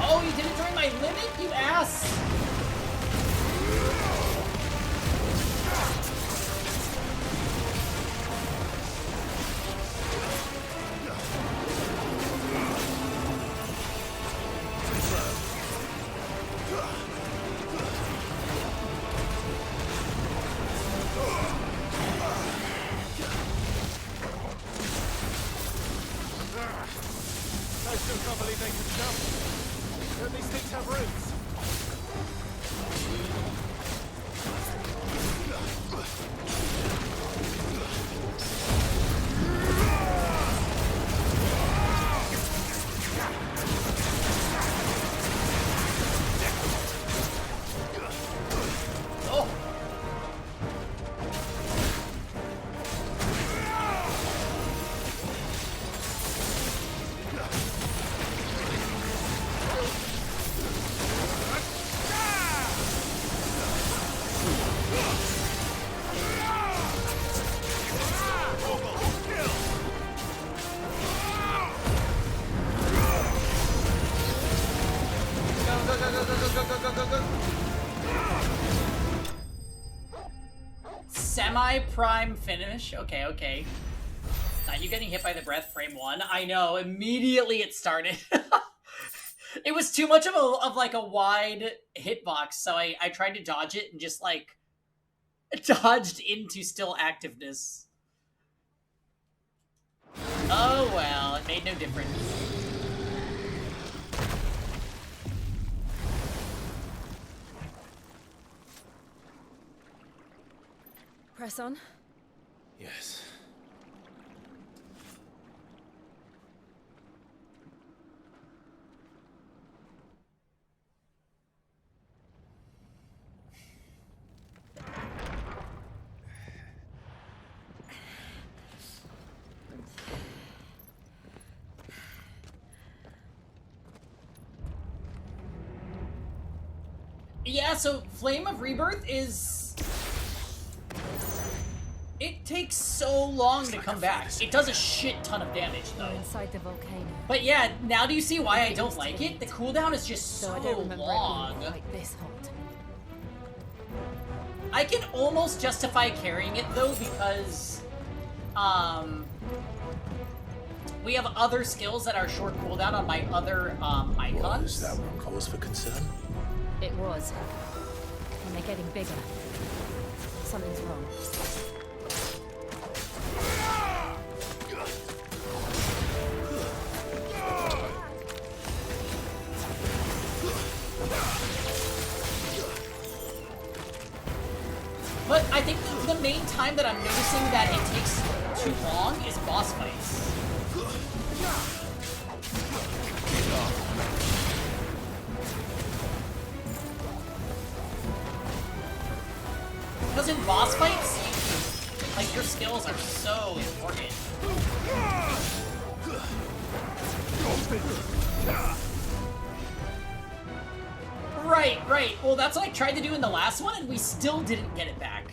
Oh, you did it during my limit, you ass! I still can't believe they can jump. Don't these things have roots? Semi-prime finish? Okay, okay. Not you getting hit by the breath, frame 1. I know, immediately it started. It was too much of like a wide hitbox, so I tried to dodge it and just like dodged into still activeness. Oh well, it made no difference. Press on. Yes. Yeah, so Flame of Rebirth is... It takes so long to come back. It does a shit ton of damage, though. Inside the volcano. But yeah, now do you see why I don't like it? The cooldown is just so I don't remember long. it being like this hot. I can almost justify carrying it, though, because... we have other skills that are short cooldown on my other, icons. Was that one cause for concern? It was. And they're getting bigger. Something's wrong. But I think the main time that I'm noticing that it takes too long is boss fights. Because in boss fights, like, your skills are so important. Right, right. Well, that's what I tried to do in the last one, and we still didn't get it back.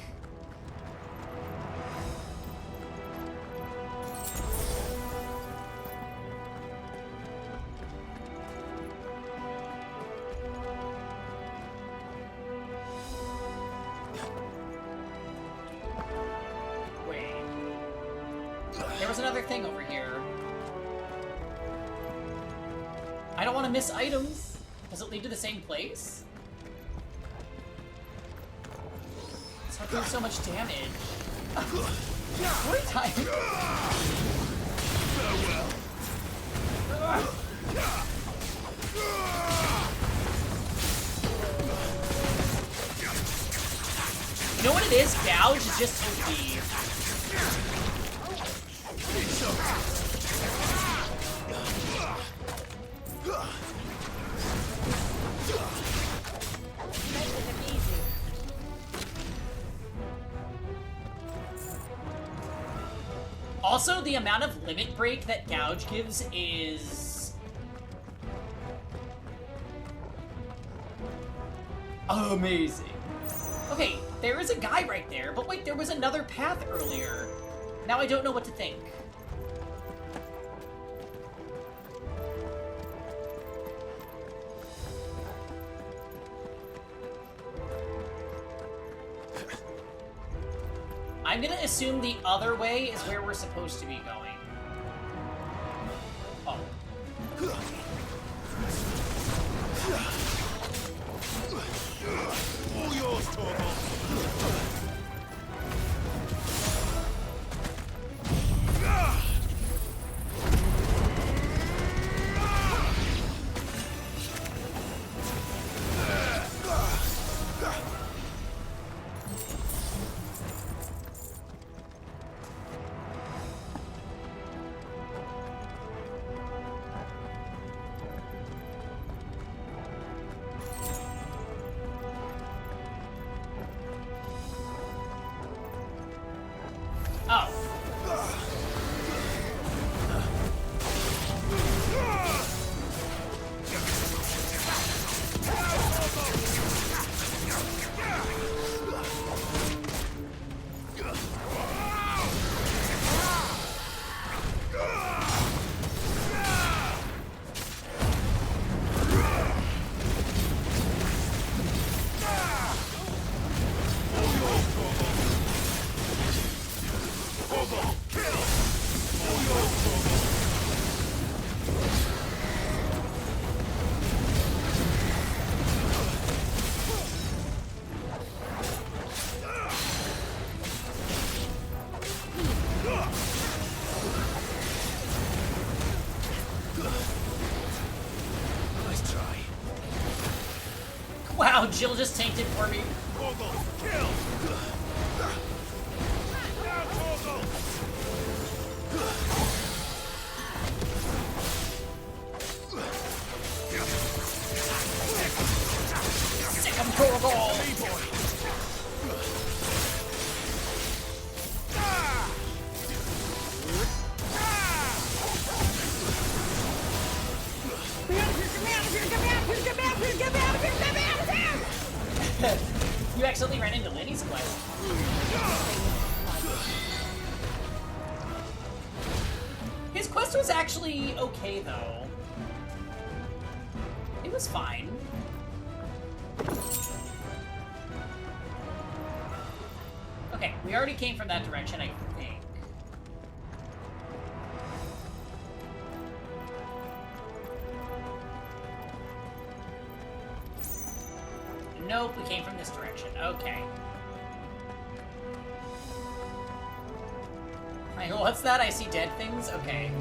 Wait. There was another thing over here. I don't want to miss items. Does it lead to the same place? It's not doing so much damage. What time? Farewell. You know what it is? Gouge is just OP. Also, the amount of limit break that Gouge gives is... amazing. Okay, there is a guy right there, but wait, there was another path earlier. Now I don't know what to think. I'm gonna assume the other way is where we're supposed to be going. Oh. All yours, Torvald. Wow, Jill just tanked it for me. Kill! Sick him, Torvald! You accidentally ran into Lenny's quest. His quest was actually okay, though. It was fine. Okay, we already came from that direction, I think. Nope, we came from this direction. Okay. Right, what's that? I see dead things? Okay.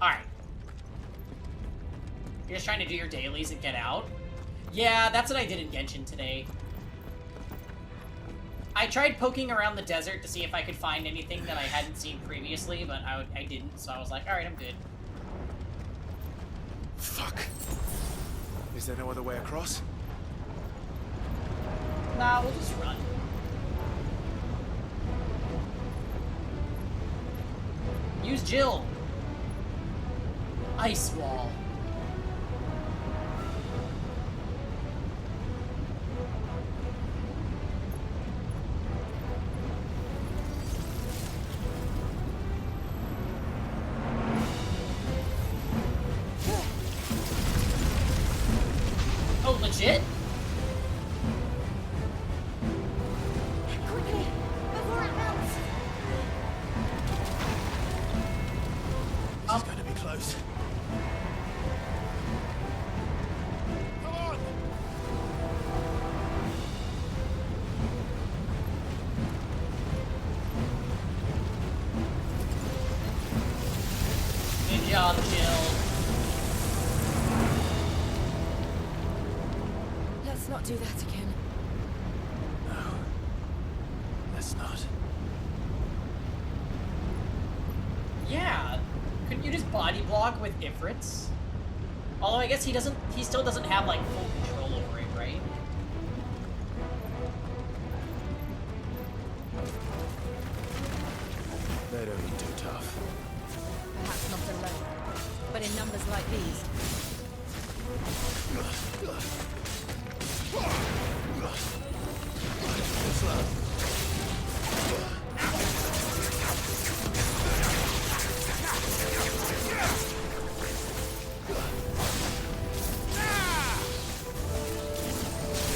Alright. You're just trying to do your dailies and get out? Yeah, that's what I did in Genshin today. I tried poking around the desert to see if I could find anything that I hadn't seen previously, but I didn't, so I was like, alright, I'm good. Fuck. Is there no other way across? Nah, we'll just run. Use Jill. Ice wall. Oh, legit? Quickly, before it melts. This is gonna be close. Come on! Good job, Jill. Let's not do that again. No. Let's not. Yeah. Couldn't you just body block with Ifrits? Although I guess he still doesn't have like full control over it, right? They don't need too tough. Perhaps not alone, but in numbers like these.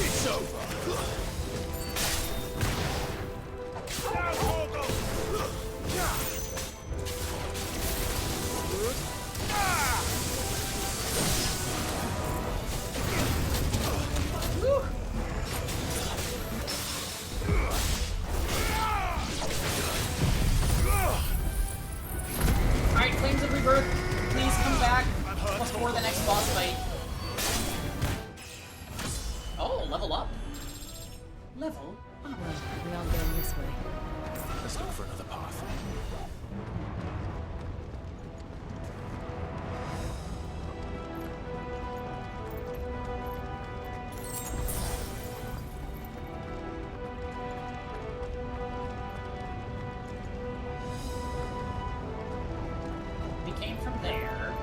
It's over. Alright, Flames of Rebirth, please come back before the next boss fight. Oh, level up. Level up. We aren't going this way. Let's look for another path. We came from there.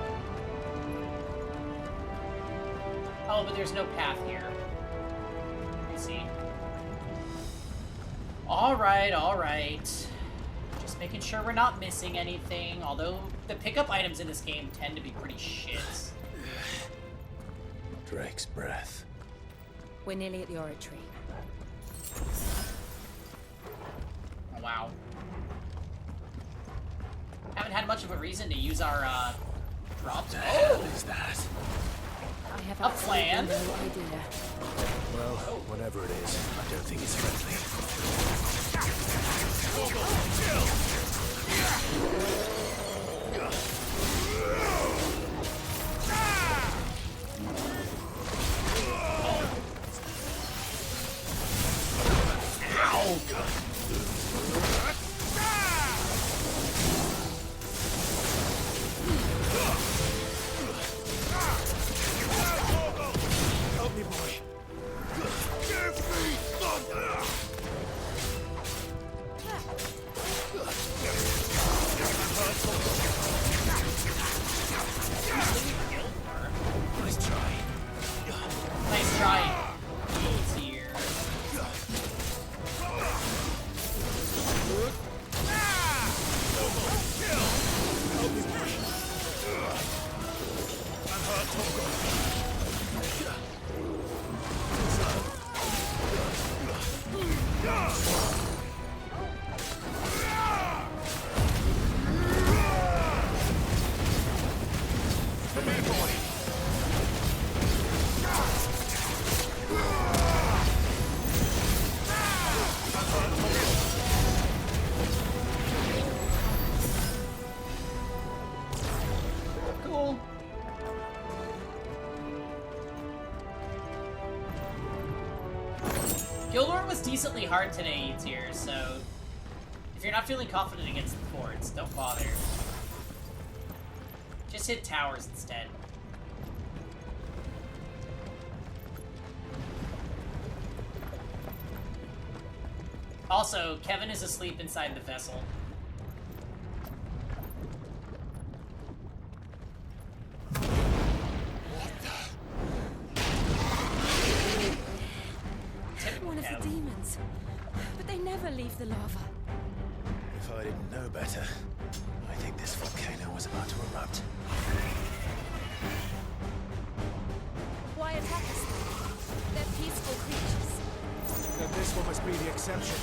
Oh, but there's no path here. Let me see. Alright, alright. Just making sure we're not missing anything, although the pickup items in this game tend to be pretty shit. Drake's breath. We're nearly at the oratory. Oh, wow. Haven't had much of a reason to use our, drops. Oh! Is that? I have A plan? no idea. Well, whatever it is, I don't think it's friendly. Help me, boy. Give me thunder! Nice try. Nice try. Easier. Cool. Gildor was decently hard today, Eatier, so if you're not feeling confident against the forts, don't bother. Just hit towers instead. Also, Kevin is asleep inside the vessel. One of the demons. But they never leave the lava. If I didn't know better, I think this volcano was about to erupt. Why attack us? They're peaceful creatures. Then this one must be the exception.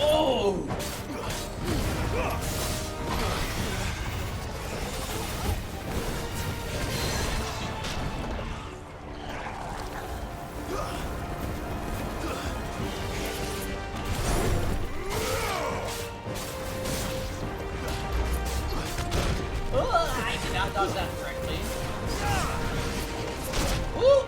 Oh! I did not dodge that correctly. Woo!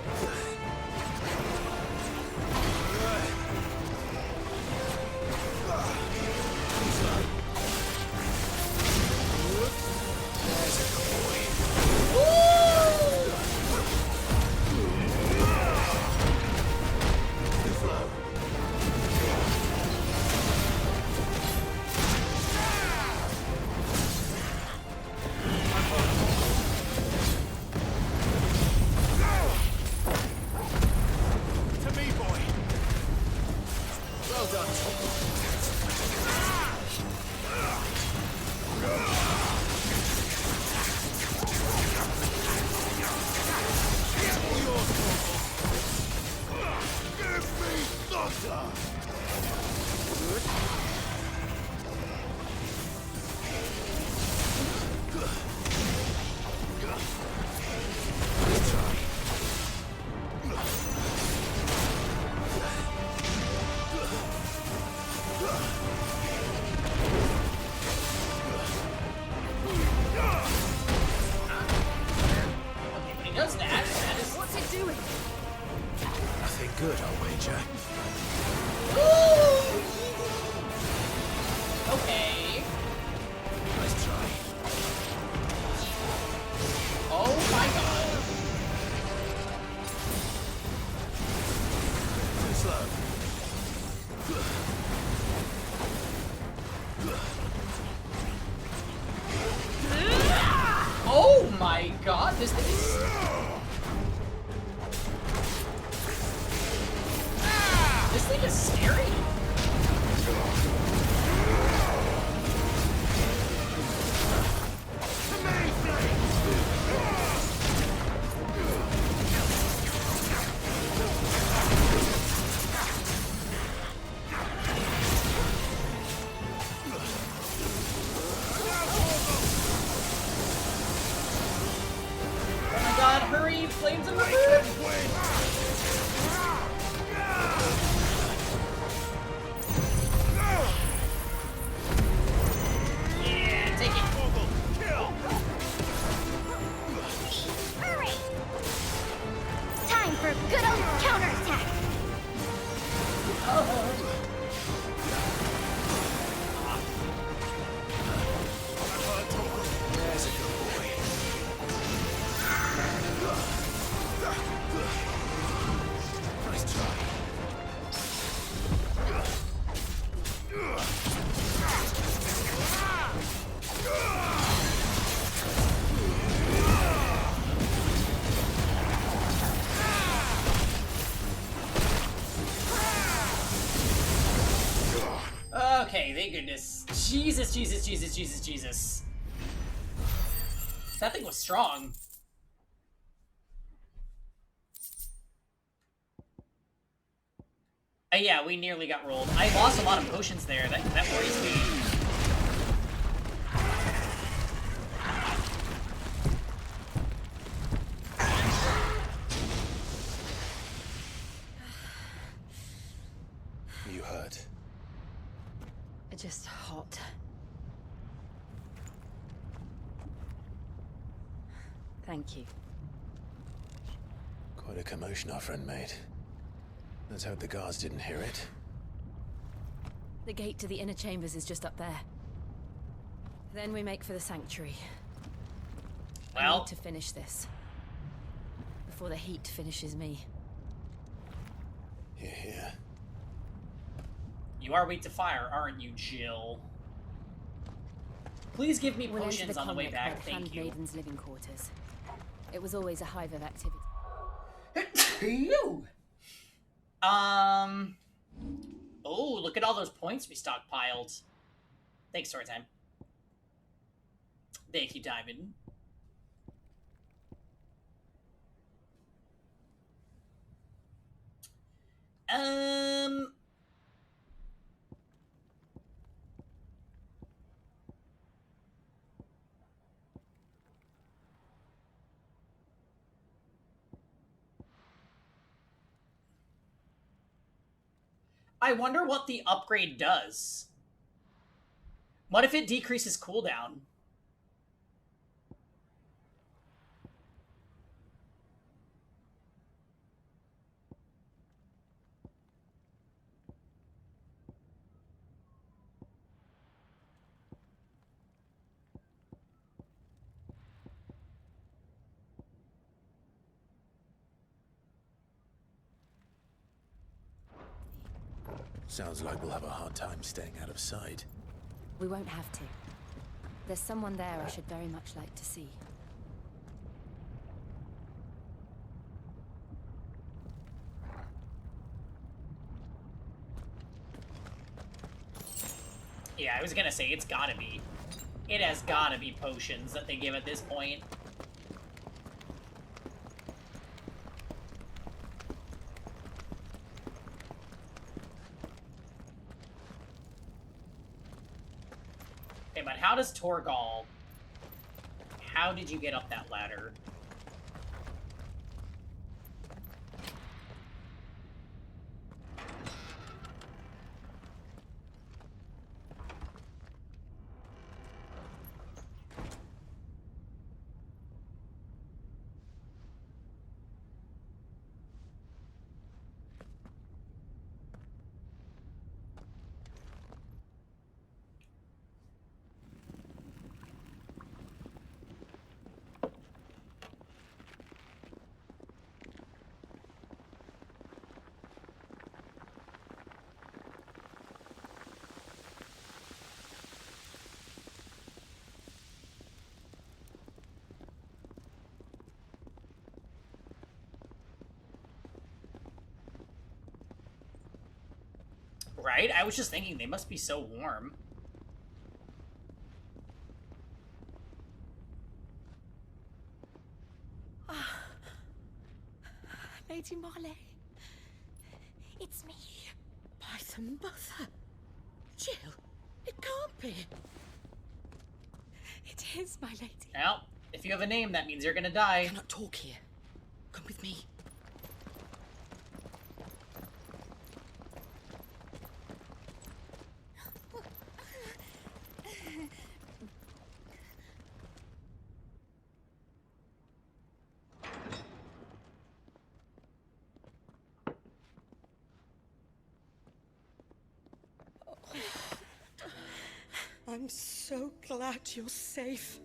good, I'll wager. Okay. Nice try. Oh my god. Too slow. Oh my god, this thing is... This thing is scary. Oh my god, hurry, flames in the river! Yeah, take it. Hurry! Time for a good old counterattack! There's a good boy. Nice try. Okay, thank goodness. Jesus, Jesus, Jesus, Jesus, Jesus. That thing was strong. Yeah, we nearly got rolled. I lost a lot of potions there. That worries me. You hurt. Just hot. Thank you. Quite a commotion our friend made. Let's hope the guards didn't hear it. The gate to the inner chambers is just up there. Then we make for the sanctuary. I need to finish this. Before the heat finishes me. Hear, hear. You are weak to fire, aren't you, Jill? Please give me We'll enter potions on the way convict by back, the thank you. handmaiden's living quarters. It was always a hive of activity. You. Oh, look at all those points we stockpiled. Thanks, story time. Thank you, Diamond. I wonder what the upgrade does. What if it decreases cooldown? Sounds like we'll have a hard time staying out of sight. We won't have to. There's someone there I should very much like to see. Yeah, I was gonna say, it's gotta be. It has gotta be potions that they give at this point. Okay, but how does Torgal... How did you get up that ladder? Right? I was just thinking they must be so warm. Lady Marley. It's me. By the mother. Jill, it can't be. It is, my lady. Well, if you have a name, that means you're gonna die. I cannot talk here. Come with me. I'm so glad you're safe.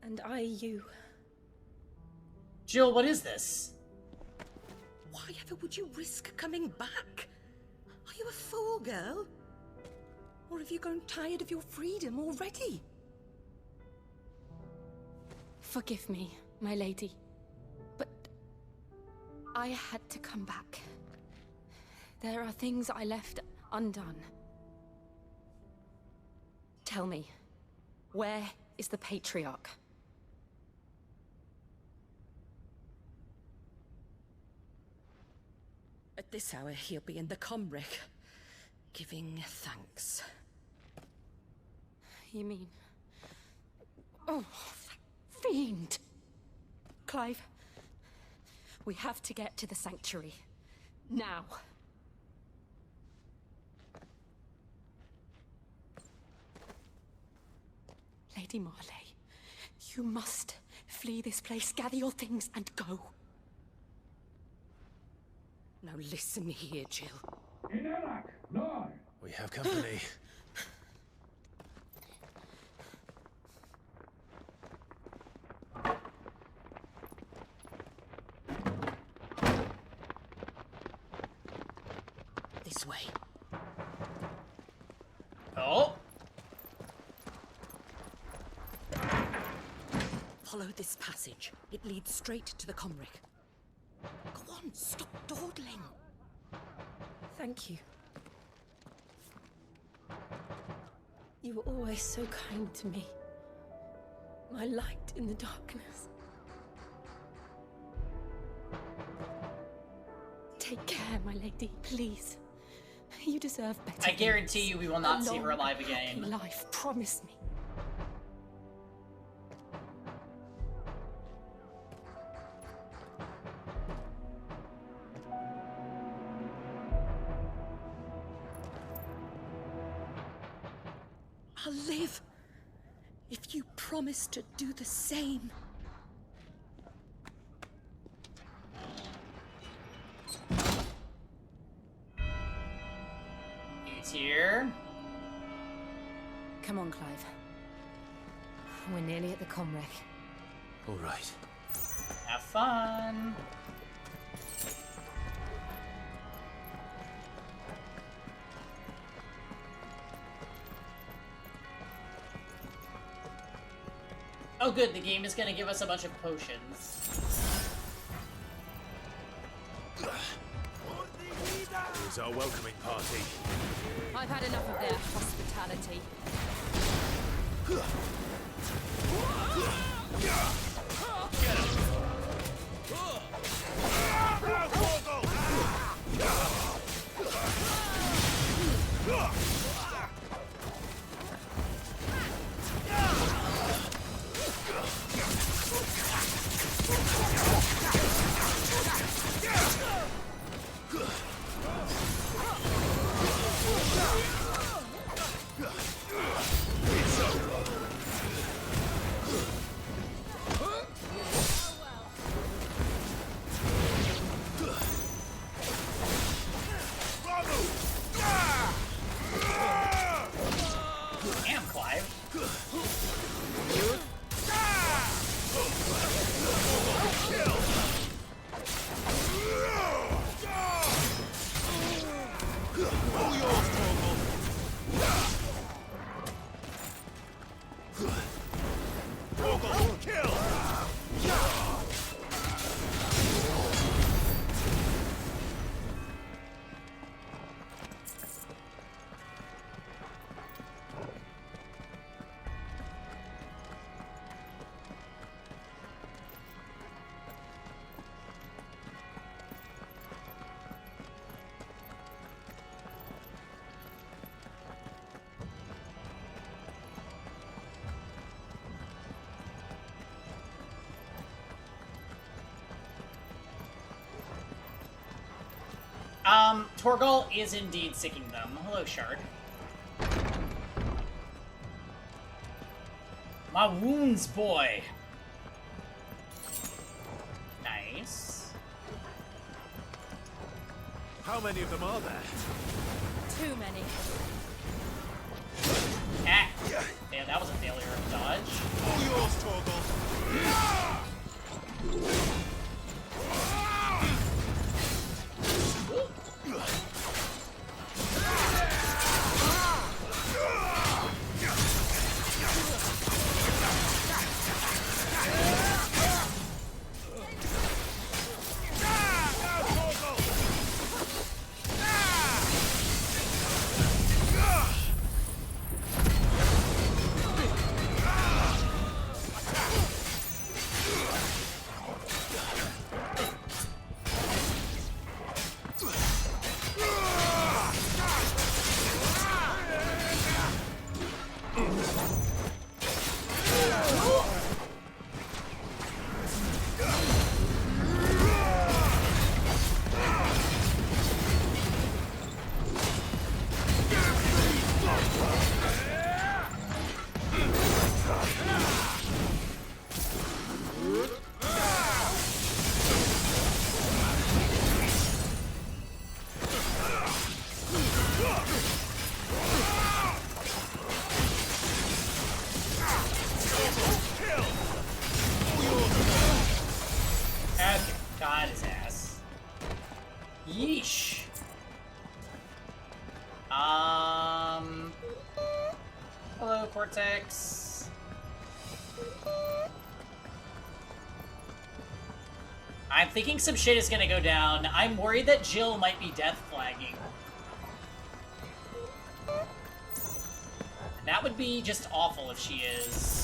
And you. Jill, what is this? Why ever would you risk coming back? Are you a fool, girl? Or have you grown tired of your freedom already? Forgive me, my lady, but I had to come back. There are things I left undone. Tell me, where is the Patriarch? At this hour, he'll be in the Comric, giving thanks. You mean... Oh, that fiend! Clive, we have to get to the sanctuary. Now. Lady Marley, you must flee this place, gather your things, and go. Now listen here, Jill. We have company. This way. Oh. Follow this passage. It leads straight to the Comric. Go on, stop dawdling. Thank you. You were always so kind to me. My light in the darkness. Take care, my lady, please. You deserve better. I guarantee you we will not see her alive again. Happy life, promise me. I'll live if you promise to do the same. It's here. Come on, Clive. We're nearly at the Comric. All right. Have fun. Oh good, the game is gonna give us a bunch of potions. Here's our welcoming party. I've had enough of their hospitality. Torgal is indeed sicking them. Hello, Shard. My wounds, boy. Nice. How many of them are there? Too many. Ah. Yeah, that was a failure of dodge. All yours, Torgal. Got his ass. Yeesh. Hello, Cortex. I'm thinking some shit is gonna go down. I'm worried that Jill might be death flagging. That would be just awful if she is.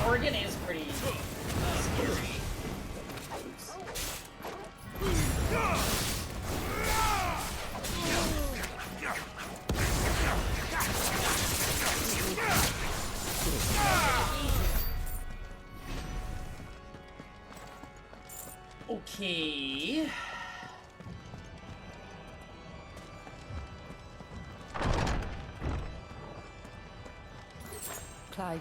Oregon is pretty scary. Okay. Clive,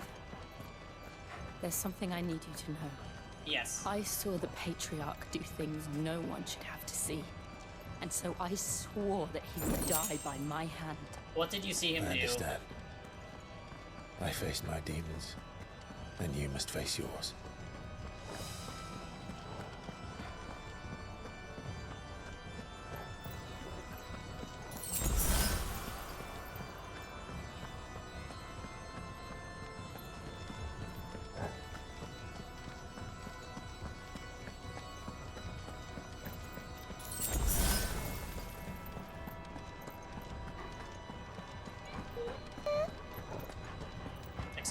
there's something I need you to know. Yes. I saw the Patriarch do things no one should have to see. And so I swore that he would die by my hand. What did you see him I do? understand. I faced my demons, and you must face yours.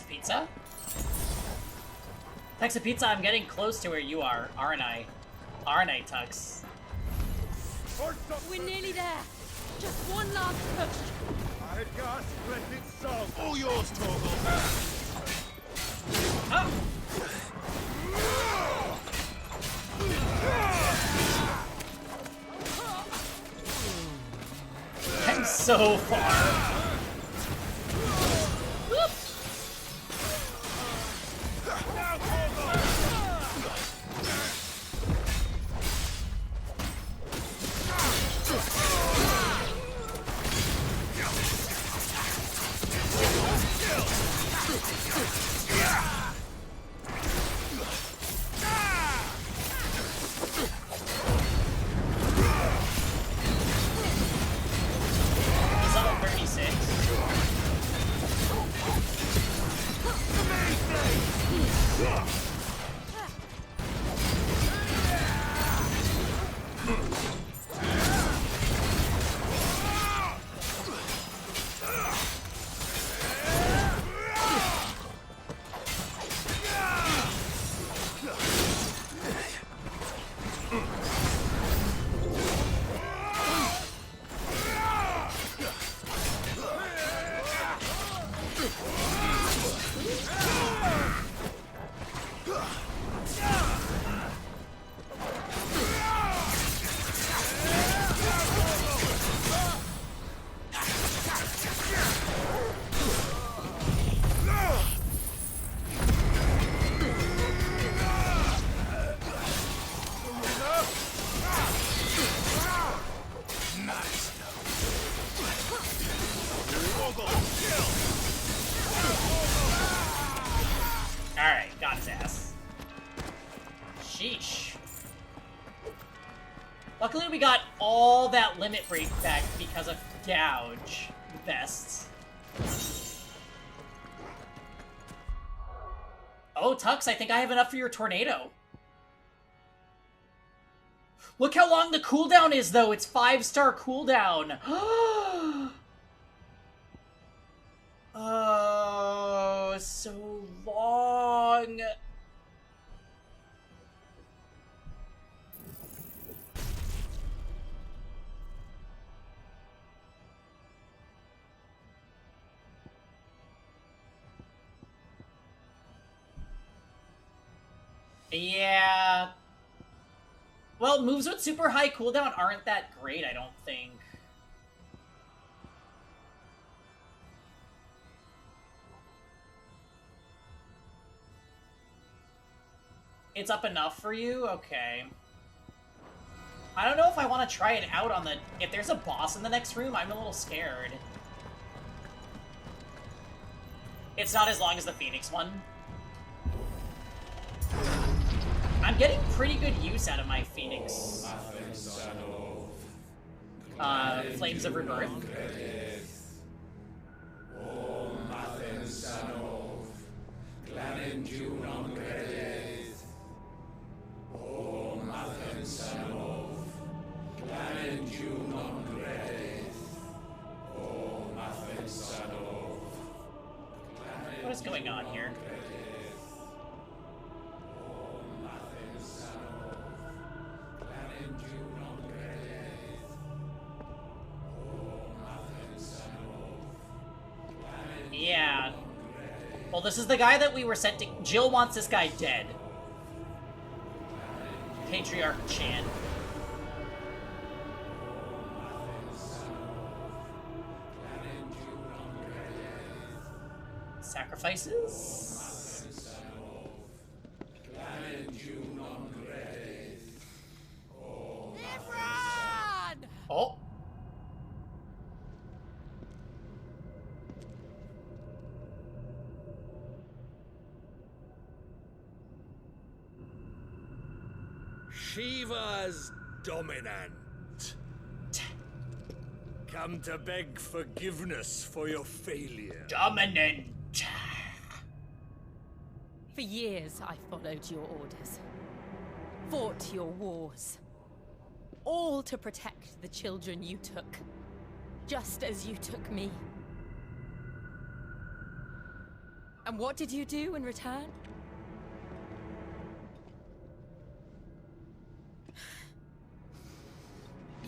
Pizza? Texa Pizza, I'm getting close to where you are, aren't I? Aren't I, Tux? We're nearly there. Just one last push. I got splendid song. All yours, Torgal. Oh. I'm so far. He's level 36. his ass. Sheesh. Luckily we got all that limit break back because of Gouge vests. Oh, Tux, I think I have enough for your tornado. Look how long the cooldown is, though. It's 5-star cooldown. Oh, so long. Yeah. Well, moves with super high cooldown aren't that great, I don't think. It's up enough for you? Okay. I don't know if I want to try it out on the... If there's a boss in the next room, I'm a little scared. It's not as long as the Phoenix one. I'm getting pretty good use out of my Phoenix. Flames of Rebirth. What is going on here? Yeah. Well, this is the guy that we were sent to... Jill wants this guy dead. Patriarch Chan. Sacrifices? Oh. Shiva's dominant. Come to beg forgiveness for your failure. Dominant. For years, I followed your orders. Fought your wars. All to protect the children you took. Just as you took me. And what did you do in return?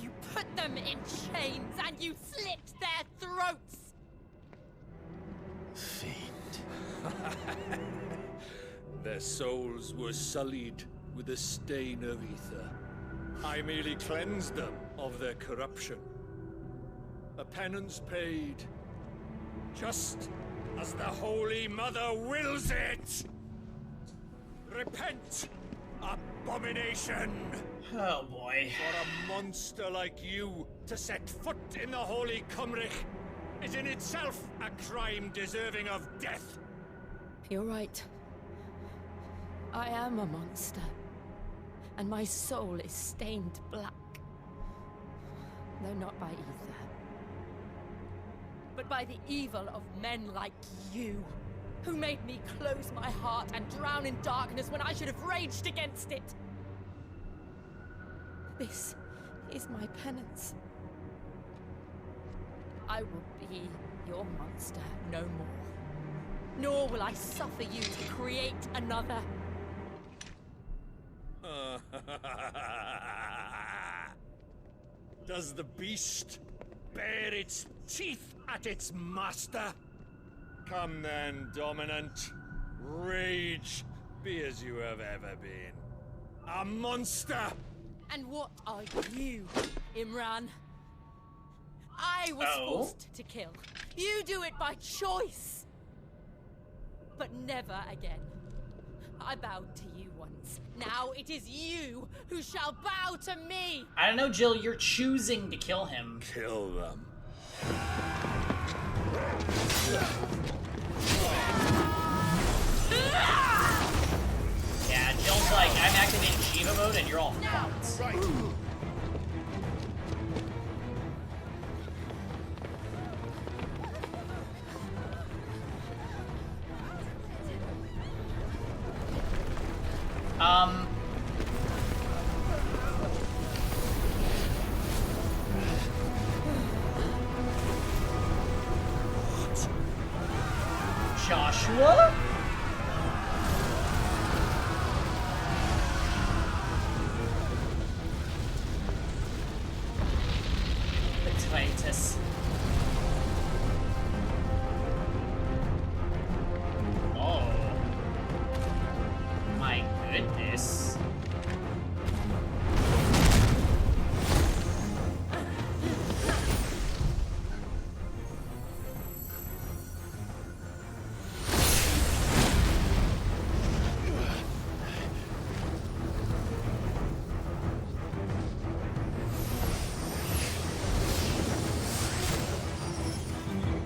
You put them in chains and you slit their throats! Their souls were sullied with a stain of ether. I merely cleansed them of their corruption. A penance paid, just as the Holy Mother wills it! Repent, abomination! Oh boy. For a monster like you to set foot in the Holy Cymric is in itself a crime deserving of death. You're right. I am a monster. And my soul is stained black. Though not by ether. But by the evil of men like you, who made me close my heart and drown in darkness when I should have raged against it. This is my penance. I will be your monster no more. Nor will I suffer you to create another. Does the beast bare its teeth at its master? Come then, dominant. Rage, be as you have ever been. A monster! And what are you, Imran? I was forced to kill. You do it by choice. But never again. I bowed to you once. Now it is you who shall bow to me! I don't know, Jill, you're choosing to kill him. Kill them. then you're all fucked. Right. Joshua? The Titus. Oh. My goodness.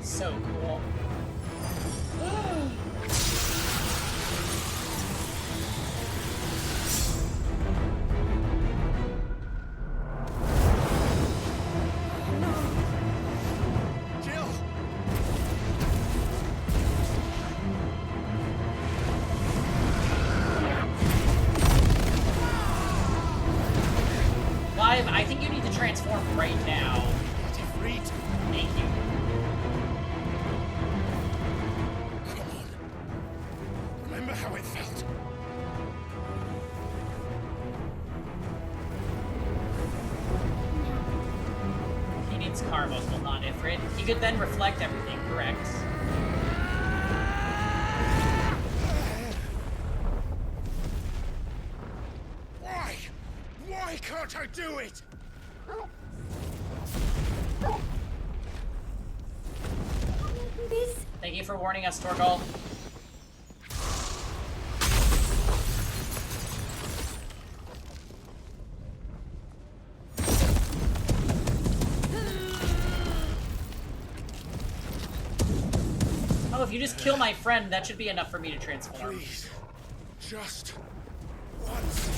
So cool. Jill! Live, I think you need to transform right now. Thank you. Remember how it felt? He needs Carmos, not Ifrit. He could then reflect everything, correct? Why? Why can't I do it? Thank you for warning us, Torgal. Oh, if you just kill my friend, that should be enough for me to transform. Please. Just once.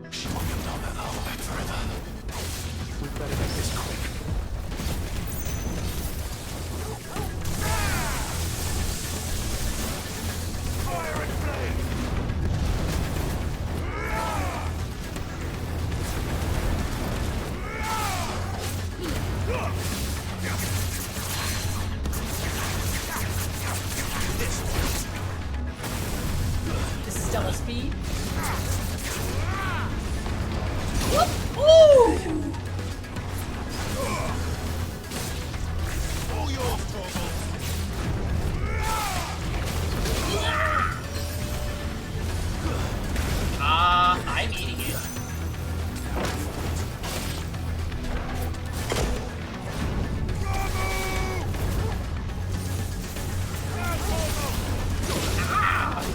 She won't have known that whole back forever. We better make this quick. Fire and flame! This is Stellar Speed. Whoop! Ooh! All yours, Torgal. I'm eating it.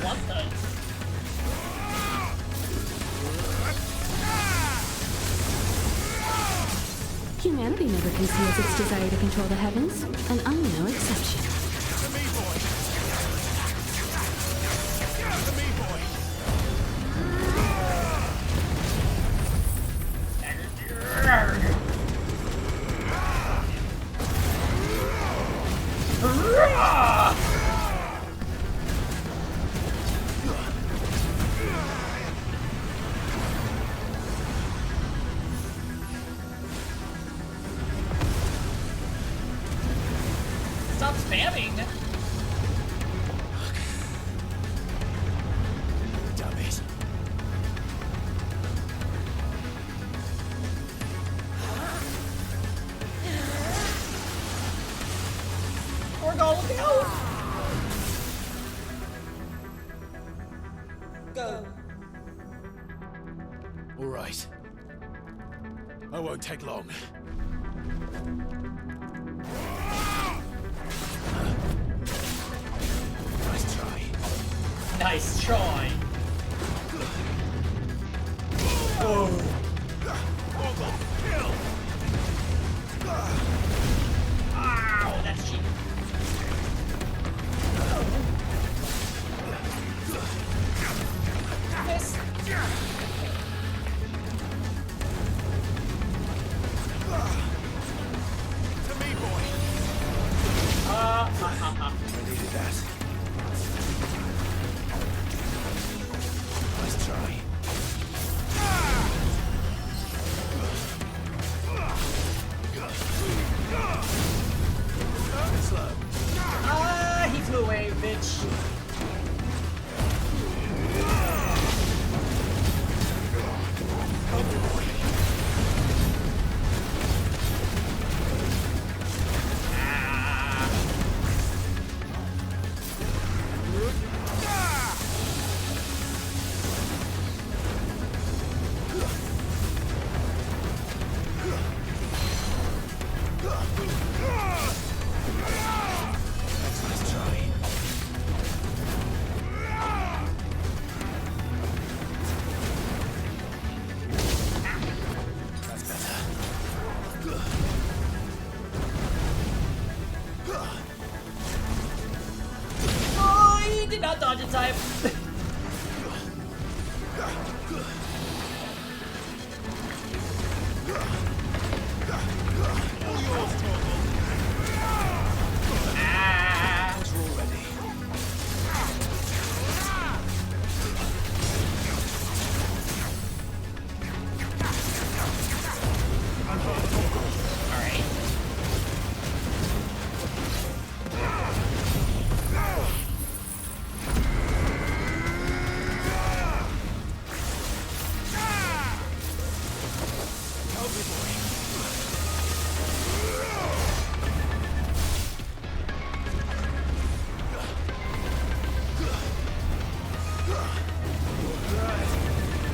What the? Humanity never conceals its desire to control the heavens, and I'm no exception. The me boy. The me boy. Stop spamming. Damn it. Torgal, look out! Go. All right. I won't take long. Nice try. Nice try. Oh. bitch. Not dodge in time.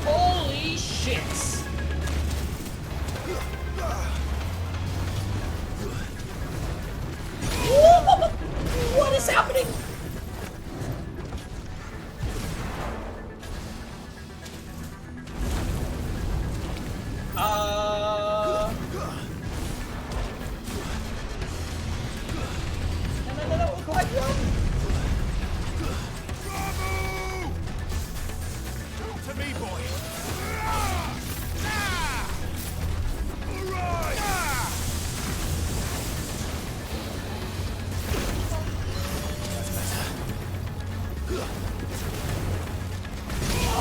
Holy shit! What is happening? No, go ahead, To me, boy.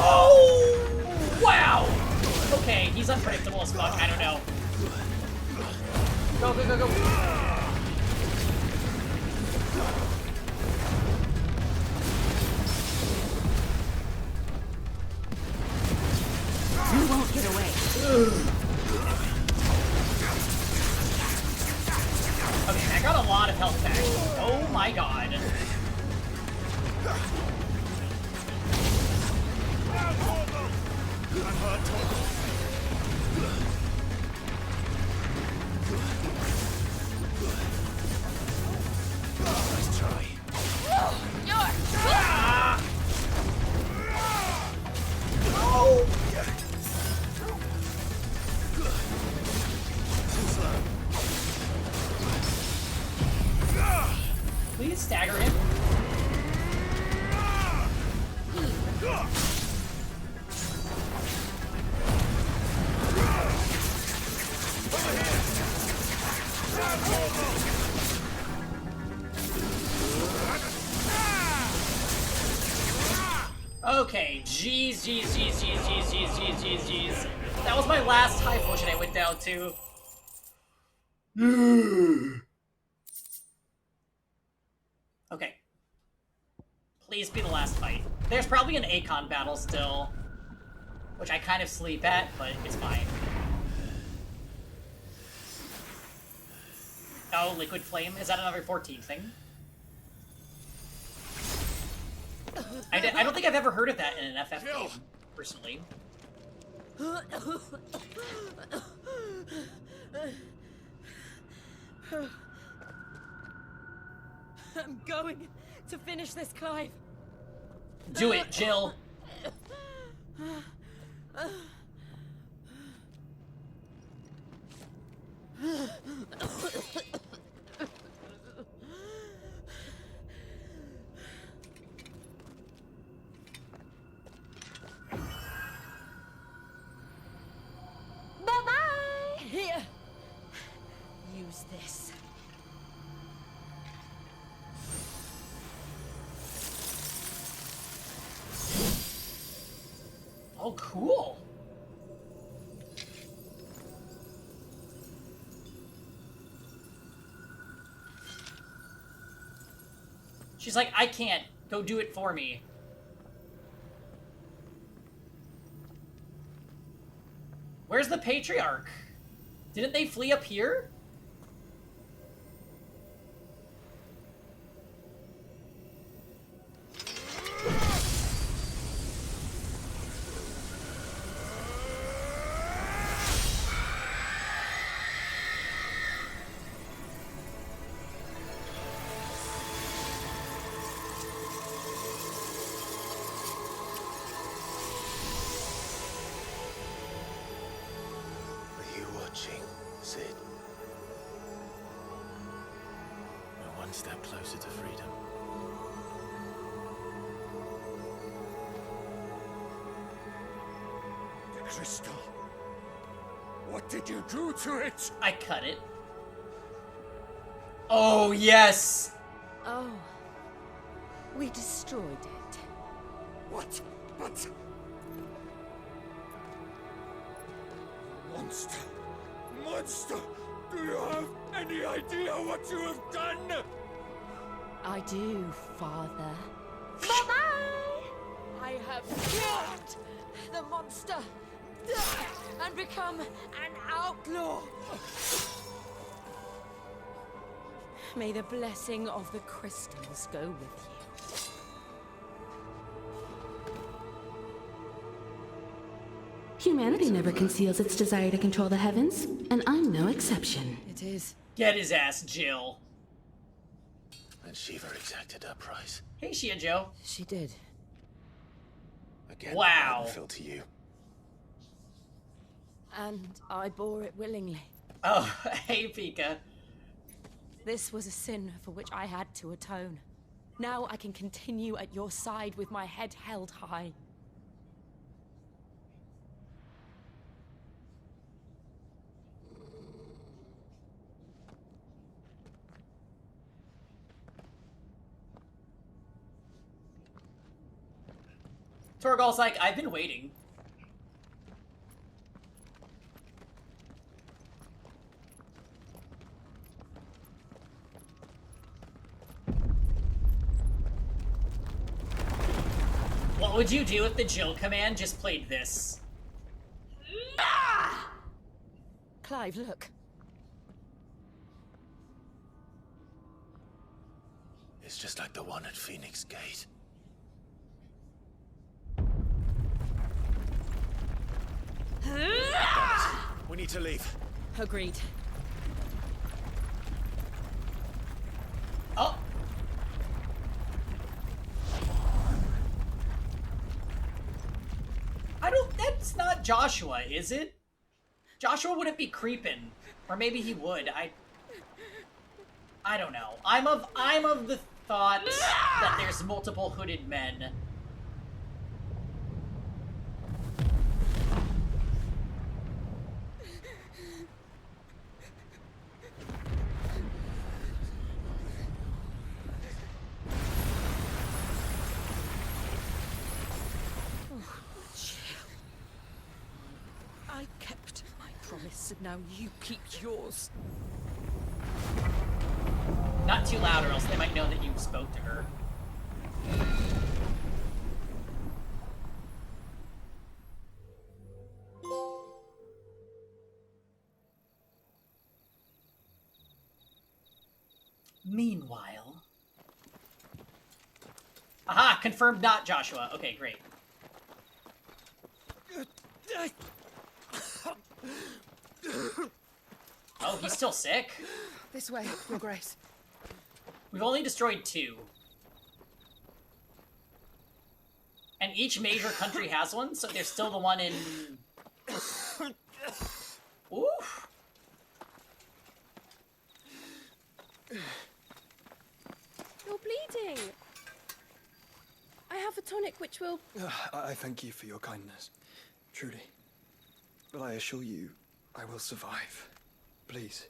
Oh! Wow! Okay, he's unpredictable as fuck. I don't know. Go, go, go, go. You won't get away. Okay, I got a lot of health back. Oh my god. Nice try. Oh! Please stagger him. Okay, jeez. That was my last high potion I went down to. Okay. Please be the last fight. There's probably an Akon battle still, which I kind of sleep at, but it's fine. Oh, Liquid Flame? Is that another 14 thing? I don't think I've ever heard of that in an FF game, personally. I'm going to finish this, Clive. Do it, Jill. Bye-bye! Here. Use this. Oh, cool. She's like, I can't Go do it for me. Where's the Patriarch? Didn't they flee up here? Are you watching, Sid? We're one step closer to freedom. The crystal. What did you do to it? I cut it. Oh, yes! Oh. We destroyed it. What? But... Monster! Monster! Do you have any idea what you have done? I do, Father. Bye-bye! I have killed the monster and become an outlaw. May the blessing of the crystals go with you. Humanity never conceals its desire to control the heavens, and I'm no exception. It is. Get his ass, Jill. And Shiva exacted her price. Hey, Shia Joe. She did. Again, wow. The burden fell to you. And I bore it willingly. Oh, hey, Pika. This was a sin for which I had to atone. Now I can continue at your side with my head held high. Torgal's like, I've been waiting. What would you do if the Jill command just played this? Clive, look. It's just like the one at Phoenix Gate. We need to leave. Agreed. Oh. That's not Joshua, is it? Joshua wouldn't be creeping. Or maybe he would. I don't know. I'm of the thought that there's multiple hooded men. I kept my promise, and now you keep yours. Not too loud or else they might know that you spoke to her. Meanwhile... Aha! Confirmed not Joshua. Okay, great. Oh, he's still sick? This way, Your Grace. We've only destroyed 2. And each major country has one, so there's still the one in... Oof. You're bleeding. I have a tonic which will... I thank you for your kindness, truly. But I assure you, I will survive. Please,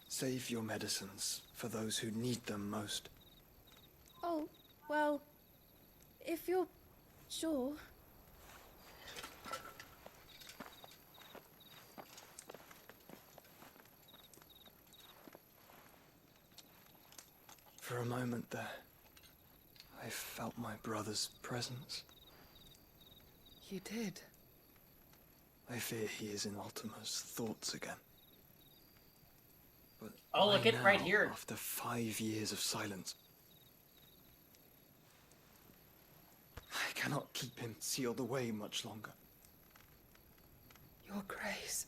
save your medicines for those who need them most. Oh, well, if you're sure. For a moment there, I felt my brother's presence. You did? I fear he is in Ultima's thoughts again. But oh, look at right now, here. After 5 years of silence, I cannot keep him sealed away much longer. Your Grace.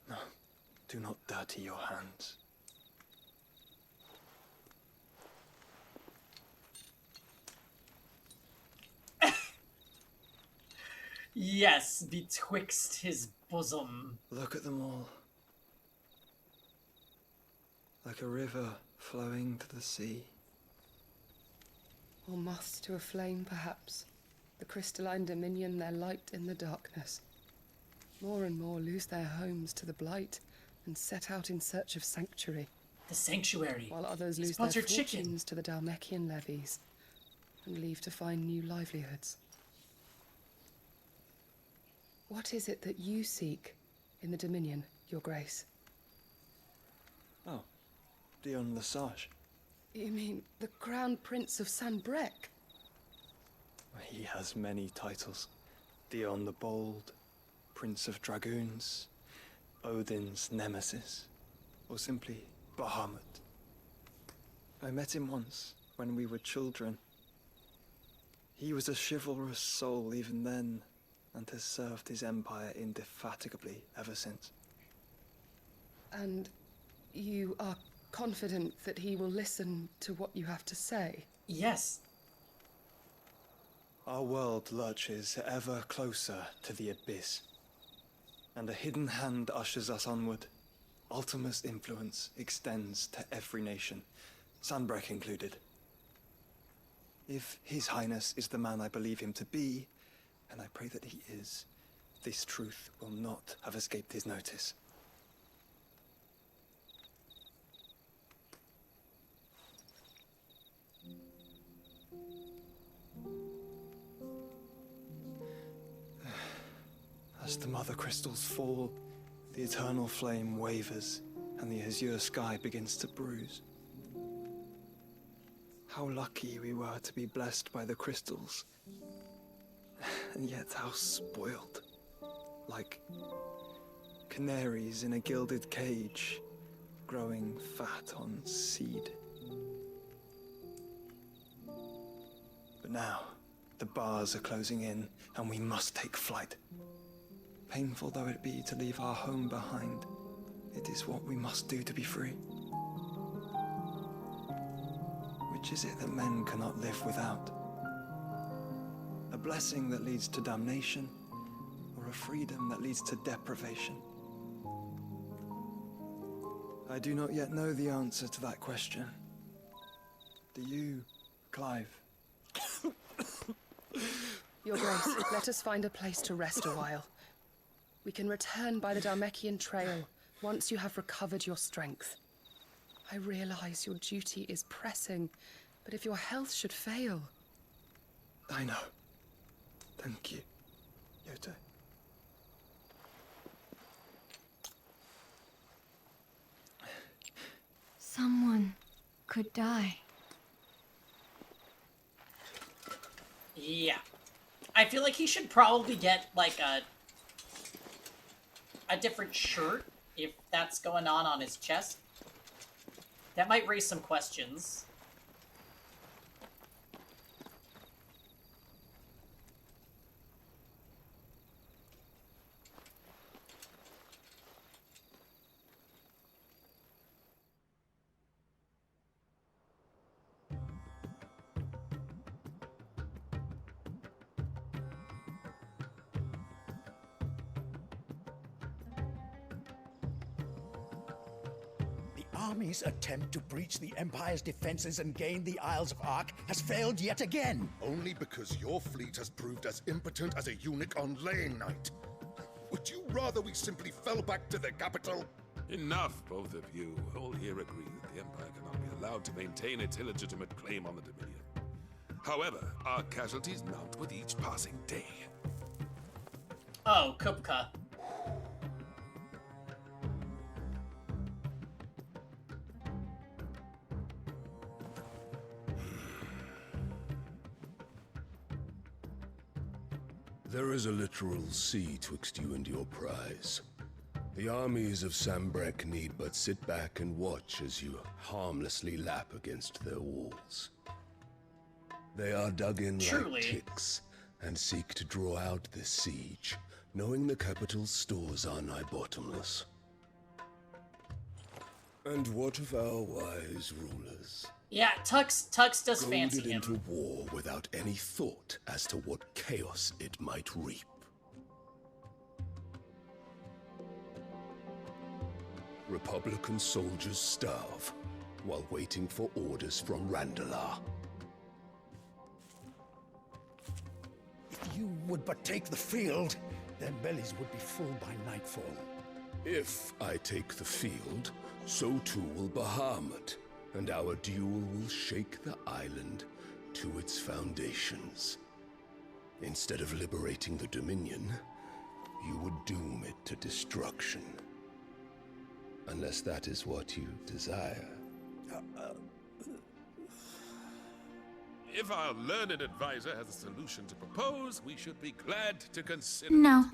No, do not dirty your hands. Yes, betwixt his bosom. Look at them all. Like a river flowing to the sea. Or moths to a flame, perhaps. The crystalline dominion, their light in the darkness. More and more lose their homes to the blight and set out in search of sanctuary. The sanctuary. While others lose their fortunes to the Dhalmekian levies and leave to find new livelihoods. What is it that you seek in the Dominion, Your Grace? Oh, Dion Lesage. You mean the Crown Prince of Sanbreque? He has many titles. Dion the Bold, Prince of Dragoons, Odin's Nemesis, or simply Bahamut. I met him once, when we were children. He was a chivalrous soul even then, and has served his empire indefatigably ever since. And you are confident that he will listen to what you have to say? Yes. Our world lurches ever closer to the abyss, and a hidden hand ushers us onward. Ultima's influence extends to every nation, Sanbreque included. If His Highness is the man I believe him to be, and I pray that he is, this truth will not have escaped his notice. As the mother crystals fall, the eternal flame wavers, and the azure sky begins to bruise. How lucky we were to be blessed by the crystals. And yet how spoiled. Like canaries in a gilded cage, growing fat on seed. But now, the bars are closing in, and we must take flight. Painful though it be to leave our home behind, it is what we must do to be free. Which is it that men cannot live without? A blessing that leads to damnation, or a freedom that leads to deprivation? I do not yet know the answer to that question. Do you, Clive? Your Grace, let us find a place to rest a while. We can return by the Dhalmekian trail once you have recovered your strength. I realize your duty is pressing, but if your health should fail... I know. Thank you, Yote. Someone could die. Yeah. I feel like he should probably get, like, a different shirt, if that's going on his chest. That might raise some questions. Army's attempt to breach the Empire's defenses and gain the Isles of Ark has failed yet again. Only because your fleet has proved as impotent as a eunuch on laying night. Would you rather we simply fell back to the capital? Enough, both of you. All here agree that the Empire cannot be allowed to maintain its illegitimate claim on the Dominion. However, our casualties mount with each passing day. Oh, Kupka. There is a literal sea twixt you and your prize. The armies of Sambrek need but sit back and watch as you harmlessly lap against their walls. They are dug in like ticks and seek to draw out this siege, knowing the capital's stores are nigh bottomless. And what of our wise rulers? Yeah, Tux does fancy him. Into war without any thought as to what chaos it might reap. Republican soldiers starve while waiting for orders from Randalar. If you would but take the field, their bellies would be full by nightfall. If I take the field, so too will Bahamut, and our duel will shake the island to its foundations. Instead of liberating the Dominion, you would doom it to destruction. Unless that is what you desire. If our learned advisor has a solution to propose, we should be glad to consider No.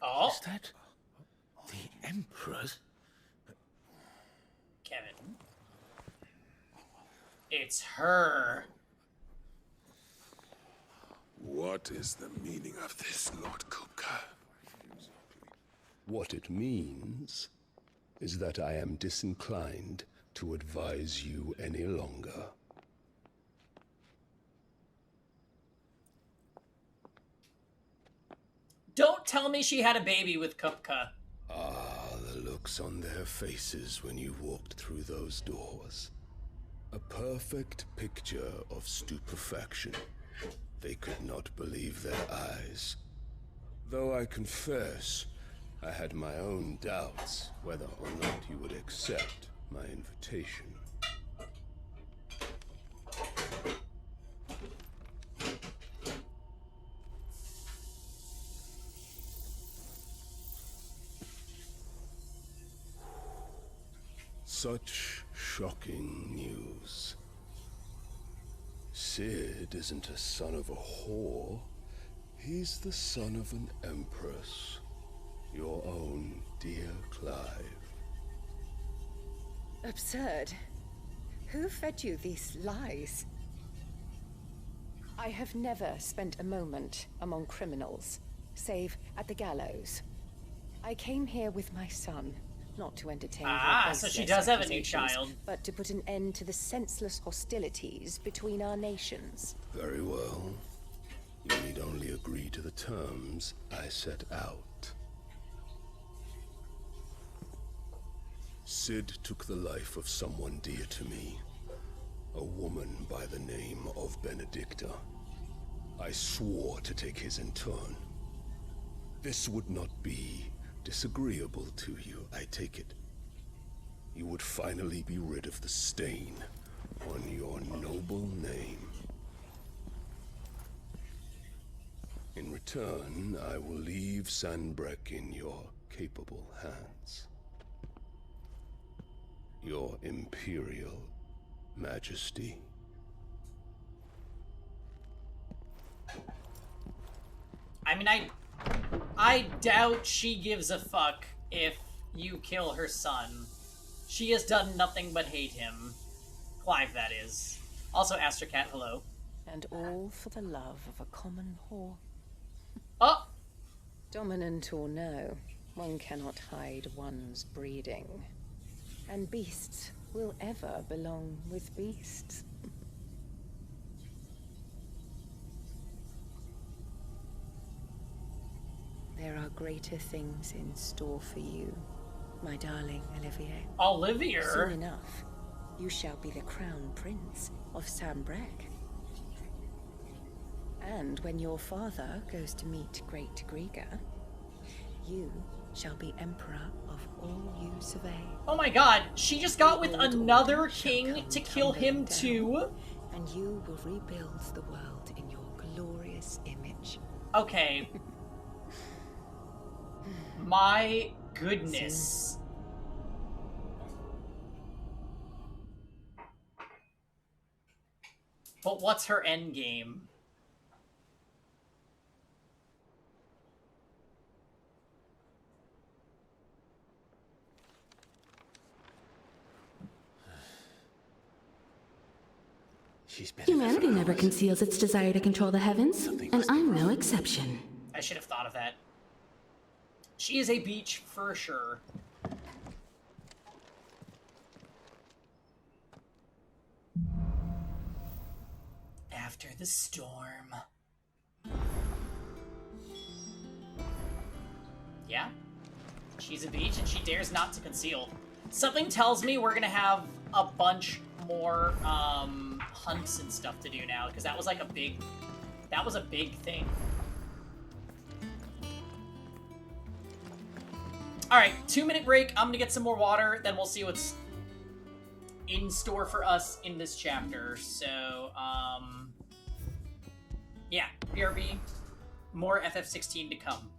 Oh. Is that the Emperor's? Kevin. It's her. What is the meaning of this, Lord Kupka? What it means is that I am disinclined to advise you any longer. Don't tell me she had a baby with Kupka. Ah, the looks on their faces when you walked through those doors. A perfect picture of stupefaction. They could not believe their eyes. Though I confess, I had my own doubts whether or not you would accept my invitation. Such shocking news. Sid isn't a son of a whore. He's the son of an empress. Your own dear Clive. Absurd. Who fed you these lies? I have never spent a moment among criminals, save at the gallows. I came here with my son, not to entertain your so she baseless does have a new accusations, child. but to put an end to the senseless hostilities between our nations. Very well. You need only agree to the terms I set out. Sid took the life of someone dear to me. A woman by the name of Benedicta. I swore to take his in turn. This would not be disagreeable to you, I take it. You would finally be rid of the stain on your noble name. In return, I will leave Sanbrek in your capable hands. Your Imperial Majesty. I mean, I doubt she gives a fuck if you kill her son. She has done nothing but hate him. Clive, that is. Also, Astracat, hello. And all for the love of a common whore. Oh! Dominant or no, one cannot hide one's breeding. And beasts will ever belong with beasts. There are greater things in store for you, my darling Olivier. Olivier? Soon enough, you shall be the crown prince of Sambrek. And when your father goes to meet Great Griga, you shall be emperor of all you survey. Oh my god, she just got with another king to kill him too? And you will rebuild the world in your glorious image. Okay. My goodness. But what's her end game? Humanity never conceals its desire to control the heavens, and I'm no exception. I should have thought of that. She is a beach for sure. After the storm. Yeah. She's a beach and she dares not to conceal. Something tells me we're gonna have a bunch more hunts and stuff to do now, because that was like a big thing. Alright, 2-minute break. I'm gonna get some more water, then we'll see what's in store for us in this chapter. So, yeah, BRB, more FF16 to come.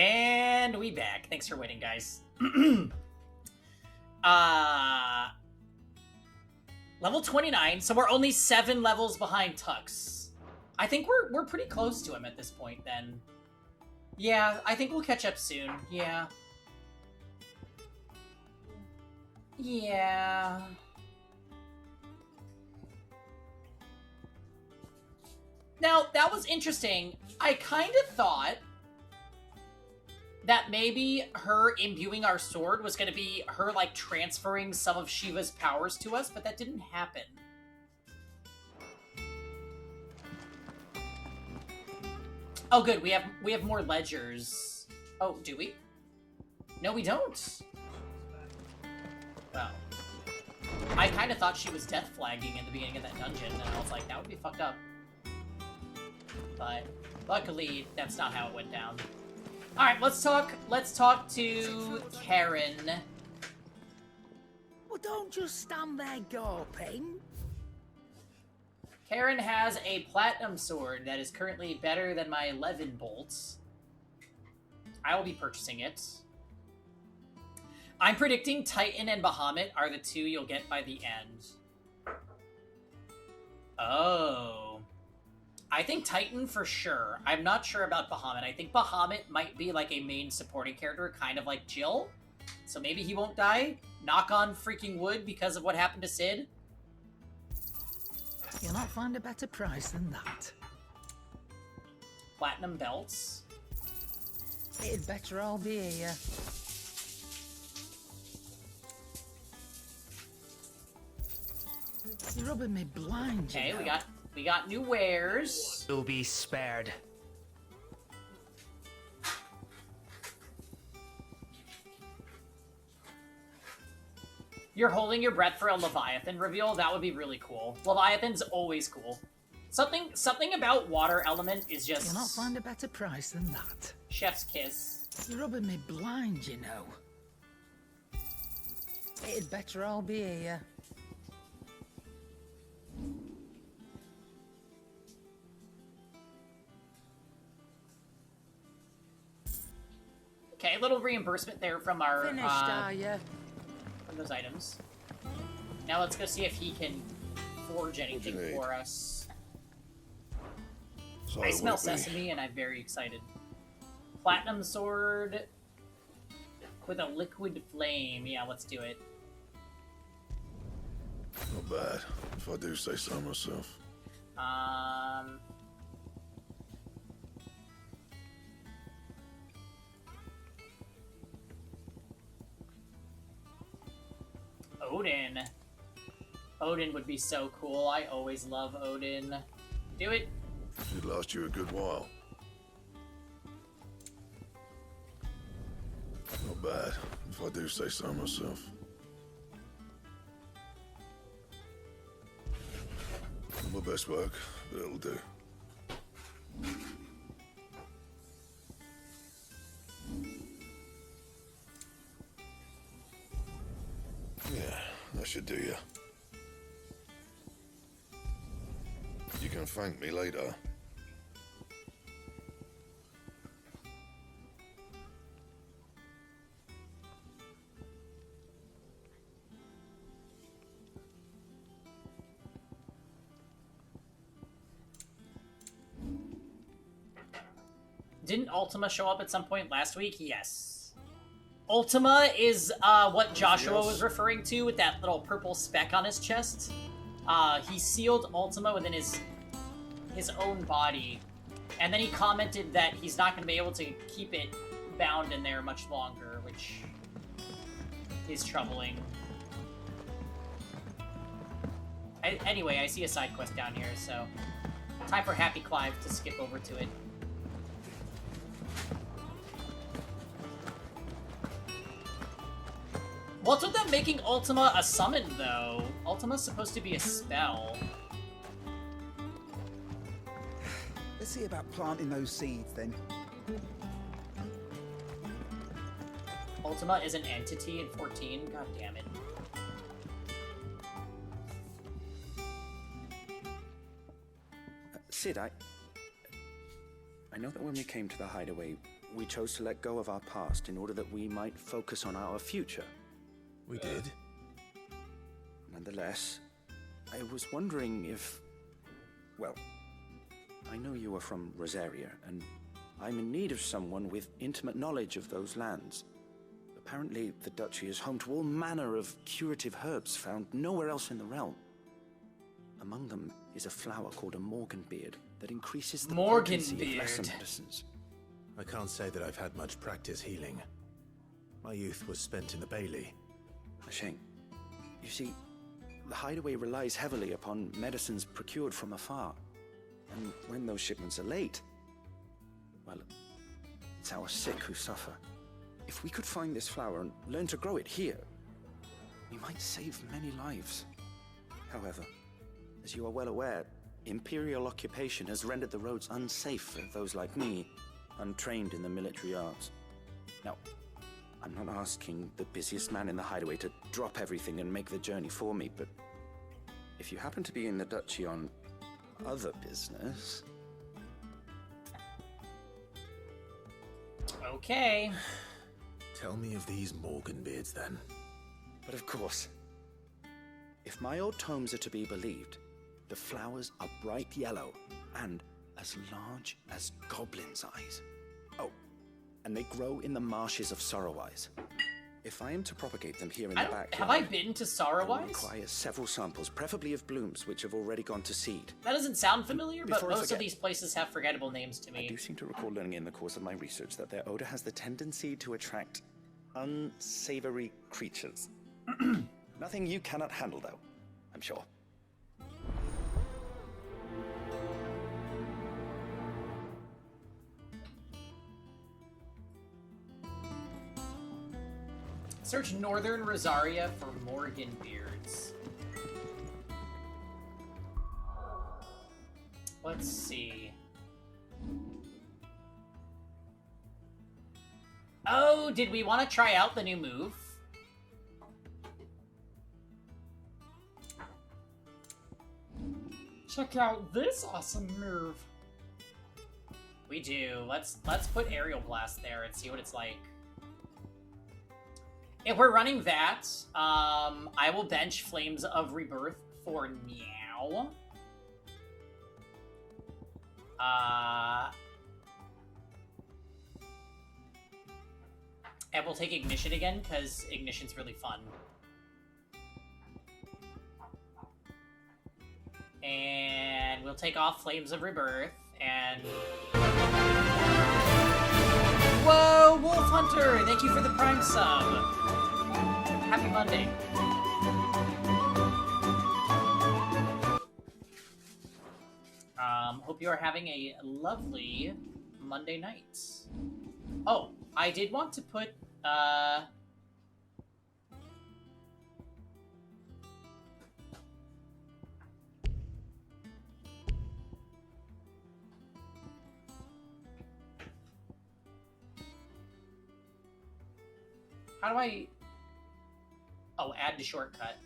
And we back. Thanks for waiting, guys. Level 29, so we're only 7 levels behind Tux. I think we're pretty close to him at this point, then. Yeah, I think we'll catch up soon. Yeah. Yeah. Now, that was interesting. I kind of thought that maybe her imbuing our sword was going to be her, like, transferring some of Shiva's powers to us, but that didn't happen. Oh, good. We have more ledgers. Oh, do we? No, we don't. Well, I kind of thought she was death flagging in the beginning of that dungeon, and I was like, that would be fucked up. But luckily, that's not how it went down. All right, let's talk to Karen. Well, don't just stand there gawping. Karen has a platinum sword that is currently better than my 11 bolts. I will be purchasing it. I'm predicting Titan and Bahamut are the 2 you'll get by the end. Oh. I think Titan for sure. I'm not sure about Bahamut. I think Bahamut might be like a main supporting character, kind of like Jill. So maybe he won't die. Knock on freaking wood because of what happened to Sid. You'll not find a better price than that. Platinum belts. It'd better all be here. You're rubbing me blind. Okay, you know. we got new wares. You'll be spared. You're holding your breath for a Leviathan reveal? That would be really cool. Leviathan's always cool. Something about water element is just... You'll not find a better price than that. Chef's kiss. You're rubbing me blind, you know. It'd better all be here. Okay, a little reimbursement there from our... Finished, are ya? From those items. Now let's go see if he can forge anything for us. Sorry, I smell Whitney. sesame and I'm very excited. Platinum sword with a liquid flame. Yeah, let's do it. Not bad, if I do say so myself. Odin. Odin would be so cool. I always love Odin. Do it. Should last you a good while. Not bad, if I do say so myself. Not my best work, but it'll do. Yeah, that should do you. You can thank me later. Didn't Ultima show up at some point last week? Yes. Ultima is what Joshua was referring to with that little purple speck on his chest. He sealed Ultima within his own body, and then he commented that he's not going to be able to keep it bound in there much longer, which is troubling. Anyway, I see a side quest down here, so time for Happy Clive to skip over to it. What's with them making Ultima a summon, though? Ultima's supposed to be a spell. Let's see about planting those seeds, then. Ultima is an entity in 14? God damn it. Sid, I know that when we came to the hideaway, we chose to let go of our past in order that we might focus on our future. We did? Nonetheless, I was wondering if... Well, I know you are from Rosaria, and I'm in need of someone with intimate knowledge of those lands. Apparently, the duchy is home to all manner of curative herbs found nowhere else in the realm. Among them is a flower called a morganbeard that increases the potency of lesser medicines. I can't say that I've had much practice healing. My youth was spent in the Bailey. A shame. You see, the hideaway relies heavily upon medicines procured from afar. And when those shipments are late, well, it's our sick who suffer. If we could find this flower and learn to grow it here, we might save many lives. However, as you are well aware, Imperial occupation has rendered the roads unsafe for those like me, untrained in the military arts. Now, I'm not asking the busiest man in the hideaway to drop everything and make the journey for me, but if you happen to be in the duchy on other business... Okay. Tell me of these morganbeards, then. But of course. If my old tomes are to be believed, the flowers are bright yellow and as large as goblins' eyes. Oh, and they grow in the marshes of Sorrowwise. If I am to propagate them here in the backyard... Have I been to Sorrowwise? I will require several samples, preferably of blooms which have already gone to seed. That doesn't sound familiar, but Before I most of forget, these places have forgettable names to me. I do seem to recall learning in the course of my research that their odor has the tendency to attract unsavory creatures. Nothing you cannot handle, though, I'm sure. Search Northern Rosaria for morganbeards. Let's see. Oh, did we want to try out the new move? Check out this awesome move. We do. Let's put Aerial Blast there and see what it's like. If we're running that, I will bench Flames of Rebirth for now. And we'll take Ignition again, because Ignition's really fun. And we'll take off Flames of Rebirth, and... Whoa, Wolf Hunter! Thank you for the Prime sub! Happy Monday. Hope you are having a lovely Monday night. Oh, I did want to put, how do I... Oh, add to shortcut.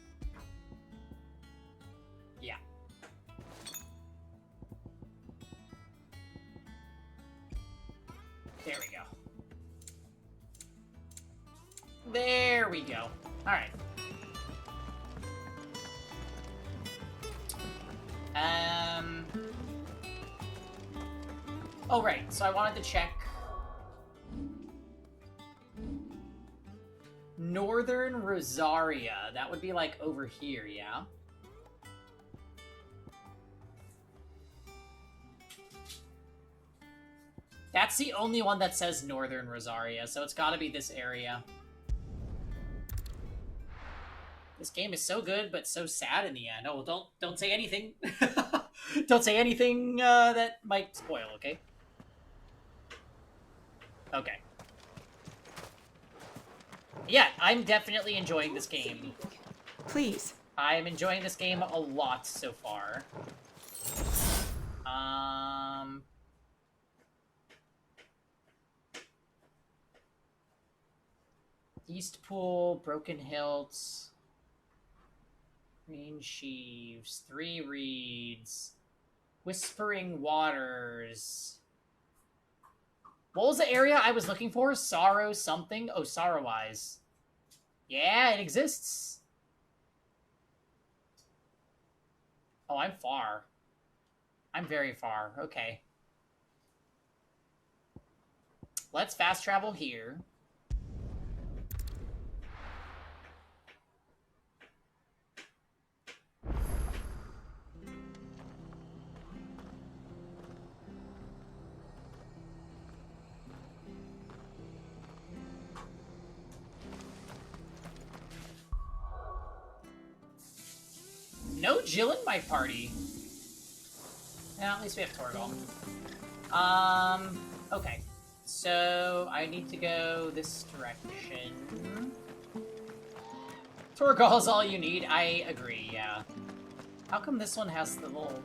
Yeah. There we go. There we go. Alright. Oh, right. So I wanted to check... Northern Rosaria. That would be, like, over here, yeah? That's the only one that says Northern Rosaria, so it's gotta be this area. This game is so good, but so sad in the end. Oh, don't say anything. Don't say anything that might spoil, okay? Okay. Yeah, I'm definitely enjoying this game. Please. I'm enjoying this game a lot so far. East Pool, Broken Hilts, Green Sheaves, Three Reeds, Whispering Waters. What was the area I was looking for? Sorrow something? Oh, Sorrow-wise. Yeah, it exists. Oh, I'm far. I'm very far. Okay. Let's fast travel here. No Jill in my party. Yeah, at least we have Torgal. Okay. So, I need to go this direction. Torgal's all you need. I agree, yeah. How come this one has the little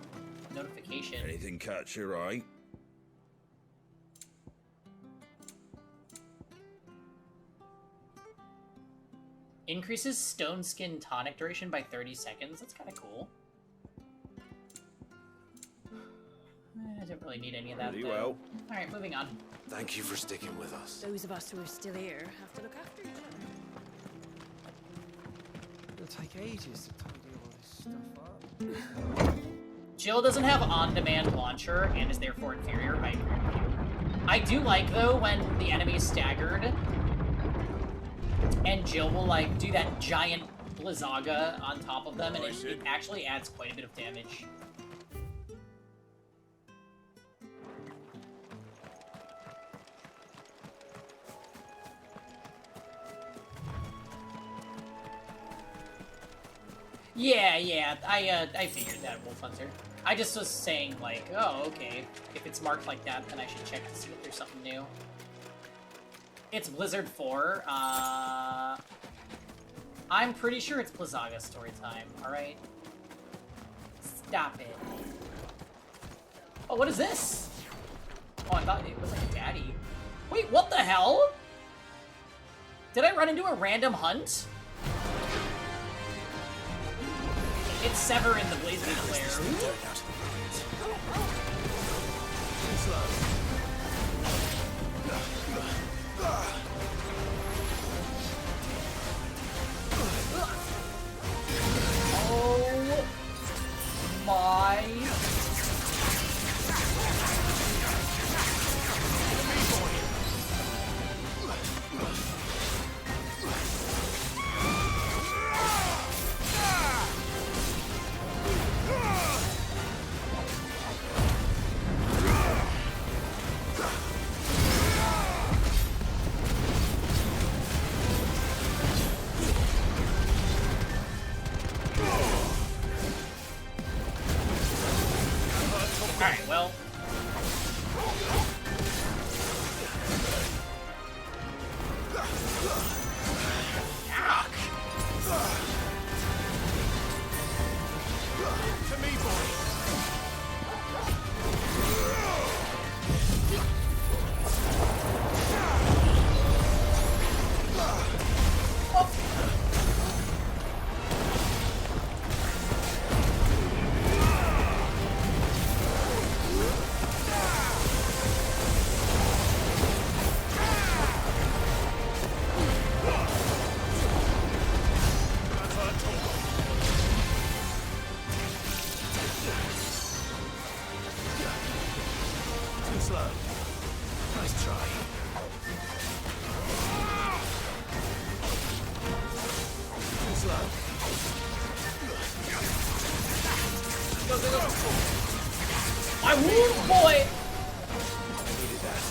notification? Anything catch your eye? Increases stone skin tonic duration by 30 seconds. That's kind of cool. I didn't really need any of that, Pretty though. well. Alright, moving on. Thank you for sticking with us. Those of us who are still here have to look after each other. It'll take ages to tidy all this stuff up. Jill doesn't have on-demand launcher and is therefore inferior. I agree with you. I do like, though, when the enemy is staggered, and Jill will, like, do that giant Blizzaga on top of them, and it actually adds quite a bit of damage. Yeah, I figured that, Wolf Hunter. I just was saying, like, oh, okay, if it's marked like that, then I should check to see if there's something new. It's Blizzard 4. I'm pretty sure it's Blizzaga story time, alright? Stop it. Oh, what is this? Oh, I thought it was like a daddy. Wait, what the hell? Did I run into a random hunt? It's Sever in the Blazing Flare. Oh my. Alright, well. To me, boy. Too slow. Nice try. Too slow. My wound, boy! Needed that.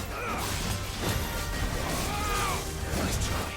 Nice try.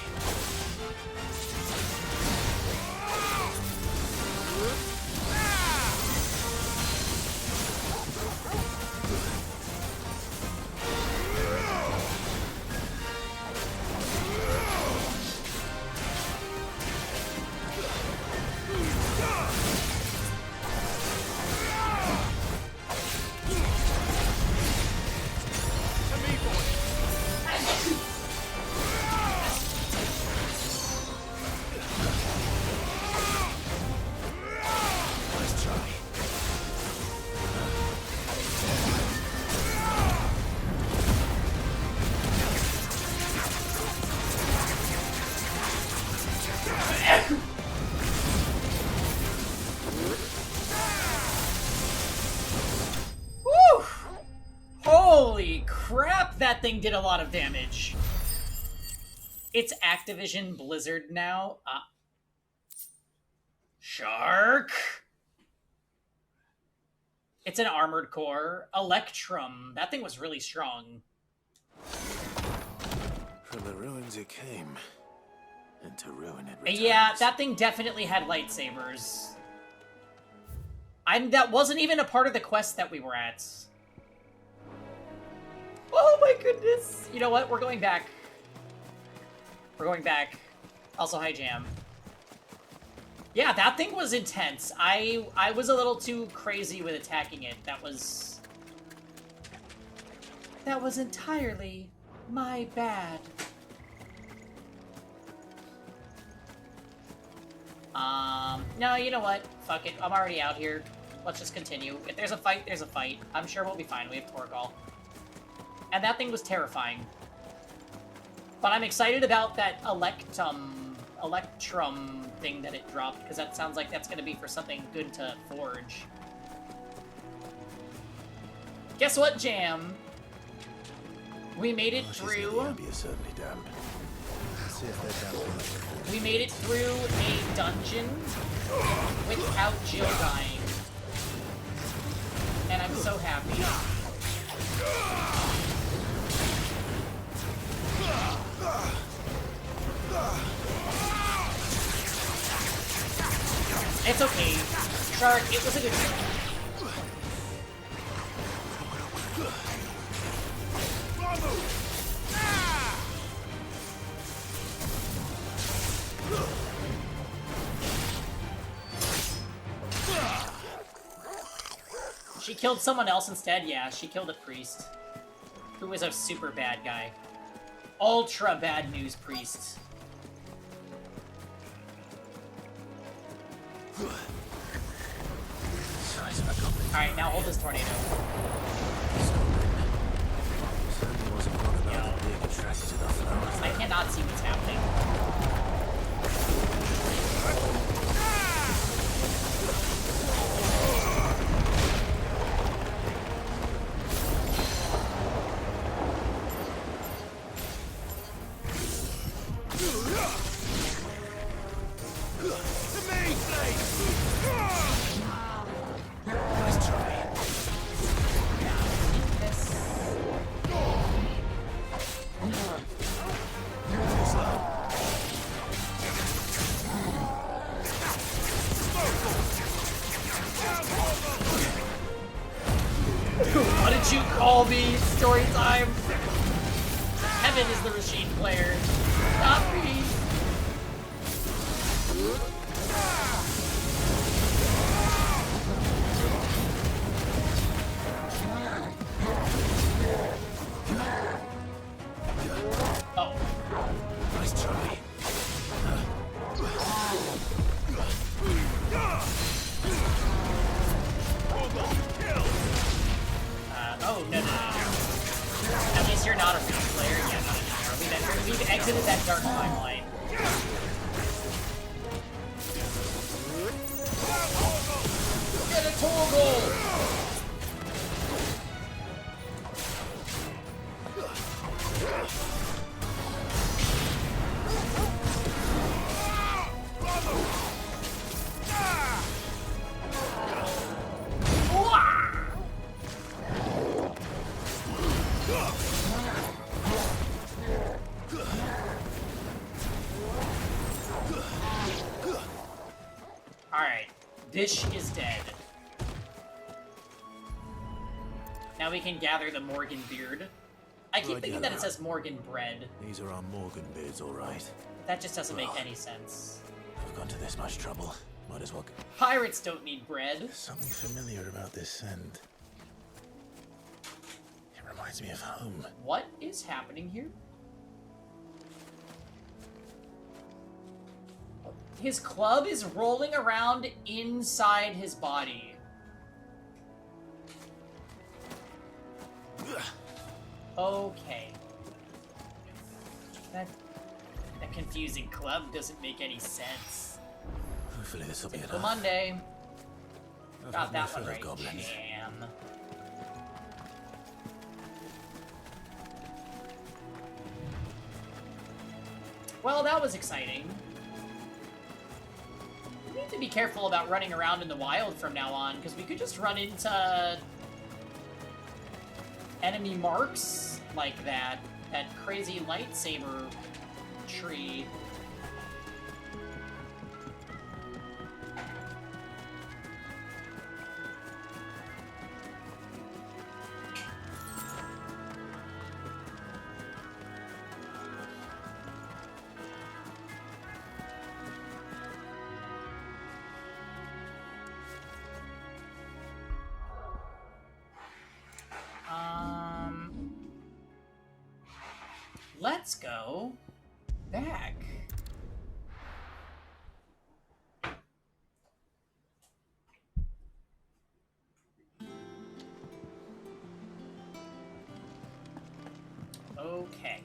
Holy crap, that thing did a lot of damage. It's Activision Blizzard now. Shark. It's an armored core. Electrum. That thing was really strong. From the ruins it came, and to ruin it returns. Yeah, that thing definitely had lightsabers. That wasn't even a part of the quest that we were at. Oh my goodness. You know what? We're going back. We're going back. Also, hi, Jam. Yeah, that thing was intense. I was a little too crazy with attacking it. That was entirely my bad. No, you know what? Fuck it. I'm already out here. Let's just continue. If there's a fight, there's a fight. I'm sure we'll be fine. We have Torgal. And that thing was terrifying. But I'm excited about that Electrum thing that it dropped, because that sounds like that's going to be for something good to forge. Guess what, Jam? We made it through... We made it through a dungeon without Jill dying. And I'm so happy. It's okay. Shark, it was a good kill. She killed someone else instead? Yeah, she killed a priest. Who was a super bad guy. Ultra bad news priest. Alright, now hold this tornado. I cannot see what's happening. What did you call me? Story time. Heaven is the machine player. Not me. Oh. Nice try. Oh, no. At least you're not a real player. Yeah, not anymore. We've exited that dark timeline. Get a toggle! Alright, Dish is dead. Now we can gather the Morgan beard. I keep thinking that it says Morgan bread. These are our Morgan beards, all right. That just doesn't make any sense. I've gone to this much trouble. Might as well. Pirates don't need bread. There's something familiar about this scent. It reminds me of home. What is happening here? His club is rolling around inside his body. Okay. That confusing club doesn't make any sense. Hopefully this will be Typical enough. Monday. I've Got had my that fill one of right. goblins. Jam. Well, that was exciting. We need to be careful about running around in the wild from now on, because we could just run into enemy marks like that. That crazy lightsaber tree. Let's go back. Okay.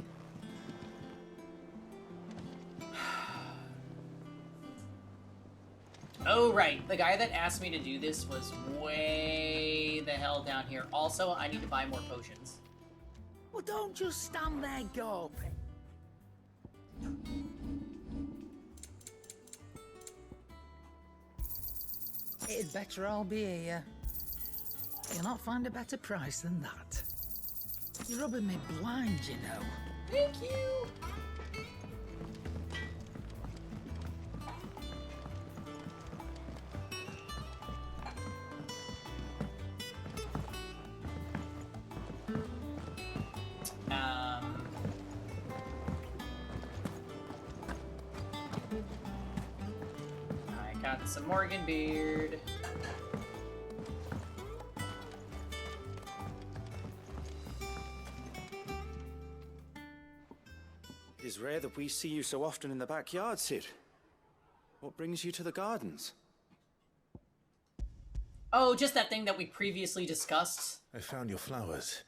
Oh, right. The guy that asked me to do this was way the hell down here. Also, I need to buy more potions. Well, don't just stand there gawping. It'd better all be here. You'll not find a better price than that. You're rubbing me blind, you know. Thank you! I got some Morgan Beard. It is rare that we see you so often in the backyard, Sid. What brings you to the gardens? Oh, just that thing that we previously discussed. I found your flowers.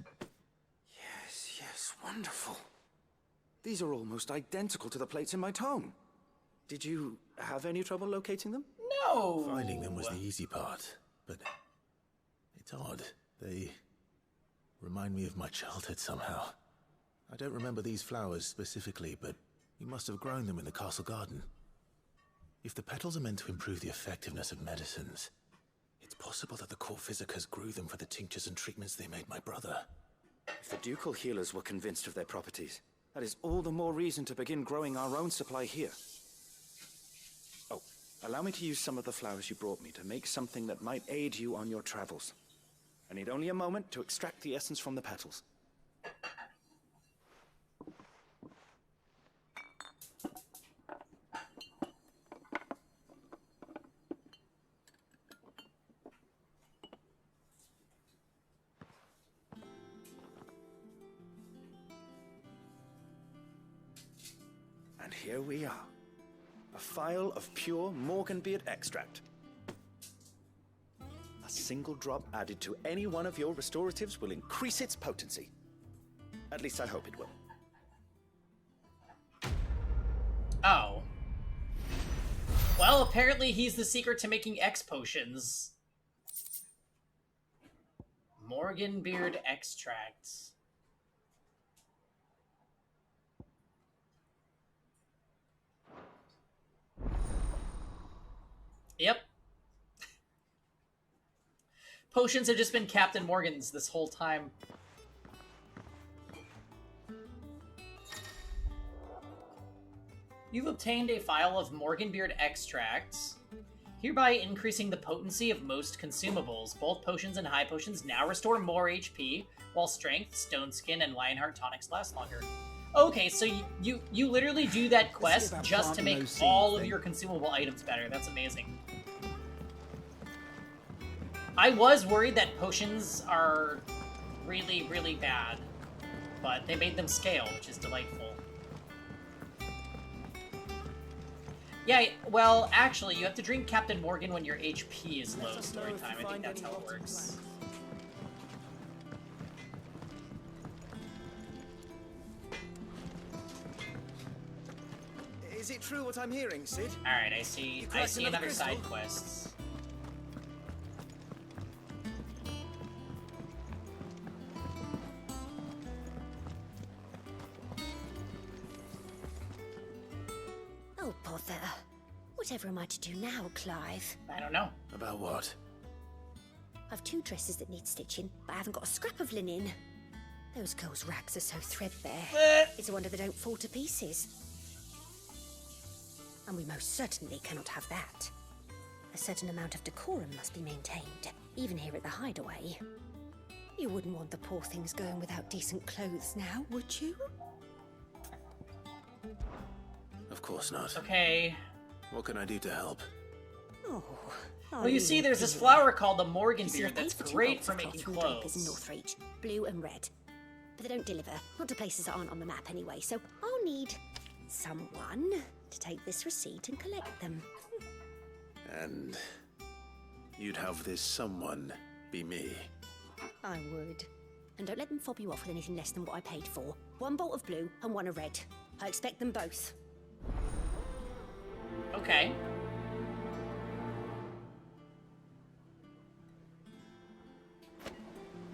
Yes, wonderful. These are almost identical to the plates in my tome. Did you have any trouble locating them? No! Finding them was the easy part, but it's odd. They remind me of my childhood somehow. I don't remember these flowers specifically, but you must have grown them in the castle garden. If the petals are meant to improve the effectiveness of medicines, it's possible that the court physicers grew them for the tinctures and treatments they made my brother. If the ducal healers were convinced of their properties, that is all the more reason to begin growing our own supply here. Oh, allow me to use some of the flowers you brought me to make something that might aid you on your travels. I need only a moment to extract the essence from the petals. And here we are. A phial of pure Morganbeard extract. A single drop added to any one of your restoratives will increase its potency. At least I hope it will. Oh. Well, apparently he's the secret to making X potions. Morganbeard extracts. Yep. Potions have just been Captain Morgan's this whole time. You've obtained a phial of Morganbeard extracts, hereby increasing the potency of most consumables. Both potions and high potions now restore more HP, while strength, stone skin, and Lionheart tonics last longer. Okay, so you literally do that quest just to make all of your consumable items better. That's amazing. I was worried that potions are really, really bad, but they made them scale, which is delightful. Yeah, well, actually, you have to drink Captain Morgan when your HP is low story time. I think that's how it works. Is it true what I'm hearing, Sid? Alright, I see another side quest. Whatever am I to do now, Clive? I don't know. About what? I've 2 dresses that need stitching, but I haven't got a scrap of linen. Those girls' rags are so threadbare. It's a wonder they don't fall to pieces. And we most certainly cannot have that. A certain amount of decorum must be maintained, even here at the hideaway. You wouldn't want the poor things going without decent clothes now, would you? Of course not. Okay. What can I do to help? Oh. Well, you see, there's this flower called the Morganbeard that's great for making clothes. In Northreach, blue and red. But they don't deliver, not to places that aren't on the map anyway, so I'll need someone to take this receipt and collect them. And you'd have this someone be me? I would. And don't let them fob you off with anything less than what I paid for. 1 bolt of blue and 1 of red. I expect them both. Okay.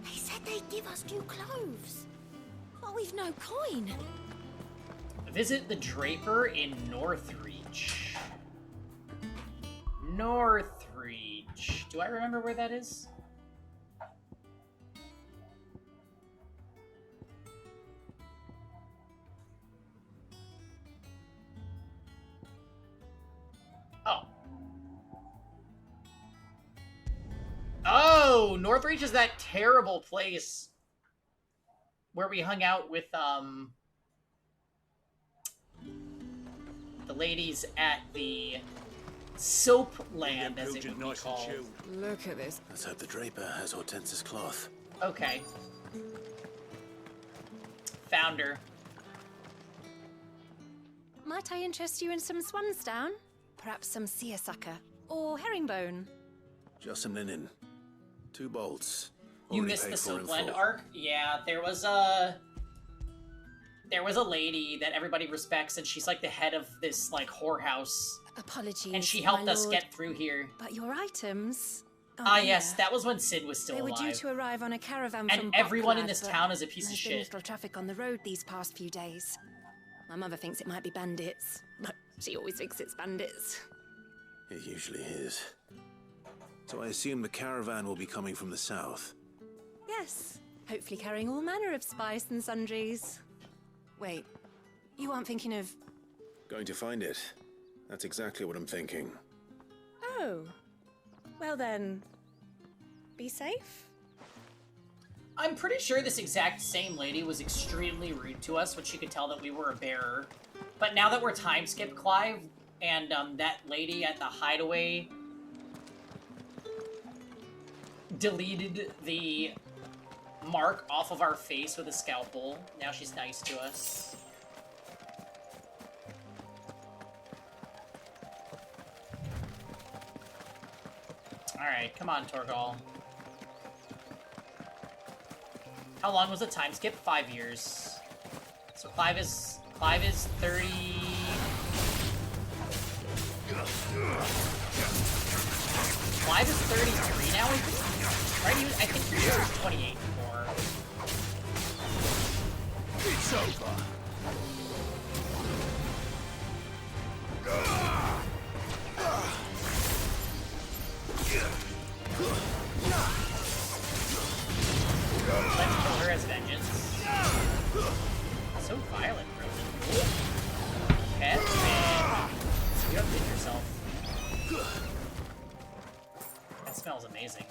They said they'd give us new clothes. But we've no coin. Visit the Draper in Northreach. Northreach. Do I remember where that is? Oh, Northreach is that terrible place where we hung out with the ladies at the soap land, as it would be called. Look at this. Let's hope the Draper has Hortense's cloth. Okay. Found her. Might I interest you in some swansdown? Perhaps some seersucker or herringbone? Just some linen. 2 bolts. You Already missed paid the for in Soapland full. arc? Yeah, there was a lady that everybody respects, and she's like the head of this like whorehouse. Apologies, And she helped my us lord. get through here. But your items... Yes, that was when Sid was still They were alive. due to arrive on a caravan And from everyone in Bucklad, this but town is a piece of there's shit. been little traffic on the road these past few days. My mother thinks it might be bandits, but she always thinks it's bandits. It usually is. So I assume the caravan will be coming from the south. Yes, hopefully carrying all manner of spice and sundries. Wait, you aren't thinking of... Going to find it. That's exactly what I'm thinking. Oh, well then, be safe? I'm pretty sure this exact same lady was extremely rude to us when she could tell that we were a bearer. But now that we're time skip Clive, and that lady at the hideaway deleted the mark off of our face with a scalpel, now she's nice to us. Alright, come on, Torgal. How long was the time skip? 5 years. So Clive is 30. Clive is 33 now, I think. Right? I think he was 28 before. It's over. Let's kill her as vengeance. So violent, Frozen. Kevin! You outdid yourself. That smells amazing.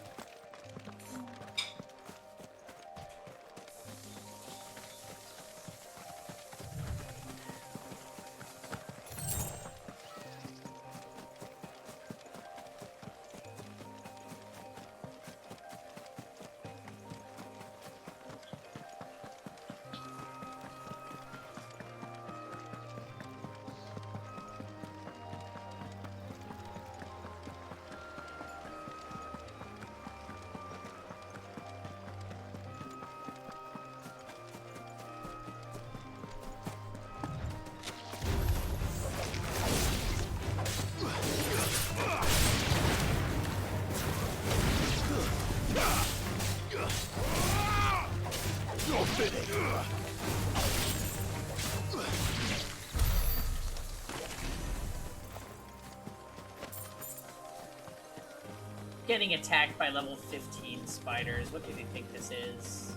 Getting attacked by level 15 spiders. What do they think this is?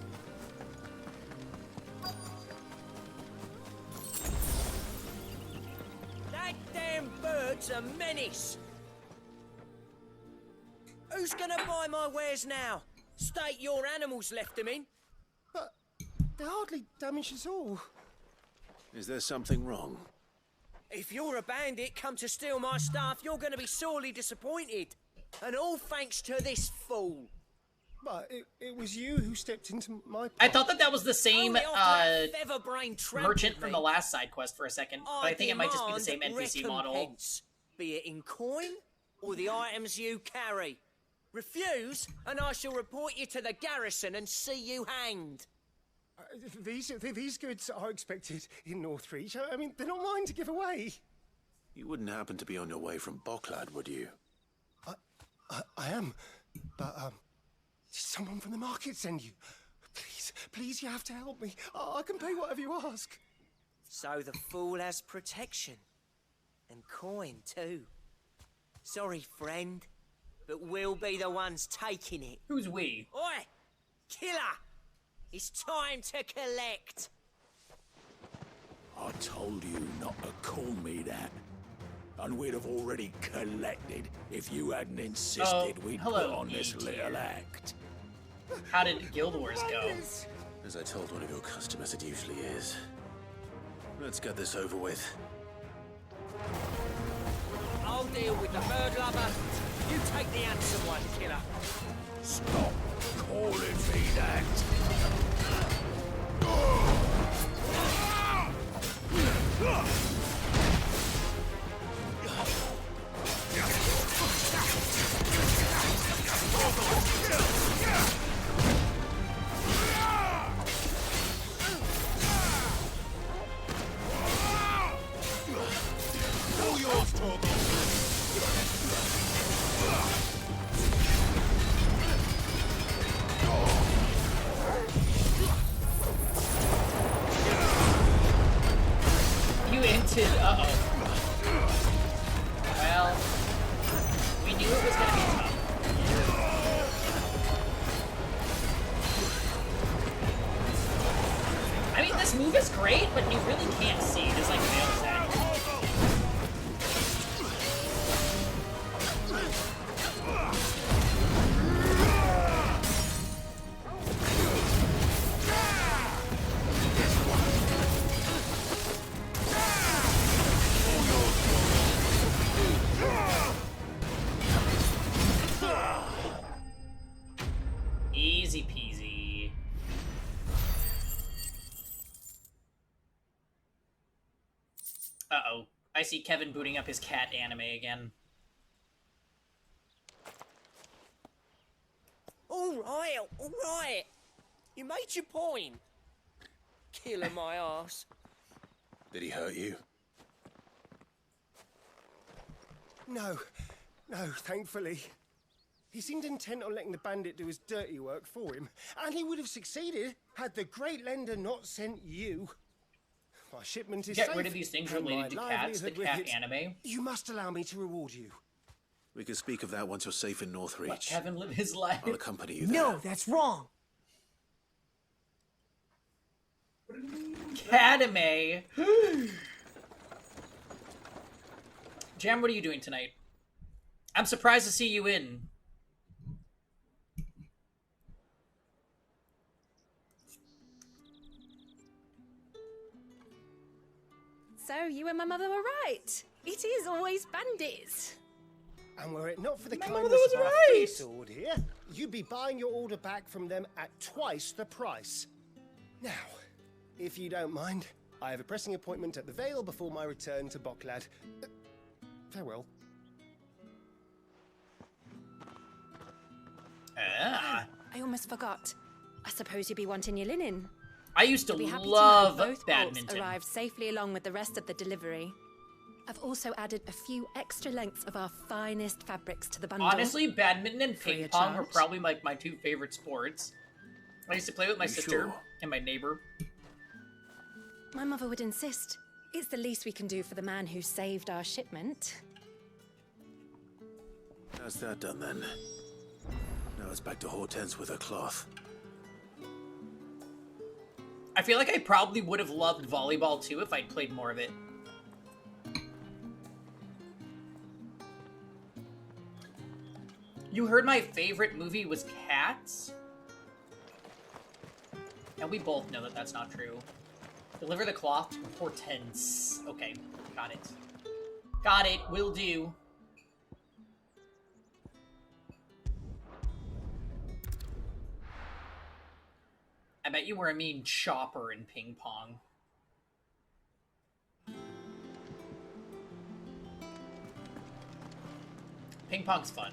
That damn bird's a menace! Who's gonna buy my wares now? State your animals left them in. But they hardly damage us all. Is there something wrong? If you're a bandit come to steal my stuff, you're gonna be sorely disappointed. And all thanks to this fool. But it was you who stepped into my... I thought that was the same featherbrain merchant from the last side quest for a second, but I think it might just be the same demand NPC model. recompense, be it in coin or the items you carry. Refuse, and I shall report you to the garrison and see you hanged. These goods are expected in Northreach. I mean, they're not mine to give away. You wouldn't happen to be on your way from Bocklad, would you? I am, but did someone from the market send you? Please, you have to help me. I can pay whatever you ask. So the fool has protection. And coin, too. Sorry, friend, but we'll be the ones taking it. Who's we? Oi! Killer! It's time to collect! I told you not to call me that. And we'd have already collected if you hadn't insisted we'd put on this little act. How did Guild Wars go? As I told one of your customers, it usually is. Let's get this over with. I'll deal with the bird lover. You take the handsome one, killer. Stop calling me that. All yours, Torgal. You hinted, Well, we knew it was gonna be tough. I mean, this move is great, but you really can't see. There's like fails at you. Easy peasy. Uh-oh. I see Kevin booting up his cat anime again. All right. You made your point. Killing my ass. Did he hurt you? No, thankfully. He seemed intent on letting the bandit do his dirty work for him, and he would have succeeded had the Great Lender not sent you. My shipment is Get safe, rid of these things and my related to cats, the livelihood with cat it. anime. You must allow me to reward you. We can speak of that once you're safe in Northreach. Let Kevin live his life. I'll accompany you there. No, that's wrong. Catame. Jam, what are you doing tonight? I'm surprised to see you in. So you and my mother were right. It is always bandits. And were it not for the My kindness mother was of our right. fee sword here, you'd be buying your order back from them at twice the price. Now, if you don't mind, I have a pressing appointment at the Vale before my return to Bocklad. Farewell. Ah. I almost forgot. I suppose you'd be wanting your linen. I used to You'll be happy love to know both badminton. bolts arrived safely along with the rest of the delivery. I've also added a few extra lengths of our finest fabrics to the bundle. Honestly, badminton and Free ping of pong are charge. probably like my two favorite sports. I used to play with my You sister sure? and my neighbor. My mother would insist. It's the least we can do for the man who saved our shipment. How's that done then? Now it's back to Hortense with her cloth. I feel like I probably would have loved volleyball too if I'd played more of it. You heard my favorite movie was Cats? And we both know that that's not true. Deliver the cloth to Hortense. Okay, got it. Got it, will do. I bet you were a mean chopper in ping pong. Ping pong's fun.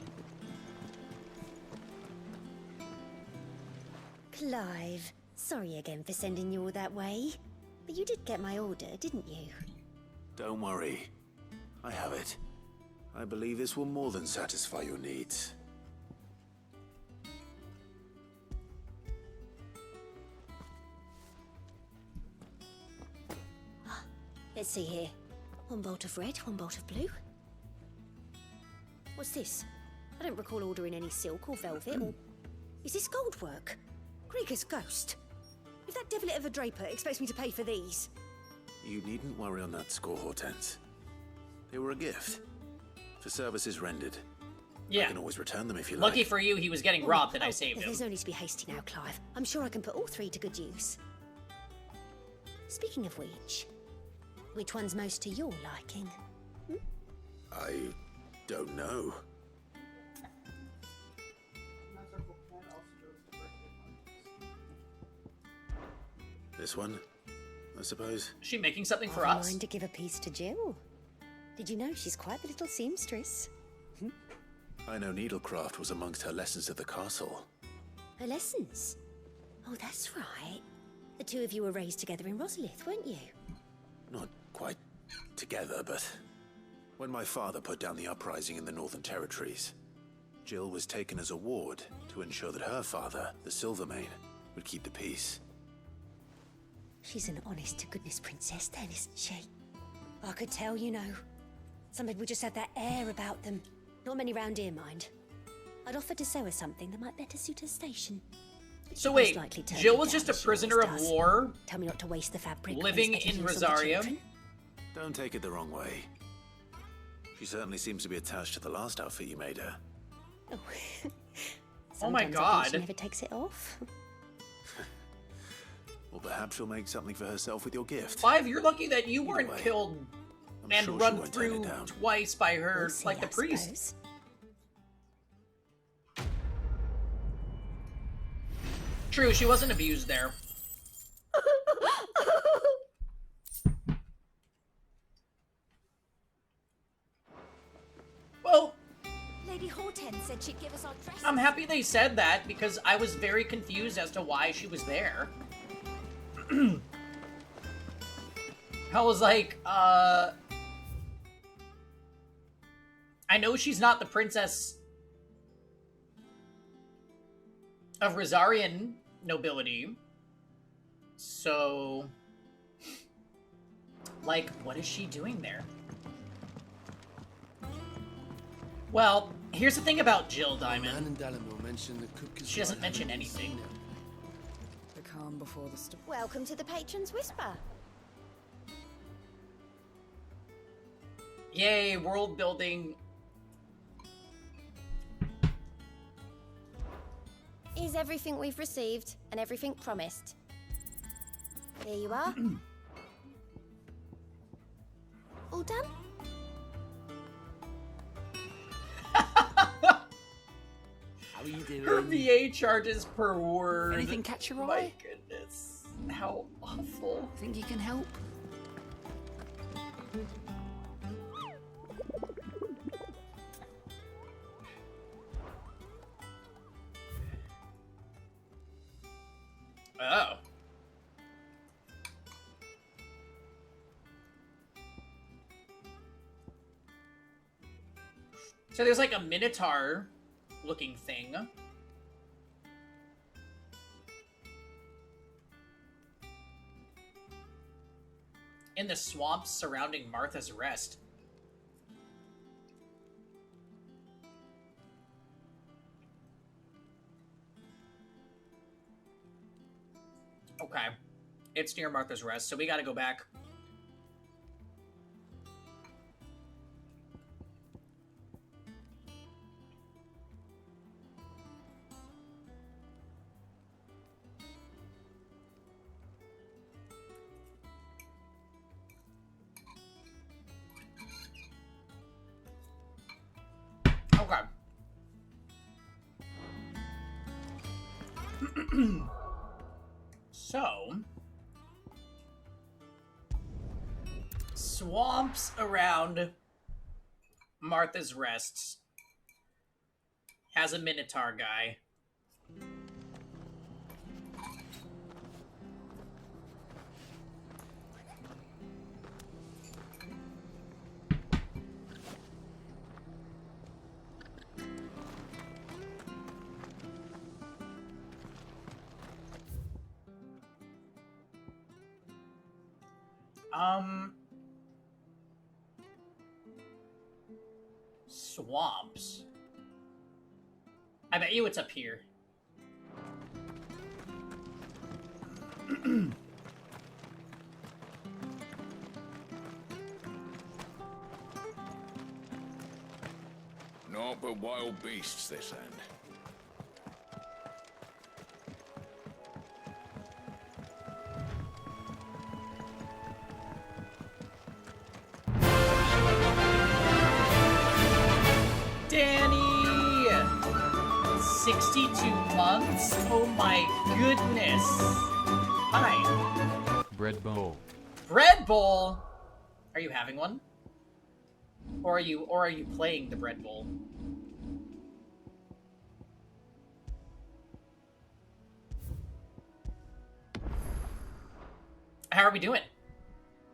Clive, sorry again for sending you all that way. But you did get my order, didn't you? Don't worry. I have it. I believe this will more than satisfy your needs. Let's see here. One bolt of red, one bolt of blue. What's this? I don't recall ordering any silk or velvet or... Is this gold work? Krieger's ghost. If that devilit of a draper expects me to pay for these... You needn't worry on that score, Hortense. They were a gift. For services rendered. Yeah. I can always return them if you Lucky like. for you, he was getting robbed and I saved him. There's no need to be hasty now, Clive. I'm sure I can put all three to good use. Speaking of which one's most to your liking? I don't know. This one, I suppose. Is she making something for I'm us? going to give a piece to Jill. Did you know she's quite the little seamstress? I know needlecraft was amongst her lessons at the castle. Her lessons? Oh, that's right. The two of you were raised together in Rosalith, weren't you? Not quite together, but when my father put down the uprising in the Northern Territories, Jill was taken as a ward to ensure that her father, the Silvermane, would keep the peace. She's an honest-to-goodness princess then, isn't she? I could tell, you know. Some people just have that air about them. Not many round here, mind. I'd offer to sew her something that might better suit her station. So Most wait, likely turn Jill me was down, just a she prisoner of always does. war, Tell me not to waste the fabric. living in Rosario. Don't take it the wrong way. She certainly seems to be attached to the last outfit you made her. Oh, Oh my Sometimes I think God. she never takes it off. Or perhaps she'll make something for herself with your gift. Clive, you're lucky that you weren't way, killed I'm and sure she run won't turn it through down. twice by her, We'll see, like the I priest. suppose. True, she wasn't abused there. Well, Lady Hortense said she'd give us our dresses. I'm happy they said that because I was very confused as to why she was there. I was like, I know she's not the princess of Rosarian nobility. So, like, what is she doing there? Well, here's the thing about Jill Diamond. She doesn't mention anything. The calm before the storm. Welcome to the Patron's Whisper. Yay, world building. Is everything we've received and everything promised. Here you are. All done? How are you doing? Her VA charges per word. Anything catch your My eye? goodness. How awful. Think you can help? Oh. So there's like a minotaur looking thing. In the swamps surrounding Martha's Rest. It's near Martha's Rest, so we gotta go back. Okay. So, swamps around Martha's Rest has a Minotaur guy. Swamps. I bet you it's up here. Naught but wild beasts this end. Danny! 62 months? Oh my goodness. Hi. Bread bowl. Bread bowl? Are you having one? Or are you playing the bread bowl? How are we doing?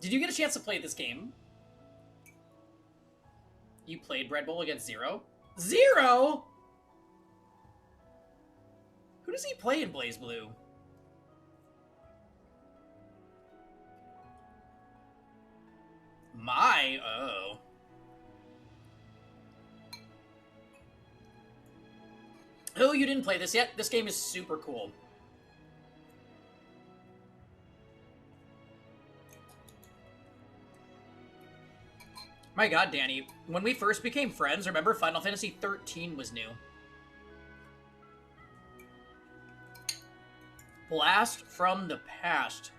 Did you get a chance to play this game? You played Bread Bowl against Zero? Zero? Who does he play in Blaze Blue? Oh. Oh, you didn't play this yet? This game is super cool. My god, Danny. When we first became friends, remember Final Fantasy 13 was new. Blast from the past.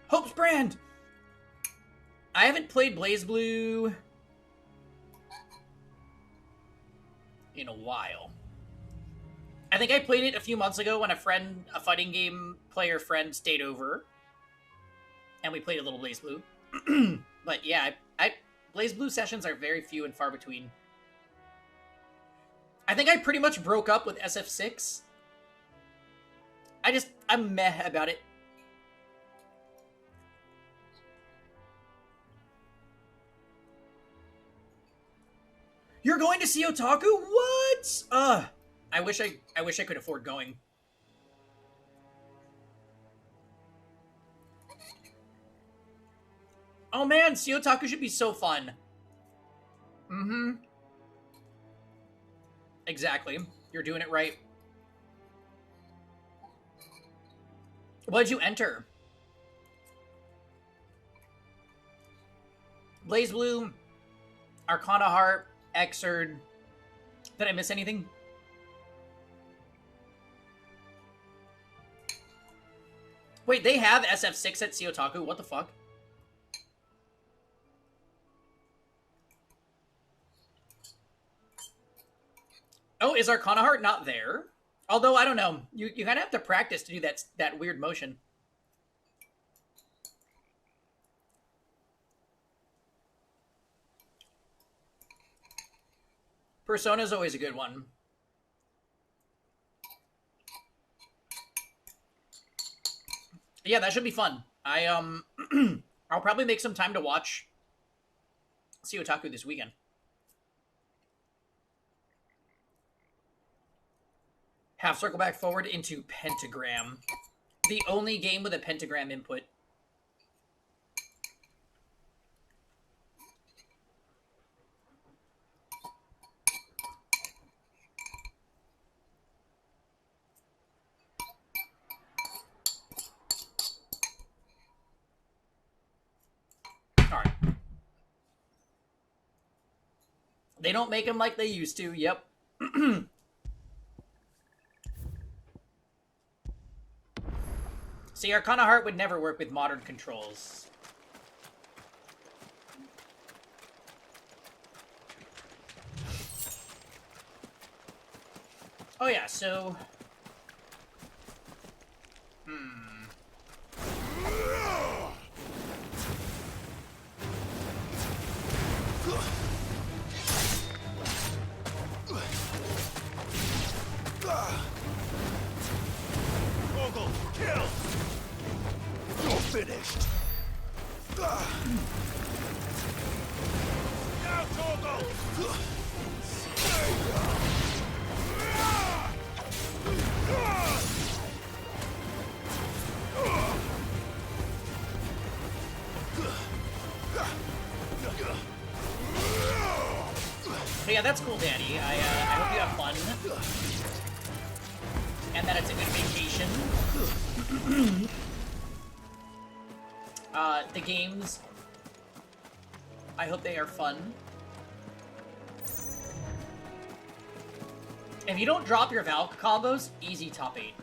Hope's Brand! I haven't played Blaze Blue in a while. I think I played it a few months ago when a fighting game player friend stayed over. And we played a little Blaze Blue. But yeah, Blaze Blue sessions are very few and far between. I think I pretty much broke up with SF6. I'm meh about it. You're going to see Otaku? What? I wish I could afford going. Oh man, see Otaku should be so fun. Mm-hmm. Exactly. You're doing it right. What did you enter? Blaze Blue, Arcana Heart, Exerd. Did I miss anything? Wait, they have SF6 at Otaku? What the fuck? Oh, is Arcana Heart not there? Although, I don't know. You kind of have to practice to do that weird motion. Persona's always a good one. Yeah, that should be fun. I'll probably make some time to watch See Otaku this weekend. Half circle back forward into Pentagram. The only game with a pentagram input. They don't make them like they used to, yep. See, Arcana Heart would never work with modern controls. Oh yeah, so... Torgal, kill! You're finished! Now, Torgal! But yeah, that's cool, Daddy. I hope you have fun. And that it's a good vacation. The games, I hope they are fun. If you don't drop your Valk combos, easy top 8.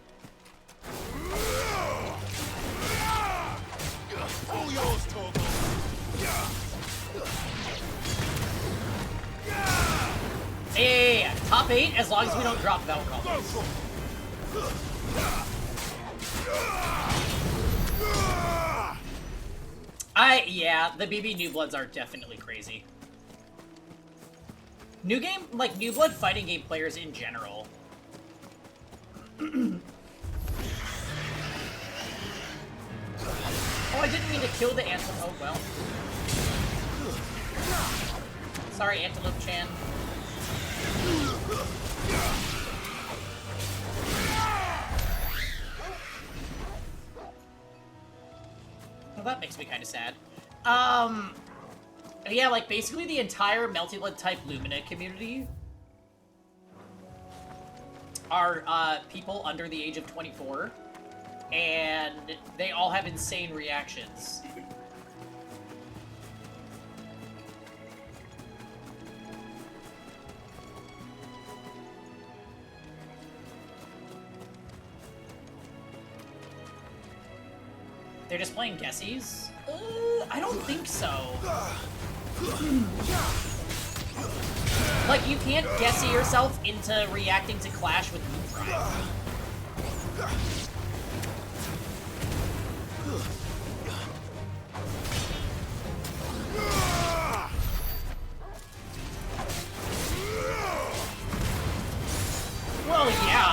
All yours, Torgal! Yeah, top 8 as long as we don't drop Valk combos. Yeah, the BB New Bloods are definitely crazy. New Blood fighting game players in general. Oh, I didn't mean to kill the antelope. Oh, well. Sorry, Antelope Chan. Well, that makes me kind of sad. Yeah, like, basically the entire Melty Blood type Lumina community are, people under the age of 24, and they all have insane reactions. They're just playing Guessies? I don't think so. Like, you can't Guessy yourself into reacting to Clash with Moon Prime. Well, yeah.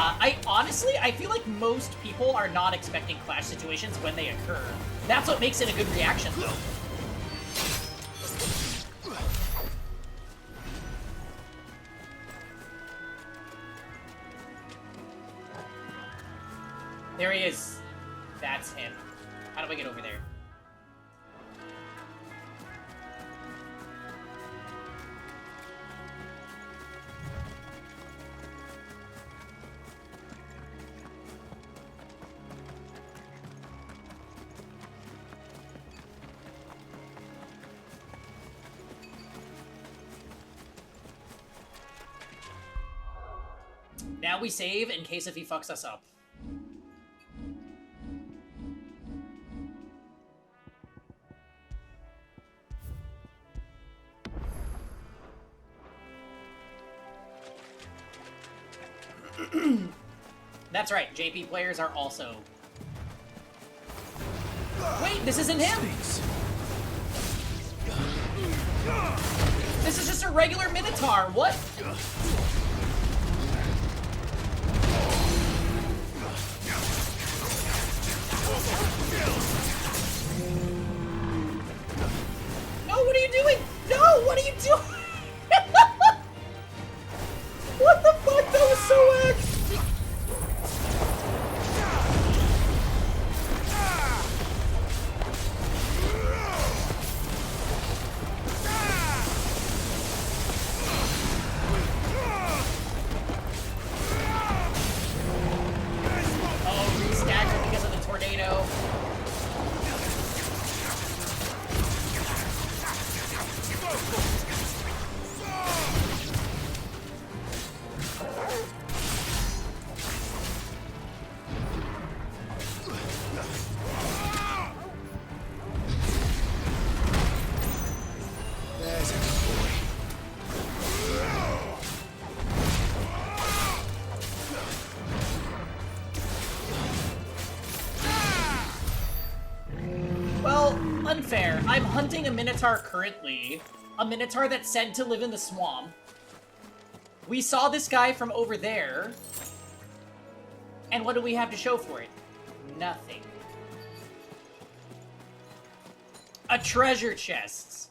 Honestly, I feel like most people are not expecting Clash situations when they occur. That's what makes it a good reaction, though. There he is. That's him. How do I get over there? Now we save in case if he fucks us up. That's right, JP players are also... Wait, this isn't him! This is just a regular Minotaur, what? No, what are you doing? No, what are you doing? What the fuck? That was so whack! Oh, re-staggered because of the tornado. I'm hunting a Minotaur currently. A Minotaur that's said to live in the swamp. We saw this guy from over there. And what do we have to show for it? Nothing. A treasure chest.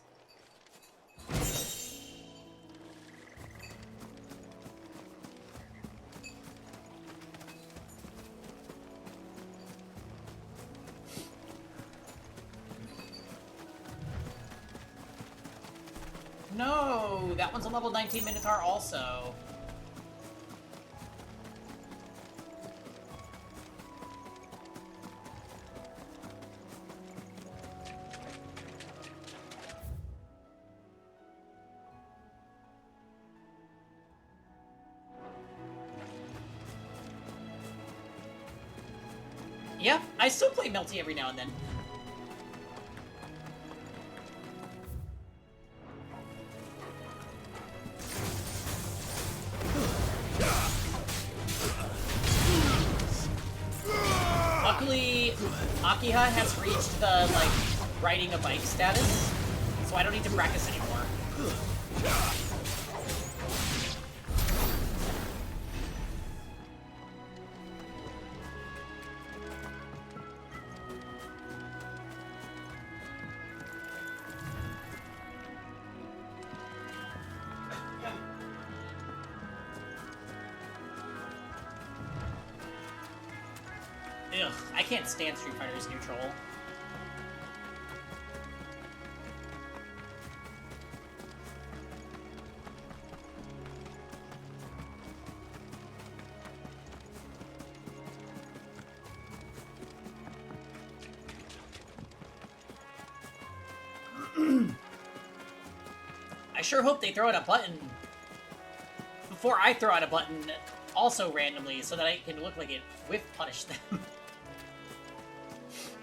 No, that one's a level 19 Minotaur also. Yeah, I still play Melty every now and then. Luckily, Akiha has reached the, like, riding a bike status, so I don't need to practice anymore. Ugh, I can't stand Street Fighter's neutral. I sure hope they throw out a button before I throw out a button also randomly so that I can look like it whiff punish them.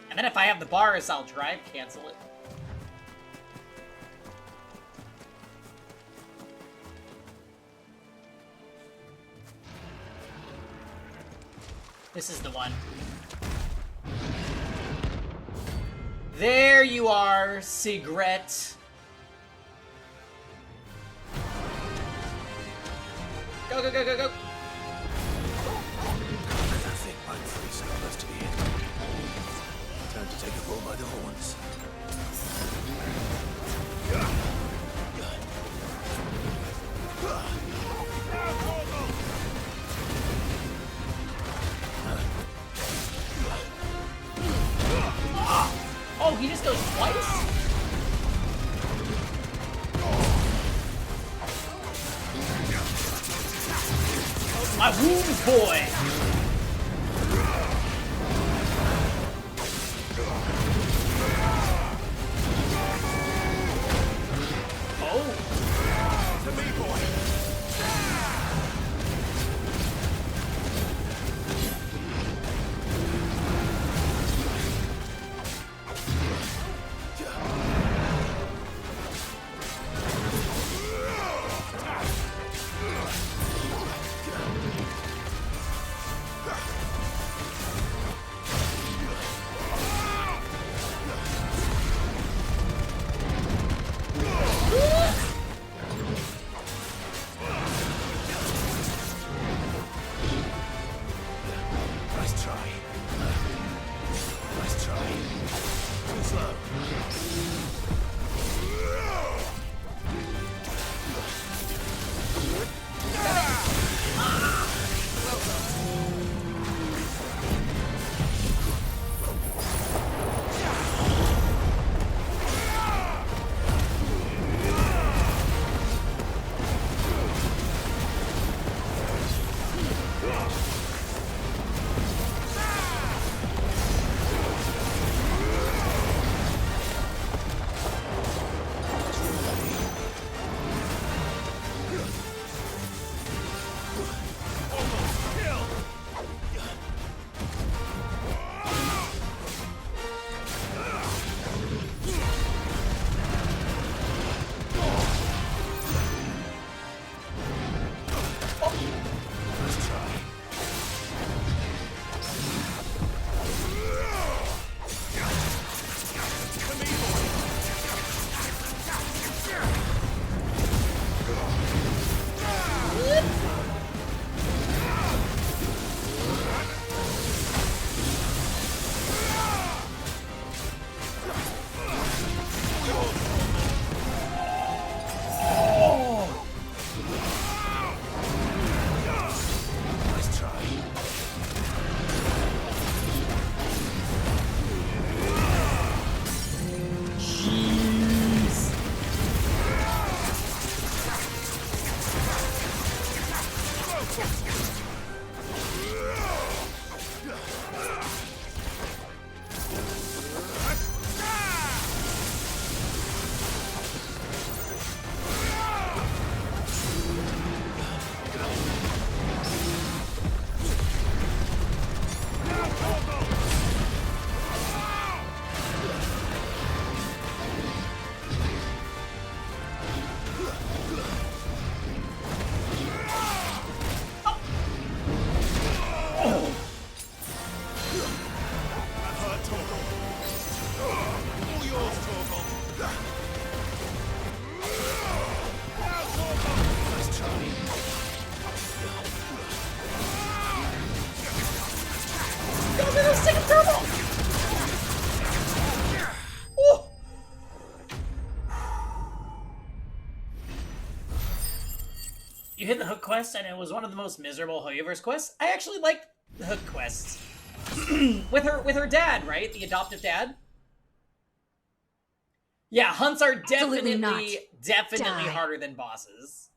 And then if I have the bars, I'll drive cancel it. This is the one. There you are, Sigret. Go, go, go, go, go. That thing might freeze so close to the end. Time to take the bull by the horns. Oh, he just goes twice? My wounds, boy! Oh! To me, boy! You hit the hook quest, and it was one of the most miserable Hoyoverse quests. I actually liked the hook quests. with her dad, right? The adoptive dad? Yeah, hunts are definitely harder than bosses.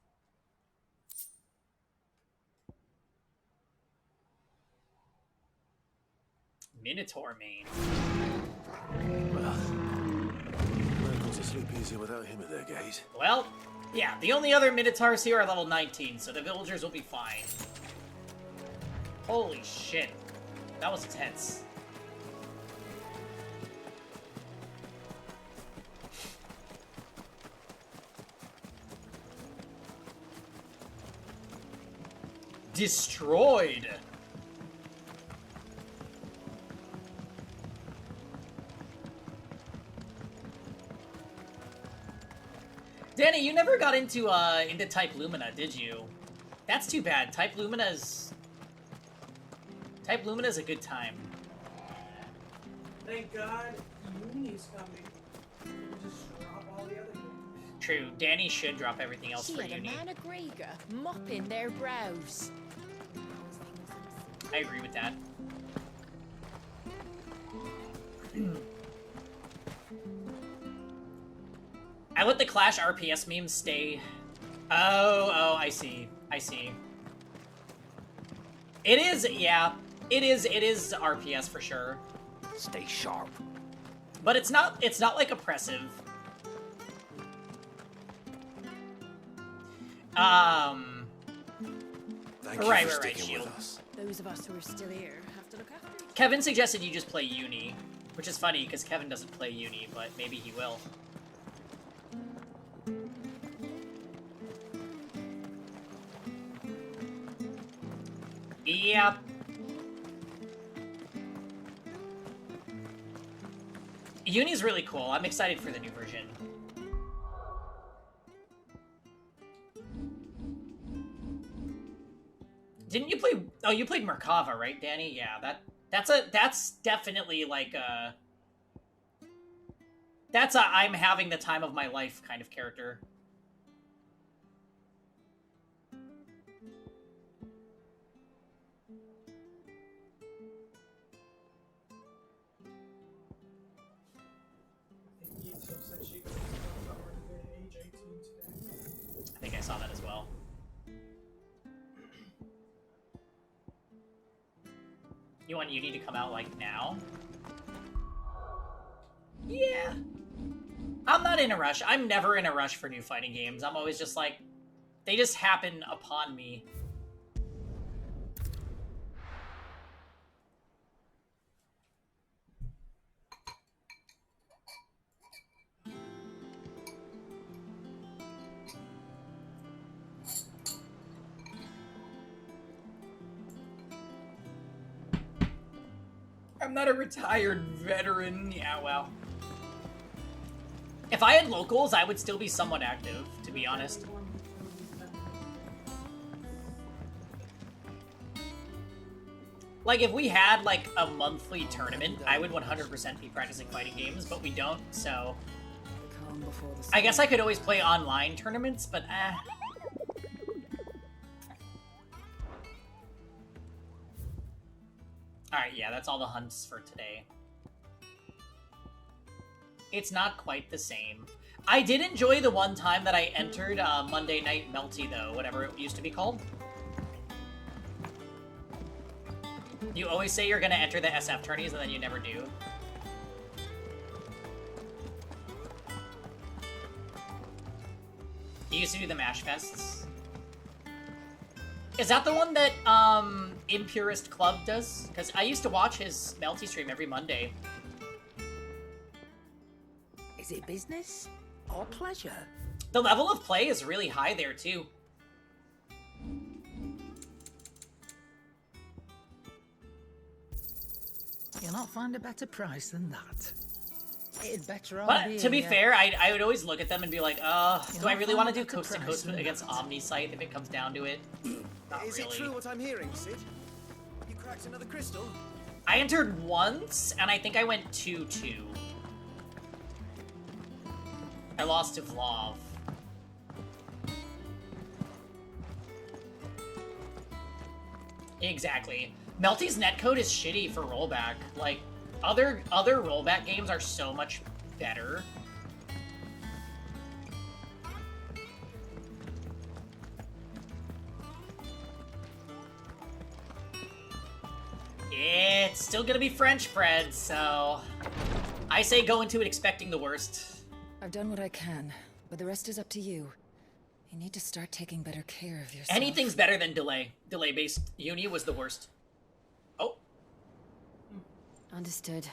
Minotaur main. Well, miracles are sleep easier without him at their gate. Well, yeah, the only other Minotaurs here are level 19, so the villagers will be fine. Holy shit. That was tense. Destroyed. Danny, you never got into Type Lumina, did you? That's too bad. Type Lumina's a good time. Thank God Uni's coming. Just drop all the other games. True. Danny should drop everything else for She had Uni. a man of Grega mopping their brows. I agree with that. I let the Clash RPS memes stay. Oh, I see. I see. It is, yeah. It is RPS for sure. Stay sharp. But it's not like oppressive. Thank you right, for sticking Shield. with us. Those of us who are still here have to look after each other. Kevin suggested you just play Uni, which is funny because Kevin doesn't play Uni, but maybe he will. Yep. Uni's really cool. I'm excited for the new version. Didn't you play? Oh, you played Merkava, right, Danny? Yeah, that's definitely like a. That's a I'm having the time of my life kind of character. I think I saw that as well. You want Uni to come out, like, now? Yeah. I'm not in a rush. I'm never in a rush for new fighting games. I'm always just like, they just happen upon me. I'm not a retired veteran. Yeah, well. If I had locals, I would still be somewhat active, to be honest. Like, if we had, like, a monthly tournament, I would 100% be practicing fighting games, but we don't, so... I guess I could always play online tournaments, but Alright, yeah, that's all the hunts for today. It's not quite the same. I did enjoy the one time that I entered Monday Night Melty, though, whatever it used to be called. You always say you're gonna enter the SF tourneys, and then you never do. You used to do the Mash Fests. Is that the one that Impurist Club does? Because I used to watch his Melty stream every Monday. Is it business or pleasure? The level of play is really high there, too. You'll not find a better price than that. It'd better all But be to be a, fair, I would always look at them and be like, do I not really want to find do a better coast to price coast than against that. Omnisite if it comes down to it? Not Is really. it true what I'm hearing, Sid? You cracked another crystal? I entered once, and I think I went 2-2. I lost to Vlav. Exactly. Melty's netcode is shitty for rollback. Like, other rollback games are so much better. It's still gonna be French bread, so I say go into it expecting the worst. I've done what I can, but the rest is up to you. You need to start taking better care of yourself. Anything's better than delay. Delay-based uni was the worst. Oh. Understood.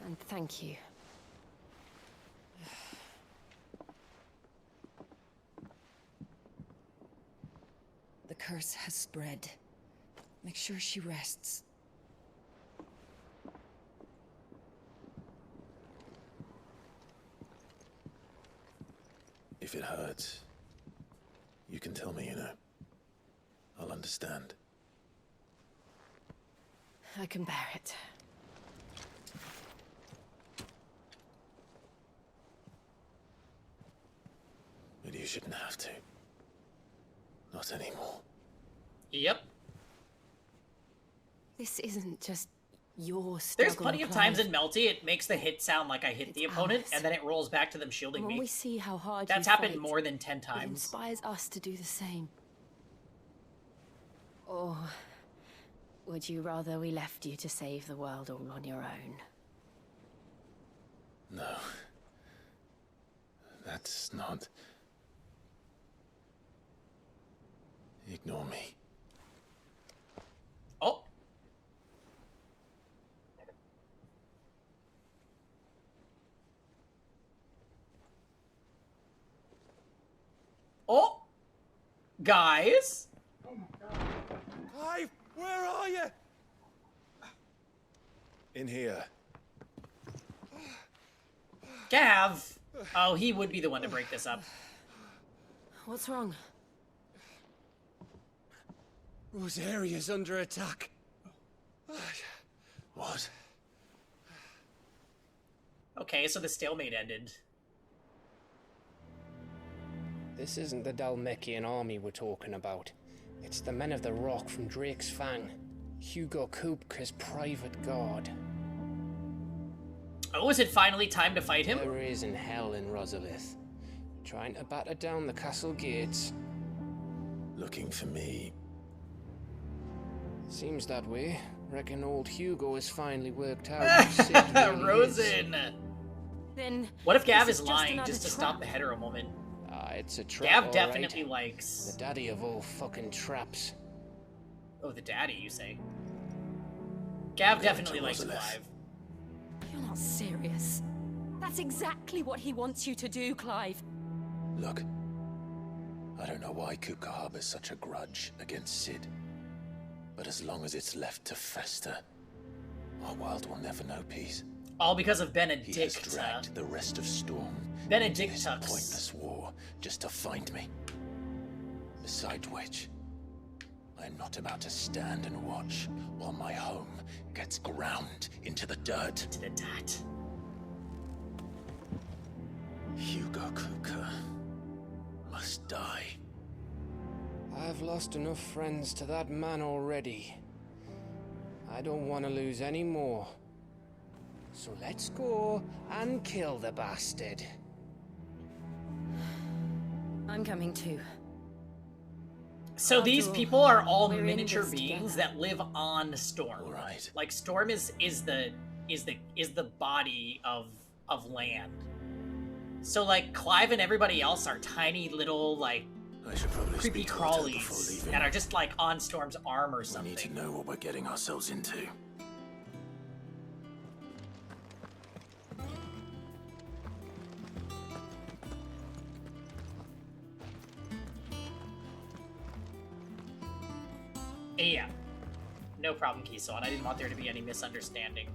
And thank you. The curse has spread. Make sure she rests. If it hurts, you can tell me, you know. I'll understand. I can bear it. But you shouldn't have to. Not anymore. Yep. This isn't just your struggle. There's plenty of times in Melty it makes the hit sound like I hit the opponent, and then it rolls back to them shielding when me. we see how hard That's you happened fight, more than 10 times. It inspires us to do the same. Or would you rather we left you to save the world all on your own? No. That's not... Ignore me. Oh. Oh. Guys. Clive, where are you? In here. Gav. Oh, he would be the one to break this up. What's wrong? Rosaria's under attack. What? Okay, so the stalemate ended. This isn't the Dhalmekian army we're talking about. It's the men of the Rock from Drake's Fang. Hugo Kupka's private guard. Oh, is it finally time to fight him? There is in hell in Rosalith. Trying to batter down the castle gates. Looking for me. Seems that way. Reckon old Hugo has finally worked out who Sid really Rosen. is. Then what if Gav this is just lying another just to trap? stop the hetero moment? It's a trap, Gav all definitely right. likes... The daddy of all fucking traps. Oh, the daddy, you say? Gav definitely likes Clive. You're not serious. That's exactly what he wants you to do, Clive. Look. I don't know why Kupka harbors such a grudge against Sid. But as long as it's left to fester, our world will never know peace. All because of He has Benedicta. dragged the rest of Storm into this Benedictus. pointless war just to find me. Besides which, I am not about to stand and watch while my home gets ground into the dirt. Into the dirt. Hugo Kupka must die. I've lost enough friends to that man already. I don't want to lose any more. So let's go and kill the bastard. I'm coming too. So After these all, people are all we're in miniature this beings together. that live on Storm. Right. Like Storm is the body of land. So like Clive and everybody else are tiny little like I should probably creepy speak to Otto before crawlies leaving. that are just like on Storm's arm or We something. need to know what we're getting ourselves into. Yeah. No problem, Kiso, I didn't want there to be any misunderstanding.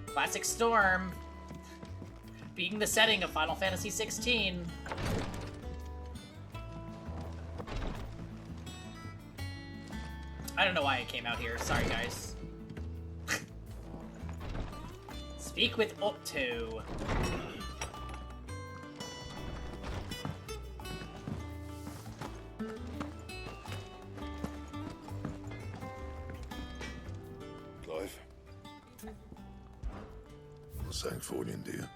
Classic Storm. Being the setting of Final Fantasy XVI. I don't know why I came out here. Sorry, guys. Speak with Otto. Sanktfordian, do you?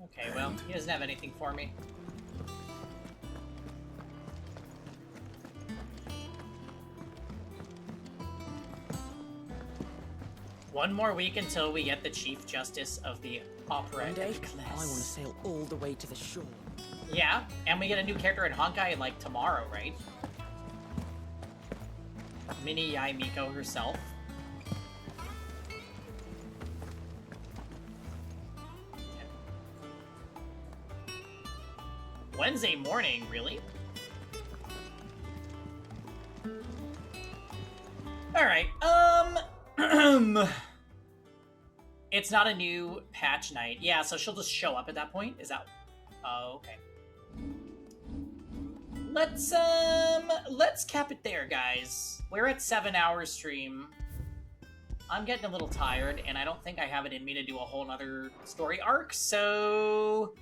Okay, well, he doesn't have anything for me. One more week until we get the Chief Justice of the Opera. One day, I want to sail all the way to the shore. Yeah, and we get a new character in Honkai like tomorrow, right? Mini Yai Miko herself. Wednesday morning, really? Alright, it's not a new patch night. Yeah, so she'll just show up at that point? Is that... Oh, okay. Let's cap it there, guys. We're at 7 hours stream. I'm getting a little tired, and I don't think I have it in me to do a whole nother story arc, so...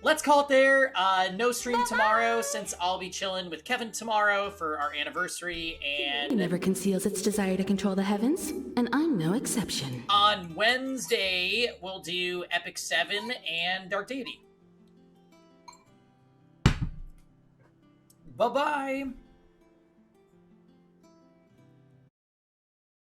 Let's call it there. No stream tomorrow, since I'll be chilling with Kevin tomorrow for our anniversary, and... It never conceals its desire to control the heavens, and I'm no exception. On Wednesday, we'll do Epic 7 and Dark Deity. Bye-bye!